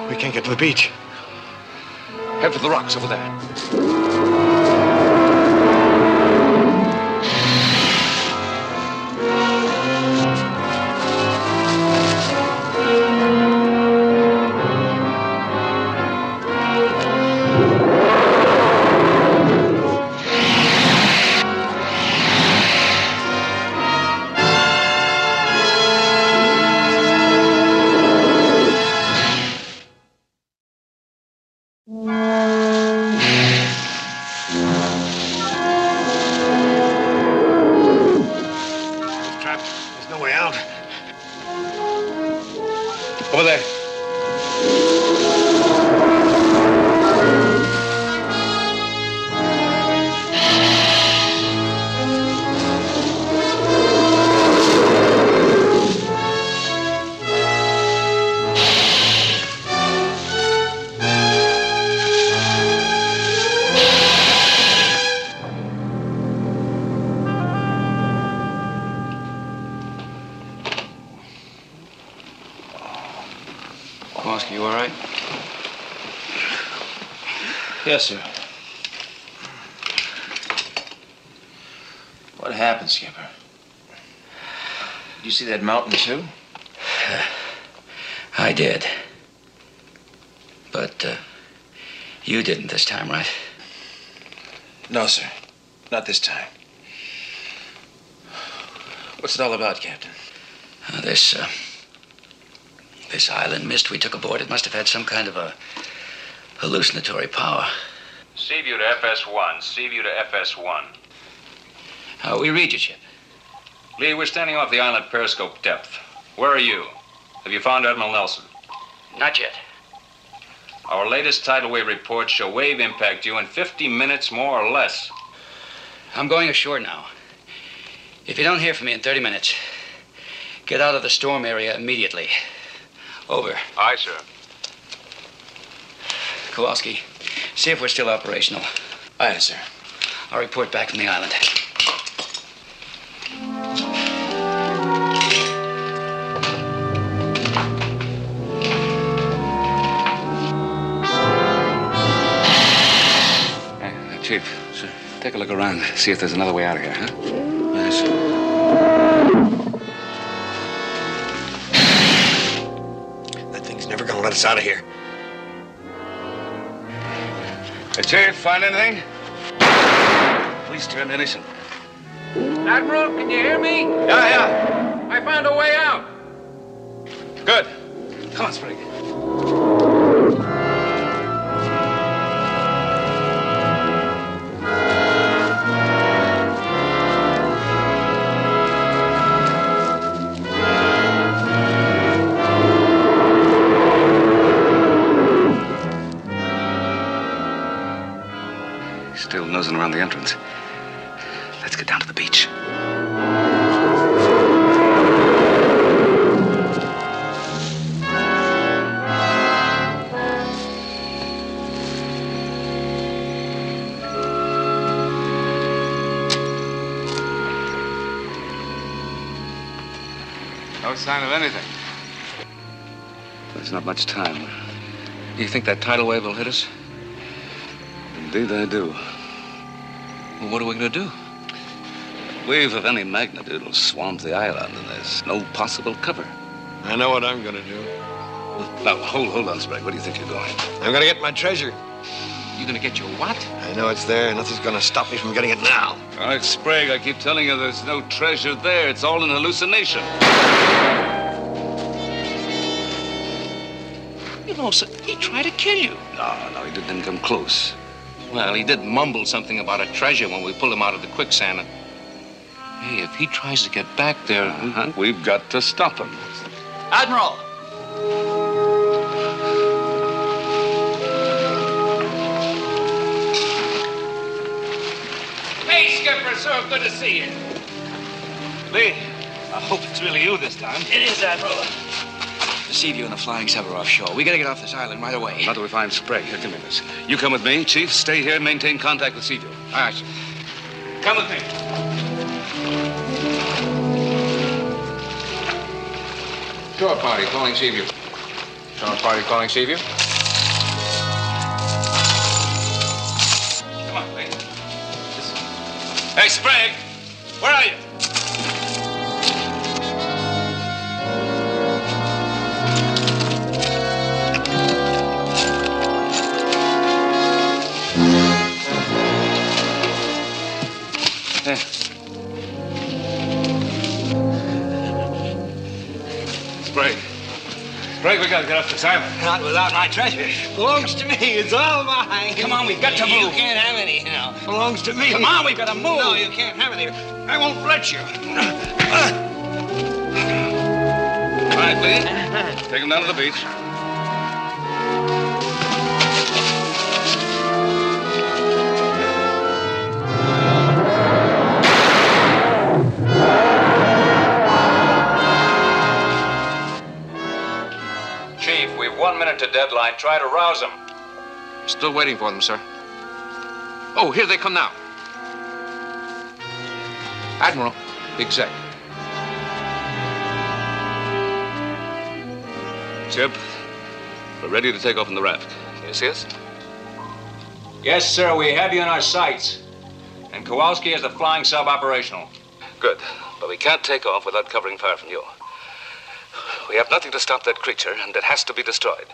Speaker 19: We can't get to the beach.
Speaker 20: Head for the rocks over there.
Speaker 19: There's no way out.
Speaker 20: Over there.
Speaker 1: Kowalski, you all right?
Speaker 15: Yes, sir. What happened, Skipper? Did you see that mountain, too?
Speaker 1: I did. But, you didn't this time, right?
Speaker 15: No, sir. Not this time. What's it all about, Captain?
Speaker 1: This island mist we took aboard, it must have had some kind of a hallucinatory power.
Speaker 11: Seaview to FS1. Seaview to FS1.
Speaker 1: We read you, Chip.
Speaker 11: Lee, we're standing off the island periscope depth. Where are you? Have you found Admiral Nelson?
Speaker 1: Not yet.
Speaker 11: Our latest tidal wave reports show wave impact you in 50 minutes, more or less.
Speaker 1: I'm going ashore now. If you don't hear from me in 30 minutes, get out of the storm area immediately. Over.
Speaker 11: Aye, sir.
Speaker 1: Kowalski, see if we're still operational.
Speaker 15: Aye, sir.
Speaker 1: I'll report back from the island.
Speaker 2: Chief, sir, take a look around. See if there's another way out of here, huh?
Speaker 1: Yes.
Speaker 19: That thing's never gonna let us out of here.
Speaker 2: Hey, Chief, find anything? Please turn innocent.
Speaker 7: Admiral, can you hear me?
Speaker 2: Yeah.
Speaker 7: I found a way out.
Speaker 2: Good. Come on, Sprague. Still nosing around the entrance. Let's get down to the beach.
Speaker 11: No sign of anything.
Speaker 2: There's not much time.
Speaker 7: Do you think that tidal wave will hit us?
Speaker 2: Indeed, I do.
Speaker 7: Well, what are we going to do?
Speaker 2: A wave of any magnitude will swamp the island, and there's no possible cover.
Speaker 19: I know what I'm gonna do.
Speaker 2: Now, hold on, Sprague. Where do you think you're going?
Speaker 19: I'm gonna get my treasure.
Speaker 7: You going to get your what?
Speaker 19: I know it's there. Nothing's gonna stop me from getting it now.
Speaker 2: All right, Sprague, I keep telling you there's no treasure there. It's all an hallucination.
Speaker 7: You know, sir, he tried to kill you.
Speaker 2: No, he didn't come close.
Speaker 7: Well, he did mumble something about a treasure when we pulled him out of the quicksand. And, hey, if he tries to get back there...
Speaker 2: We've got to stop him.
Speaker 1: Admiral!
Speaker 20: Hey, Skipper, so good to see you.
Speaker 10: Lee, I hope it's really you this time.
Speaker 20: It is, Admiral.
Speaker 1: The Seaview and the Flying Sub are offshore. We gotta get off this island right away.
Speaker 2: Not till we find Sprague. Here, give me this. You come with me, Chief. Stay here and maintain contact with Seaview.
Speaker 7: All right, sir.
Speaker 10: Come with me.
Speaker 7: Shore party calling Seaview. Shore party calling Seaview.
Speaker 10: Come on, Lee. Hey, Sprague, where are you?
Speaker 2: Sprague, we gotta get off this island.
Speaker 20: Not without my treasure. Belongs to me. It's all mine.
Speaker 1: Come on, we've got to move.
Speaker 20: You can't have any, Belongs to me.
Speaker 1: Come on, we've got to move.
Speaker 20: No, you can't have any. I won't let you.
Speaker 2: All right, Lee. Take him down to the beach.
Speaker 11: Chief, we've 1 minute to deadline. Try to rouse them.
Speaker 7: Still waiting for them, sir. Oh, here they come now. Admiral, exec.
Speaker 2: Chip, we're ready to take off in the raft. Can you see us?
Speaker 11: Yes, sir. We have you in our sights. And Kowalski is the flying sub operational.
Speaker 2: Good, but we can't take off without covering fire from you. We have nothing to stop that creature, and it has to be destroyed.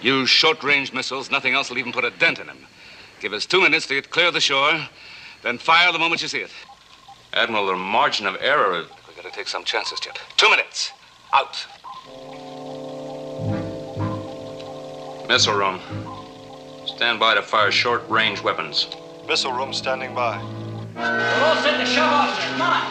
Speaker 2: Use short-range missiles. Nothing else will even put a dent in him. Give us 2 minutes to get clear of the shore, then fire the moment you see it.
Speaker 11: Admiral, the margin of error...
Speaker 2: We've got to take some chances, Chip. 2 minutes. Out.
Speaker 11: Missile room. Stand by to fire short-range weapons.
Speaker 17: Missile room standing by.
Speaker 20: We're all set to shove off there. Come on.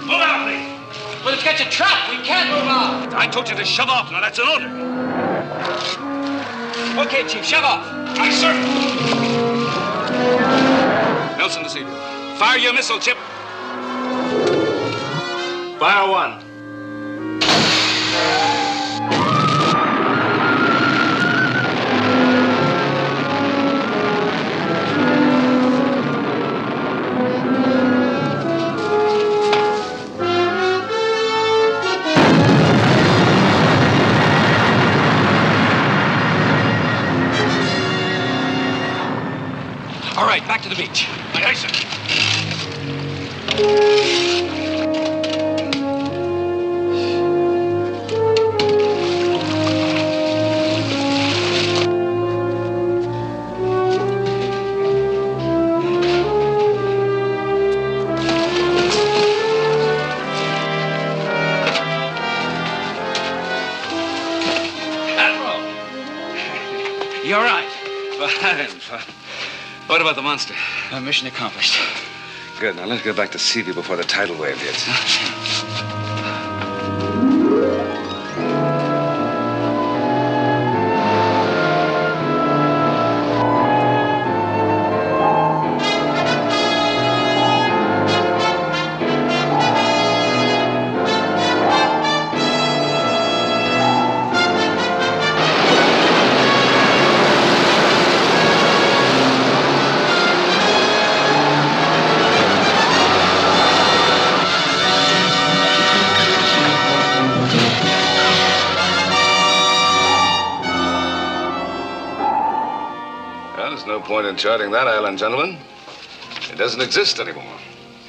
Speaker 10: Move out, Lee.
Speaker 1: Well, it's got a trap. We can't move on.
Speaker 10: I told you to shove off. Now, that's an order.
Speaker 1: Okay, Chief, shove off.
Speaker 10: Aye, sir.
Speaker 2: Nelson to Seaview. Fire your missile, Chip.
Speaker 15: Fire one.
Speaker 1: All right, back to the beach.
Speaker 15: Aye, sir.
Speaker 1: You're right.
Speaker 2: Fine. What about the monster?
Speaker 1: Mission accomplished.
Speaker 2: Good. Now let's get back to Seaview before the tidal wave hits. No point in charting that island, gentlemen. It doesn't exist anymore.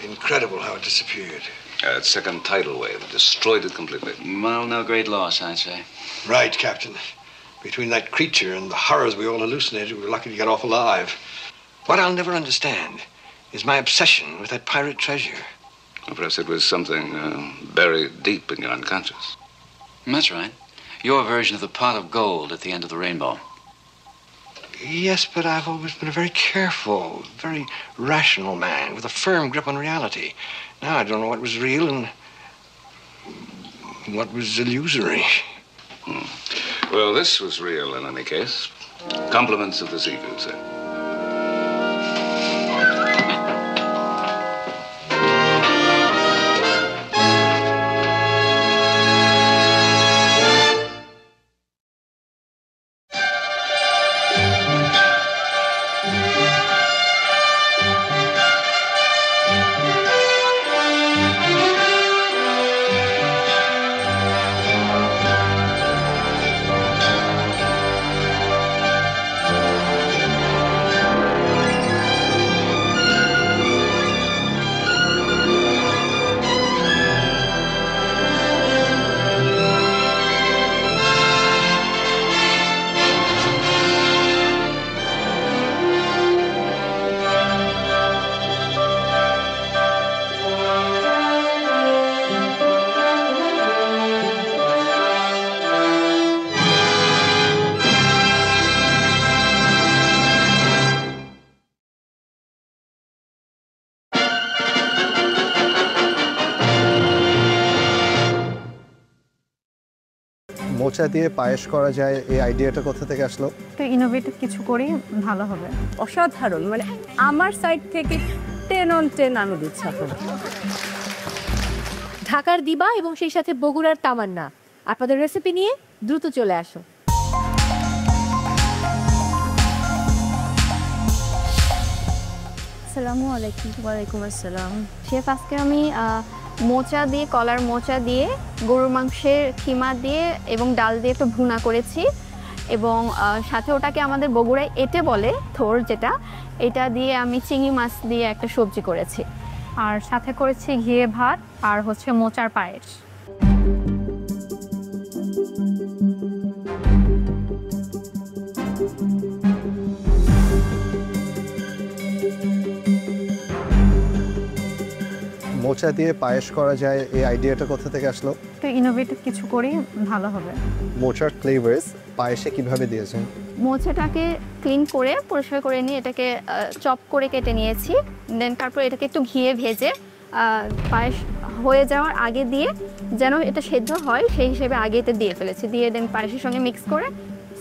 Speaker 19: Incredible how it disappeared.
Speaker 2: That second tidal wave destroyed it completely.
Speaker 1: Well, no great loss, I'd say.
Speaker 19: Right, Captain. Between that creature and the horrors we all hallucinated, we were lucky to get off alive. What I'll never understand is my obsession with that pirate treasure.
Speaker 2: Well, perhaps it was something buried deep in your unconscious.
Speaker 1: That's right. Your version of the pot of gold at the end of the rainbow.
Speaker 19: Yes, but I've always been a very careful, very rational man with a firm grip on reality. Now I don't know what was real and what was illusory.
Speaker 2: Well, this was real in any case. Compliments of the Seaview, sir.
Speaker 21: মোচা দিয়ে পায়েস করা যায় এই আইডিয়াটা কোথা থেকে আসলো?
Speaker 22: তো ইনোভেটিভ কিছু করি ভালো হবে।
Speaker 23: অসাধারণ, মানে আমার সাইড থেকে 10 on 10 আমি দিচ্ছি আপনাদের। ঢাকার দিবা এবং সেই সাথে বগুড়ার তামান্না আপনাদের রেসিপি নিয়ে দ্রুত চলে আসো।
Speaker 22: আসসালামু আলাইকুম। ওয়ালাইকুম আসসালাম। শেফ, আজকে আমি মোচা দিয়ে, কলার মোচা দিয়ে, গরুর মাংসের খিমা দিয়ে এবং ডাল দিয়ে একটু ভুনা করেছি এবং সাথে ওটাকে আমাদের বগুড়ায় এটে বলে, থোর যেটা, এটা দিয়ে আমি চিংড়ি মাছ দিয়ে একটা সবজি করেছি।
Speaker 23: আর সাথে করেছি ঘিয়ে ভাত আর হচ্ছে মোচার পায়েস।
Speaker 21: মোচা দিয়ে পায়েস করা যায় এই আইডিয়াটা কোথা থেকে আসলো?
Speaker 22: তো ইনোভেটিভ কিছু করি ভালো হবে।
Speaker 21: মোচার ফ্লেভারস পায়েসে কিভাবে দিয়েছেন?
Speaker 22: মোচাটাকে ক্লিন করে পরিষ্কার করে নিয়ে এটাকে চপ করে কেটে নিয়েছি, দেন তারপর এটাকে একটু ঘিয়ে ভেজে পায়েস হয়ে যাওয়ার আগে দিয়ে যেন এটা সেদ্ধ হয় সেই হিসেবে আগে এটা দিয়ে ফেলেছি, দিয়ে দেন পায়েসের সঙ্গে মিক্স করে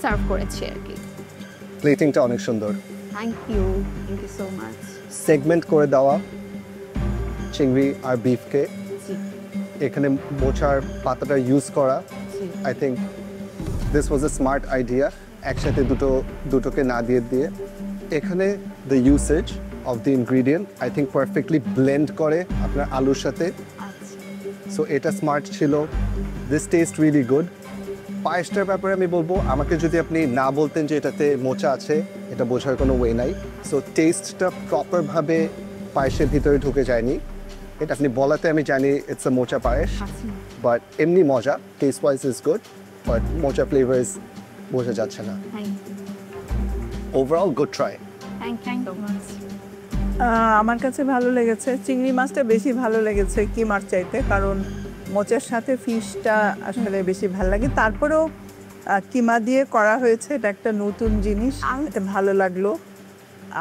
Speaker 22: সার্ভ করেছি আর কি।
Speaker 21: প্লেটিংটা অনেক সুন্দর।
Speaker 22: Thank you so much.
Speaker 21: Segment করে দেওয়া চিংড়ি আর বিফকে এখানে মোচার পাতাটা ইউজ করা, I think this was a smart idea. একসাথে দুটোকে না দিয়ে এখানে the usage of the ingredient I think perfectly blend করে আপনার আলুর সাথে। সো এটা স্মার্ট ছিল। This taste really good. পায়েসটার ব্যাপারে আমি বলবো, আমাকে যদি আপনি না বলতেন যে এটাতে মোচা আছে, এটা বোঝার কোনো ওয়ে নাই। সো টেস্টটা প্রপারভাবে পায়েসের ভিতরে ঢুকে যায়নি। এটা আপনি বলাতে আমি জানি ইটস আ মোচা পায়েস, বাট এমনি মজা, taste wise is good, but মোচা ফ্লেভার ইজ বোঝা যাচ্ছে না। Overall good try.
Speaker 5: আমার কাছে ভালো লেগেছে, চিংড়ি মাছটা বেশি ভালো লেগেছে কিমার চাইতে, কারণ মোচার সাথে ফিশটা আসলে বেশি ভালো লাগে। তারপরেও কিমা দিয়ে করা হয়েছে, এটা একটা নতুন জিনিস, এটা ভালো লাগলো।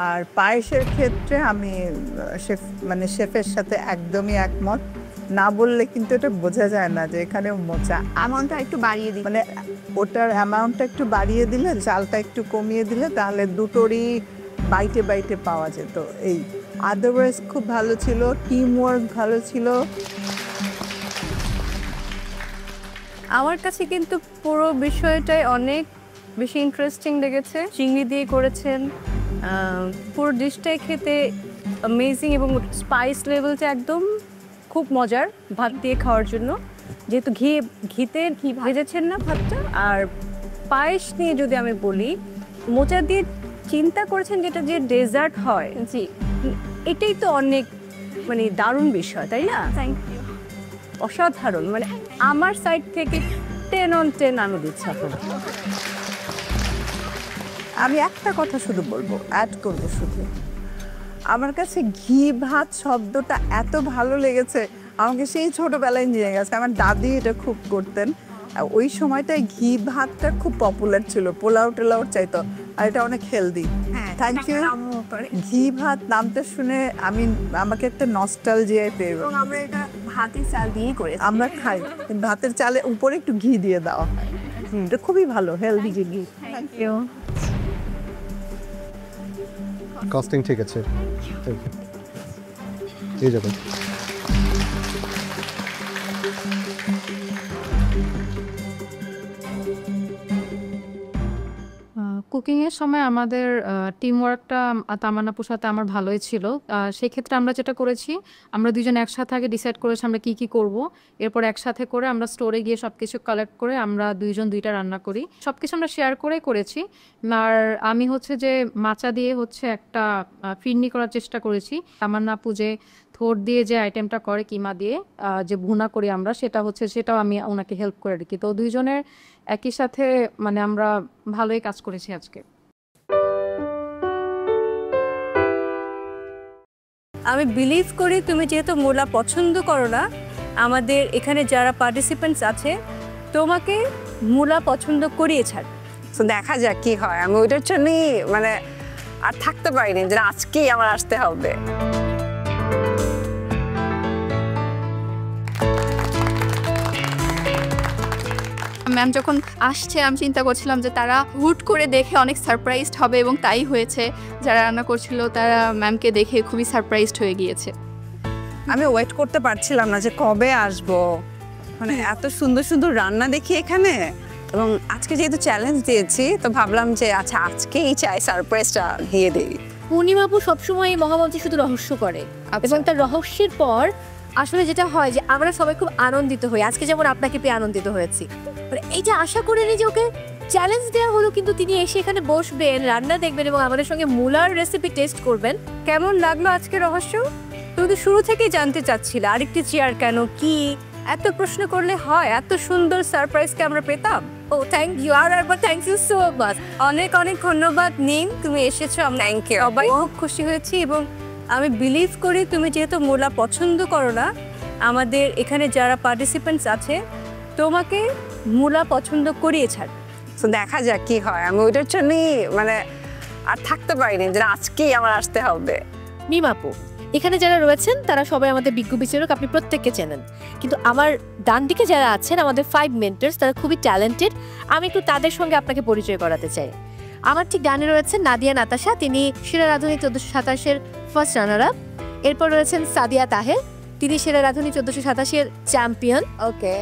Speaker 5: আর পায়েসের ক্ষেত্রে আমি শেফের সাথে একদমই একমত। না বললে কিন্তু এটা বোঝা যায় না যে এখানে মোচা।
Speaker 22: অ্যামাউন্টটা একটু বাড়িয়ে দিই,
Speaker 5: মানে ওটার অ্যামাউন্টটা একটু বাড়িয়ে দিলে, চালটা একটু কমিয়ে দিলে, তাহলে দুটোরই বাইটে পাওয়া যেত। এই আদারওয়াইজ খুব ভালো ছিল, টিম ওয়ার্ক ভালো ছিল।
Speaker 22: আমার কাছে কিন্তু পুরো বিষয়টাই অনেক বেশি ইন্টারেস্টিং লেগেছে। চিংড়ি দিয়ে করেছেন, পুরো ডিশটাই খেতে অ্যামেজিং এবং স্পাইস লেভেলটা একদম খুব মজার ভাত দিয়ে খাওয়ার জন্য, যেহেতু ঘিতে ভেজেছেন না ভাতটা। আর পায়েস নিয়ে যদি আমি বলি, মোচা দিয়ে চিন্তা করেছেন যেটা যে ডেজার্ট হয়, জি এটাই তো অনেক দারুণ বিষয়, তাই না? থ্যাংক ইউ, অসাধারণ। আমার সাইড থেকে 10 on 10 আমি দিচ্ছি আপনাকে।
Speaker 5: আমি একটা কথা শুধু বলবো, অ্যাড করবো শুধু, আমার কাছে ঘি ভাত শব্দটা এত ভালো লেগেছে, আমাকে সেই ছোটবেলায় নিয়ে গেছে। আমার দাদি এটা খুব করতেন, ওই সময়টায় ঘি ভাতটা খুব পপুলার ছিল, পোলাও টোলাওর চাইতো, আর এটা অনেক হেলদি। Thank you. ঘি ভাত নামটা শুনে আমাকে একটা নস্টালজিয়ায় পেয়ে গেল।
Speaker 22: আমরা এটা ভাতের চাল দিয়েই করেছি,
Speaker 5: আমরা খাই ভাতের চালে উপরে একটু ঘি দিয়ে দেওয়া হয়, এটা খুবই ভালো, হেলদি ঘি।
Speaker 22: Thank you.
Speaker 21: কস্টিং ঠিক আছে, এই যাবেন।
Speaker 12: কুকিংয়ের সময় আমাদের টিম ওয়ার্কটা তামান্নাপুর সাথে আমার ভালোই ছিল। সেক্ষেত্রে আমরা যেটা করেছি, আমরা দুজন একসাথে আগে ডিসাইড করেছি আমরা কি কি করব, এরপর একসাথে করে আমরা স্টোরে গিয়ে সব কিছু কালেক্ট করে আমরা দুইজন দুইটা রান্না করি, সব কিছু আমরা শেয়ার করেই করেছি। আর আমি যে মাচা দিয়ে একটা ফিরনি করার চেষ্টা করেছি। তামান্নাপু যে থোড় দিয়ে যে আইটেমটা করে কিমা দিয়ে যে ভুনা করি আমরা, সেটাও আমি ওনাকে হেল্প করে রাখি। তো দুইজনের একই সাথে আমরা ভালোই কাজ করেছি আজকে।
Speaker 22: আমি বিলিভ করি তুমি যেহেতু মূলা পছন্দ করো না, আমাদের এখানে যারা পার্টিসিপেন্টস আছে তোমাকে মূলা পছন্দ করিয়ে ছাড়।
Speaker 16: তো দেখা যাক কি হয়। আমি ওইটার জন্যই আর থাকতে পারিনি যে আজকেই আমার আসতে হবে।
Speaker 22: ম্যাম যখন আসছে আমি চিন্তা করছিলাম যে তারা হুট করে দেখে অনেক সারপ্রাইজড হবে, এবং তাই হয়েছে। যারা রান্না করছিল তারা ম্যামকে দেখে খুবই সারপ্রাইজড হয়ে গিয়েছে।
Speaker 16: আমি ওয়েট করতে পারছিলাম না যে কবে আসবো, এত সুন্দর সুন্দর রান্না দেখি এখানে। এবং আজকে যেহেতু চ্যালেঞ্জ দিয়েছি, তো ভাবলাম যে আচ্ছা আজকেই চাই সারপ্রাইজটা দিয়ে দিই।
Speaker 23: পূর্ণিমাপু সবসময় এই মহামঞ্চে শুধু রহস্য করে, এবং তার রহস্যের পর আসলে যেটা হয় যে আমরা সবাই খুব আনন্দিত হই। আজকে যেমন আপনাকে পেয়ে আনন্দিত হয়েছি, এই যে আশা করিনি যে ওকে চ্যালেঞ্জ দেওয়া হলো, কিন্তু তিনি এসে এখানে বসবেন, রান্না দেখবেন এবং আমাদের সঙ্গে মূলার রেসিপি টেস্ট করবেন। কেমন লাগলো আজকে রহস্য? তুমি তো শুরু থেকেই জানতে চাচ্ছিলে আরেকটি চেয়ার কেন, কি এত প্রশ্ন করলে হয়? এত সুন্দর সারপ্রাইজকে আমরা পেতাম। ও থ্যাংক ইউ, আর একবার থ্যাংক ইউ সো মাচ। অনেক অনেক ধন্যবাদ নিম, তুমি এসেছো, থ্যাংক ইউ। সবাই খুব খুশি হয়েছি, এবং আমি বিলিভ করি তুমি যেহেতু মূলা পছন্দ করো না, আমাদের এখানে যারা পার্টিসিপেন্টস আছে তোমাকে মূলা পছন্দ করিয়ে ছাড়।
Speaker 16: তো দেখা যাক কি হয়। আমি ওইটার জন্যই আর থাকতে পারিনি যে আজকেই আমার আসতে হবে।
Speaker 23: মিমাপু, এখানে যারা রয়েছেন তারা সবাই আমাদের বিজ্ঞ বিচারক, আপনি প্রত্যেককে চেনেন। কিন্তু আমার ডান দিকে যারা আছেন আমাদের 5 মেন্টরস, তারা খুবই ট্যালেন্টেড। আমি একটু তাদের সঙ্গে আপনাকে পরিচয় করাতে চাই। আমার ঠিক ডানে রয়েছেন নাদিয়া নাতাশা, তিনি সেরা রাঁধুনি 1427-এর ফার্স্ট রানার আপ। এরপর রয়েছেন সাদিয়া তাহের, তিনি সেরা রাঁধুনি 1487-এর চ্যাম্পিয়ন।
Speaker 5: ওকে।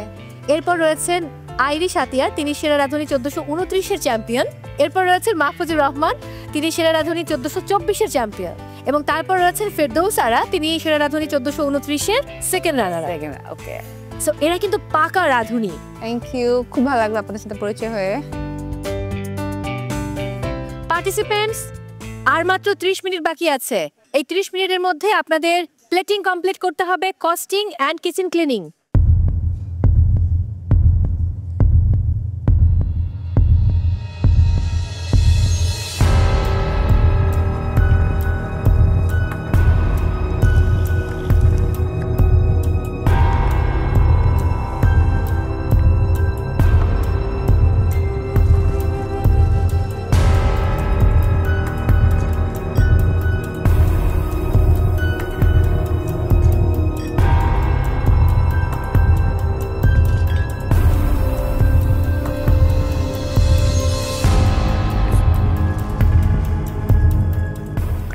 Speaker 23: এরপর রয়েছেন আইরিশ আতিয়ার, তিনি সেরা রাঁধুনি 1429-এর চ্যাম্পিয়ন। এরপর রয়েছেন মাহফুজুর রহমান, তিনি সেরা রাঁধুনি 1424-এর চ্যাম্পিয়ন। এবং তারপর রয়েছেন ফেরদৌস আরা, তিনি সেরা রাঁধুনি 1429-এর সেকেন্ড রানার।
Speaker 5: ওকে।
Speaker 23: সো এরা কিন্তু পাকা রাঁধুনি।
Speaker 5: থ্যাংক ইউ, খুব ভালো লাগলো আপনাদের সাথে পরিচয় হয়ে।
Speaker 23: পার্টিসিপেন্টস, আর মাত্র 30 মিনিট বাকি আছে। এই 30 মিনিটের মধ্যে আপনাদের প্লেটিং কমপ্লিট করতে হবে, কস্টিং অ্যান্ড কিচেন ক্লিনিং।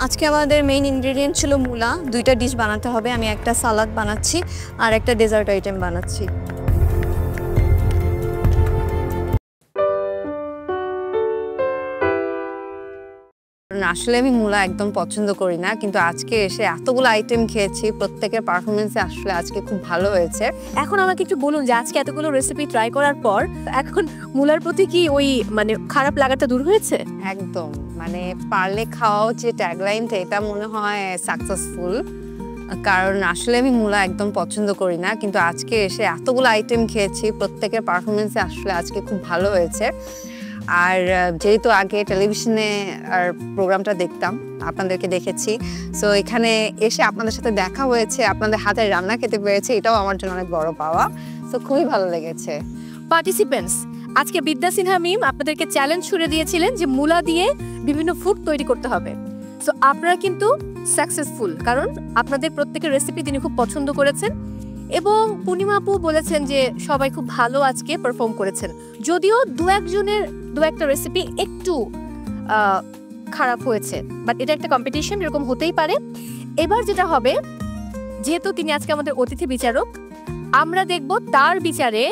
Speaker 22: আজকে আমাদের মেইন ইনগ্রেডিয়েন্ট ছিল মূলা। 2টা ডিশ বানাতে হবে, আমি একটা সালাদ বানাচ্ছি আর একটা ডেজার্ট আইটেম বানাচ্ছি।
Speaker 5: আসলে আমি মূলা একদম পছন্দ করি না, কিন্তু আজকে এসে এতগুলো আইটেম খেয়েছি, প্রত্যেকের পারফরমেন্সে আসলে আজকে খুব ভালো হয়েছে।
Speaker 23: এখন আমাকে একটু বলুন যে আজকে এতগুলো রেসিপি ট্রাই করার পর এখন মূলার প্রতি কি ওই মানে খারাপ লাগাটা দূর হয়েছে?
Speaker 5: একদম, মানে পারলে খাওয়াও যে ট্যাগলাইনটা, এটা মনে হয় সাকসেসফুল। কারণ আসলে আমি মূলা একদম পছন্দ করি না, কিন্তু আজকে এসে এতগুলো আইটেম খেয়েছি, প্রত্যেকের পারফরমেন্সে আসলে আজকে খুব ভালো হয়েছে। আর যেহেতু আগে টেলিভিশনে আর প্রোগ্রামটা দেখতাম, আপনাদেরকে দেখেছি, সো এখানে এসে আপনাদের সাথে দেখা হয়েছে, আপনাদের হাতের রান্না খেতে পেরেছি, এটাও আমার জন্য অনেক বড় পাওয়া। সো খুবই ভালো লেগেছে।
Speaker 23: পার্টিসিপেন্টস, আজকে বিদ্যা সিনহা মিম আপনাদেরকে চ্যালেঞ্জ ছুড়ে দিয়েছিলেন যে মূলা দিয়ে বিভিন্ন ফুড তৈরি করতে হবে। সো আপনারা কিন্তু সাকসেসফুল, কারণ আপনাদের প্রত্যেকের রেসিপি তিনি খুব পছন্দ করেছেন এবং পূর্ণিমা আপু বলেছেন যে সবাই খুব ভালো আজকে পারফর্ম করেছেন। যদিও দু একটা রেসিপি একটু খারাপ হয়েছে, বাট এটা একটা কম্পিটিশন, এরকম হতেই পারে। এবার যেটা হবে, যেহেতু তিনি আজকে আমাদের অতিথি বিচারক, আমরা দেখব তার বিচারে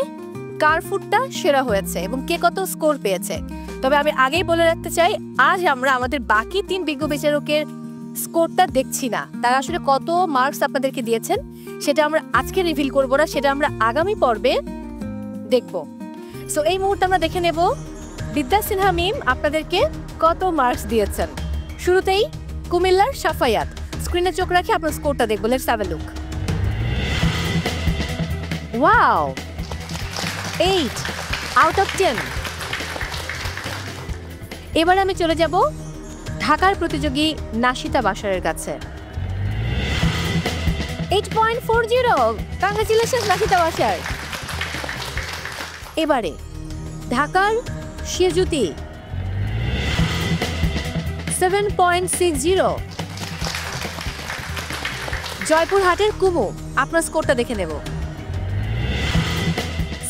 Speaker 23: কার ফুডটা সেরা হয়েছে এবং কে কত স্কোর পেয়েছে। তবে আমি আগেই বলে রাখতে চাই, আজ আমরা আমাদের বাকি 3 বিজ্ঞ বিচারকের স্কোরটা দেখছি না, তারা আসলে কত মার্কস আপনাদেরকে দিয়েছেন সেটা আমরা আজকে রিভিল করব না, সেটা আমরা আগামী পর্বে দেখব। সো এই মুহূর্তে আমরা দেখে নেব বিদ্যা সিনহা মিম আপনাদেরকে কত মার্কস দিয়েছেন। শুরুতেই কুমিল্লার সাফায়াত, স্ক্রিনে চোখ রাখি আপনার স্কোরটা দেখব। Let's have a look. Wow, 8 out of 10। এবার আমি চলে যাব ঢাকার প্রতিযোগী নাশিতা বাশারের কাছে। 8.40, কংগ্রেচুলেশনস নাশিতা বাশার। এবারে ঢাকার শিজুতি 7.60। জয়পুরহাটের কুমু, আপনার স্কোরটা দেখে নেব।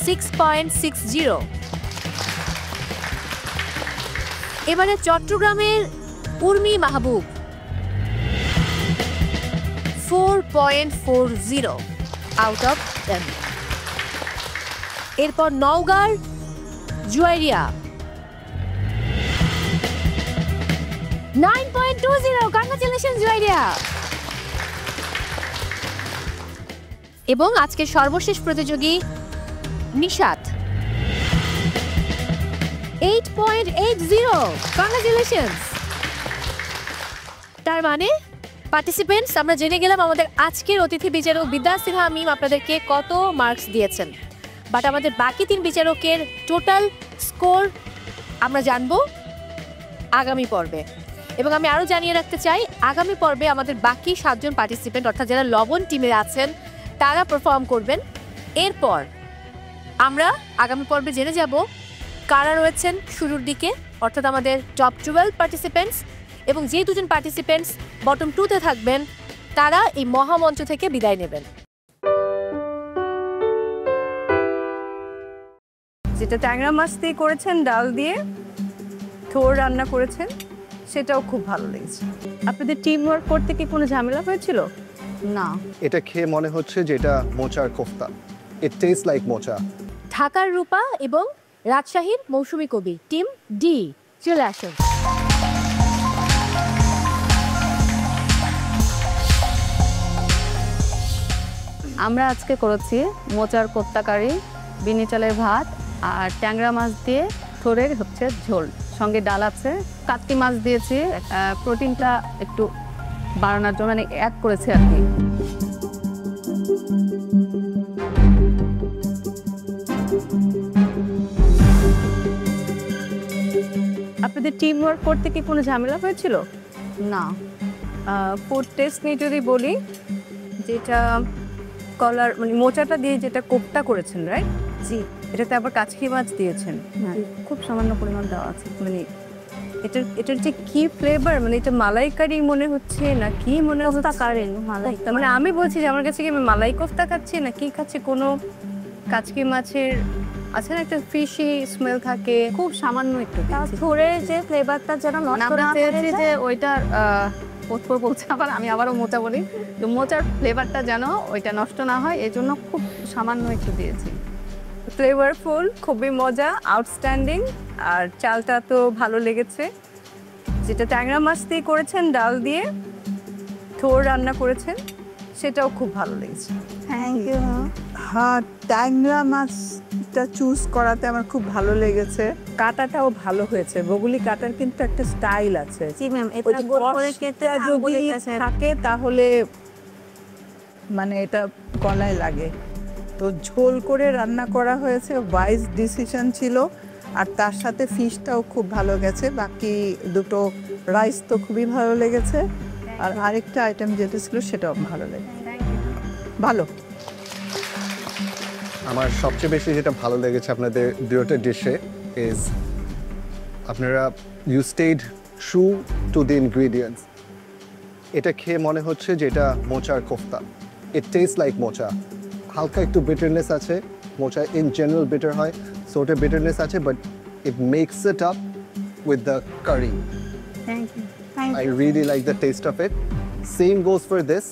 Speaker 23: 6.60। এবারে চট্টগ্রামের উর্মি মাহবুব 4.40 আউট অফ 10। এরপর নওগাঁর জুয়াইরিয়া 9.20। কংগ্রেচুলেশনস জুয়াইরিয়া। এবং আজকের সর্বশেষ প্রতিযোগী নিশাত 8.80। কংগ্রেচুলেশনস। তার মানে পার্টিসিপেন্টস, আমরা জেনে গেলাম আমাদের আজকের অতিথি বিচারক বিদ্যা সিনহা মিম আপনাদেরকে কত মার্কস দিয়েছেন, বাট আমাদের বাকি 3 বিচারকের টোটাল স্কোর আমরা জানবো আগামী পর্বে। এবং আমি আরও জানিয়ে রাখতে চাই, আগামী পর্বে আমাদের বাকি 7 জন পার্টিসিপেন্ট অর্থাৎ যারা লবণ টিমে আছেন তারা পারফর্ম করবেন। এরপর আমরা আগামী পর্বে জেনে যাব কারা রয়েছেন শুরুর দিকে, অর্থাৎ আমাদের টপ 12 পার্টিসিপেন্টস, এবং যে 2 জন পার্টিসিপেন্টস বটম 2-তে থাকবেন তারা এই মহামঞ্চ থেকে বিদায় নেবেন।
Speaker 5: যেটা ট্যাংরা মাছ দিয়ে করেছেন, ডাল দিয়ে থোর রান্না করেছেন, সেটাও খুব ভালো লেগেছে। আপনাদের টিম ওয়ার্ক করতে কি কোনো ঝামেলা হয়েছিল?
Speaker 22: না।
Speaker 21: এটা খেয়ে মনে হচ্ছে যে এটা মোচার কোফতা। ইট টেস্ট লাইক মোচা।
Speaker 23: ঢাকার রূপা এবং রাজশাহীর মৌসুমী কবি টিম ডি চলে আসুন।
Speaker 16: আমরা আজকে করেছি মোচার কোপ্তা কারি, বিনি চালের ভাত আর ট্যাংরা মাছ দিয়ে থোড়ের হচ্ছে ঝোল, সঙ্গে ডাল আছে, কাতকি মাছ দিয়েছি প্রোটিনটা একটু বাড়ানোর জন্য, মানে অ্যাড করেছি আর কি।
Speaker 5: আপনাদের টিম ওয়ার্ক করতে কি কোনো ঝামেলা হয়েছিল?
Speaker 16: না।
Speaker 5: ফুড টেস্ট নিয়ে যদি বলি, যেটা কলার মানে মোচাটা দিয়ে যেটা কোপ্তা করেছেন, রাইট? জি। এটাতে আবার কাচকি মাছ দিয়েছেন, খুব সামান্য পরিমাণ দেওয়া আছে। মানে এটার যে কি ফ্লেভার, মানে এটা মালাইকারি মনে হচ্ছে না কি মনে হচ্ছে?
Speaker 22: কোফতা কারি, মালাই।
Speaker 5: মানে আমি বলছি যে আমার কাছে কি আমি মালাই কোফতা খাচ্ছি না কি খাচ্ছি, কোনো কাচকি মাছের আছে না একটা ফিশি স্মেল থাকে, খুব সামান্য একটু দিয়েছি।
Speaker 22: থোড়ের যে ফ্লেভারটা যেন নষ্ট
Speaker 16: আমরা
Speaker 22: না
Speaker 16: চেয়েছি
Speaker 22: হয়ে
Speaker 16: যে
Speaker 22: যায়।
Speaker 16: ওইটার পোতপর বলছে, আবার আমি আবারও মোচা বলি, যে মোচার ফ্লেভারটা যেন ওইটা নষ্ট না হয়, এই জন্য খুব সামান্য একটু দিয়েছি।
Speaker 5: ফ্লেভারফুল, খুবই মজা, আউটস্ট্যান্ডিং। আর চালটা তো ভালো লেগেছে। যেটা ট্যাংরা মাছ দিয়ে করেছেন, ডাল দিয়ে থোড় রান্না করেছেন, সেটাও খুব ভালো লেগেছে।
Speaker 22: Thank you.
Speaker 5: হ্যাঁ, ট্যাংরা মাছটা চুজ করাতে আমার খুব ভালো লেগেছে। কাটাটাও ভালো হয়েছে। বগুলি কাটার কিন্তু একটা স্টাইল আছে।
Speaker 22: জি ম্যাম, এটা গোল করে কেটে
Speaker 5: যদি থাকে তাহলে মানে এটা গলায় লাগে। তো ঝোল করে রান্না করা হয়েছে, ওয়াইজ ডিসিশন ছিল। আর তার সাথে ফিশটাও খুব ভালো গেছে। বাকি দুটো রাইস তো খুবই ভালো লেগেছে। আর আরেকটা আইটেম যেটা ছিল সেটাও ভালো লেগেছে। ভালো।
Speaker 21: আমার সবচেয়ে বেশি যেটা ভালো লেগেছে আপনাদের দুটো ডিশে ইজ আপনারা you stayed true to the ingredients. এটা খেয়ে মনে হচ্ছে যে এটা মোচার কোফতা। ইট টেস্ট লাইক মোচা। হালকা একটু বিটারনেস আছে, মোচা ইন জেনারেল বিটার হয়, সো ওটা বিটারনেস আছে, but it makes it up with the curry.
Speaker 22: Thank you.
Speaker 21: I really like the taste of it. Same goes for this.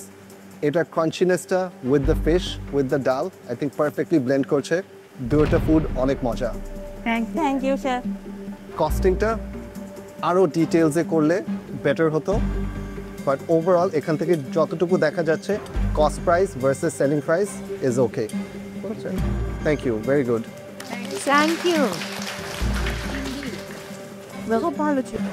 Speaker 21: এটা ক্রাঞ্চিনেসটা with the fish with the dal I think perfectly blend করছে। দুটো food অনেক মজা।
Speaker 22: Thank you sir.
Speaker 21: কস্টিংটা আরও ডিটেলসে করলে better হতো, বাট ওভারঅল এখান থেকে যতটুকু দেখা যাচ্ছে cost price versus selling price is okay. Thank you, very good.
Speaker 23: Thank you.
Speaker 5: খুব ভালো ছিল।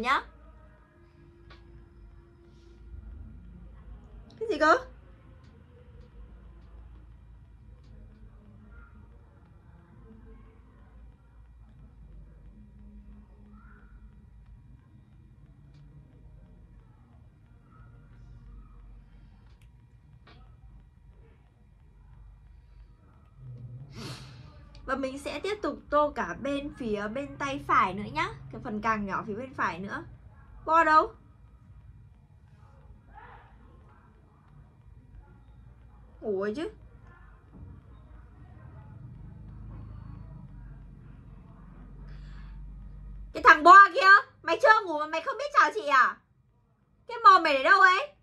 Speaker 4: nhá. Cái gì cơ? Và mình sẽ tiếp tục tô cả bên tay phải nữa nhá. Cái phần càng nhỏ phía bên phải nữa. Bo đâu? Ngủ rồi chứ. Cái thằng Bo kia, mày chưa ngủ mà mày không biết chào chị à? Cái mồm mày để đâu ấy?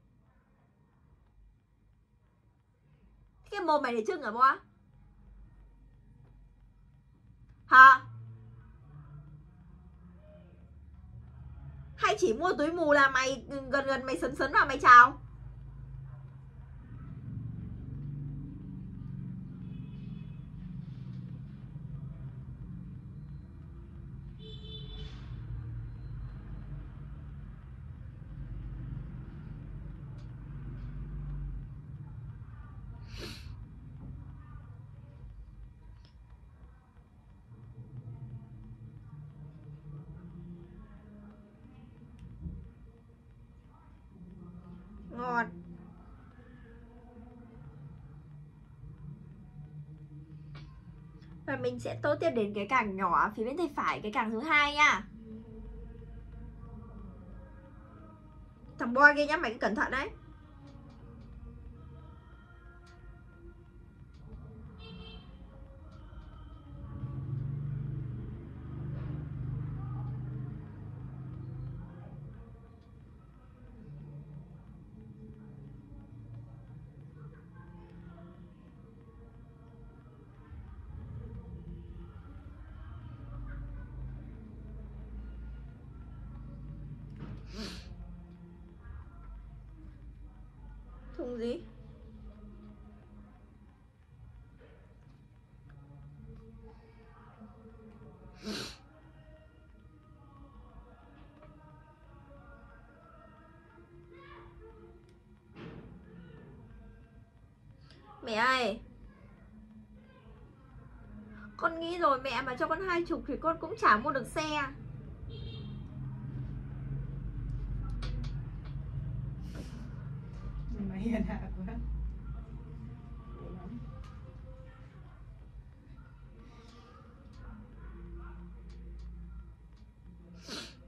Speaker 4: Cái mồm mày để trưng ở Bo? Hả? Hay chỉ mua túi mù là mày gần mày sấn vào mày chào? Ngon. Và mình sẽ tô tiếp đến cái càng nhỏ phía bên tay phải, cái càng thứ hai nha. Thằng boy kia nhá, mày cứ cẩn thận đấy. Thùng gì? Mẹ ơi, con nghĩ rồi, mẹ mà cho con 20 thì con cũng chả mua được xe.
Speaker 5: Mày hiền hạ quá.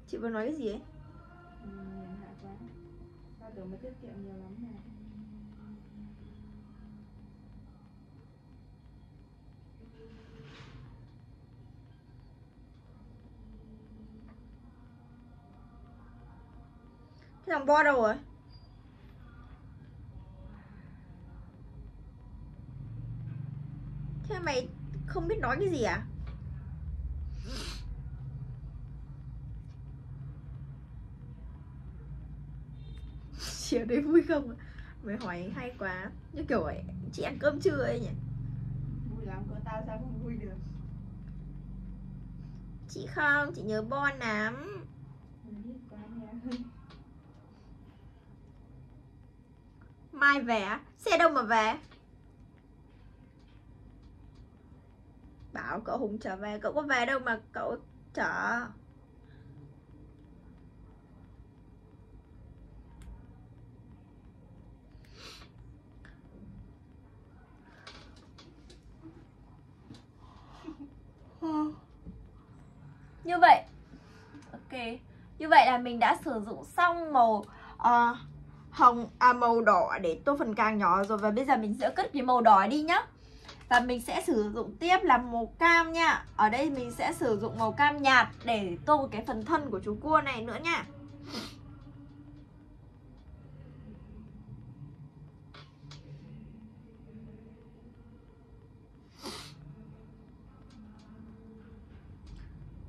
Speaker 4: Chị vừa nói cái gì ấy?
Speaker 5: Hiền hạ quá. Ba tưởng mới tiết kiệm nhiều lắm nè.
Speaker 4: Cái thằng Bo đâu rồi? Thế mày không biết nói cái gì à? Chị ở đây vui không? Mày hỏi hay quá. Như kiểu ấy, chị ăn cơm chưa ấy nhỉ?
Speaker 5: Vui lắm, có tao sao không vui được.
Speaker 4: Chị không, chị nhớ Bon lắm. Mai về á? Xe đâu mà về? Bảo cậu Hùng trở về, cậu có về đâu mà cậu chở. Như vậy, ok, như vậy là mình đã sử dụng xong màu màu đỏ để tô phần càng nhỏ rồi. Và bây giờ mình sẽ cất cái màu đỏ đi nhá. Và mình sẽ sử dụng tiếp là màu cam nha. Ở đây mình sẽ sử dụng màu cam nhạt để tô cái phần thân của chú cua này nữa nha.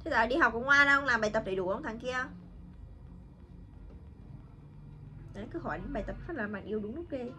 Speaker 4: Thế giờ đi học có ngoan không? Làm bài tập đầy đủ không thằng kia? Đấy, cứ hỏi đến bài tập phát là bạn yêu đúng lúc ghê.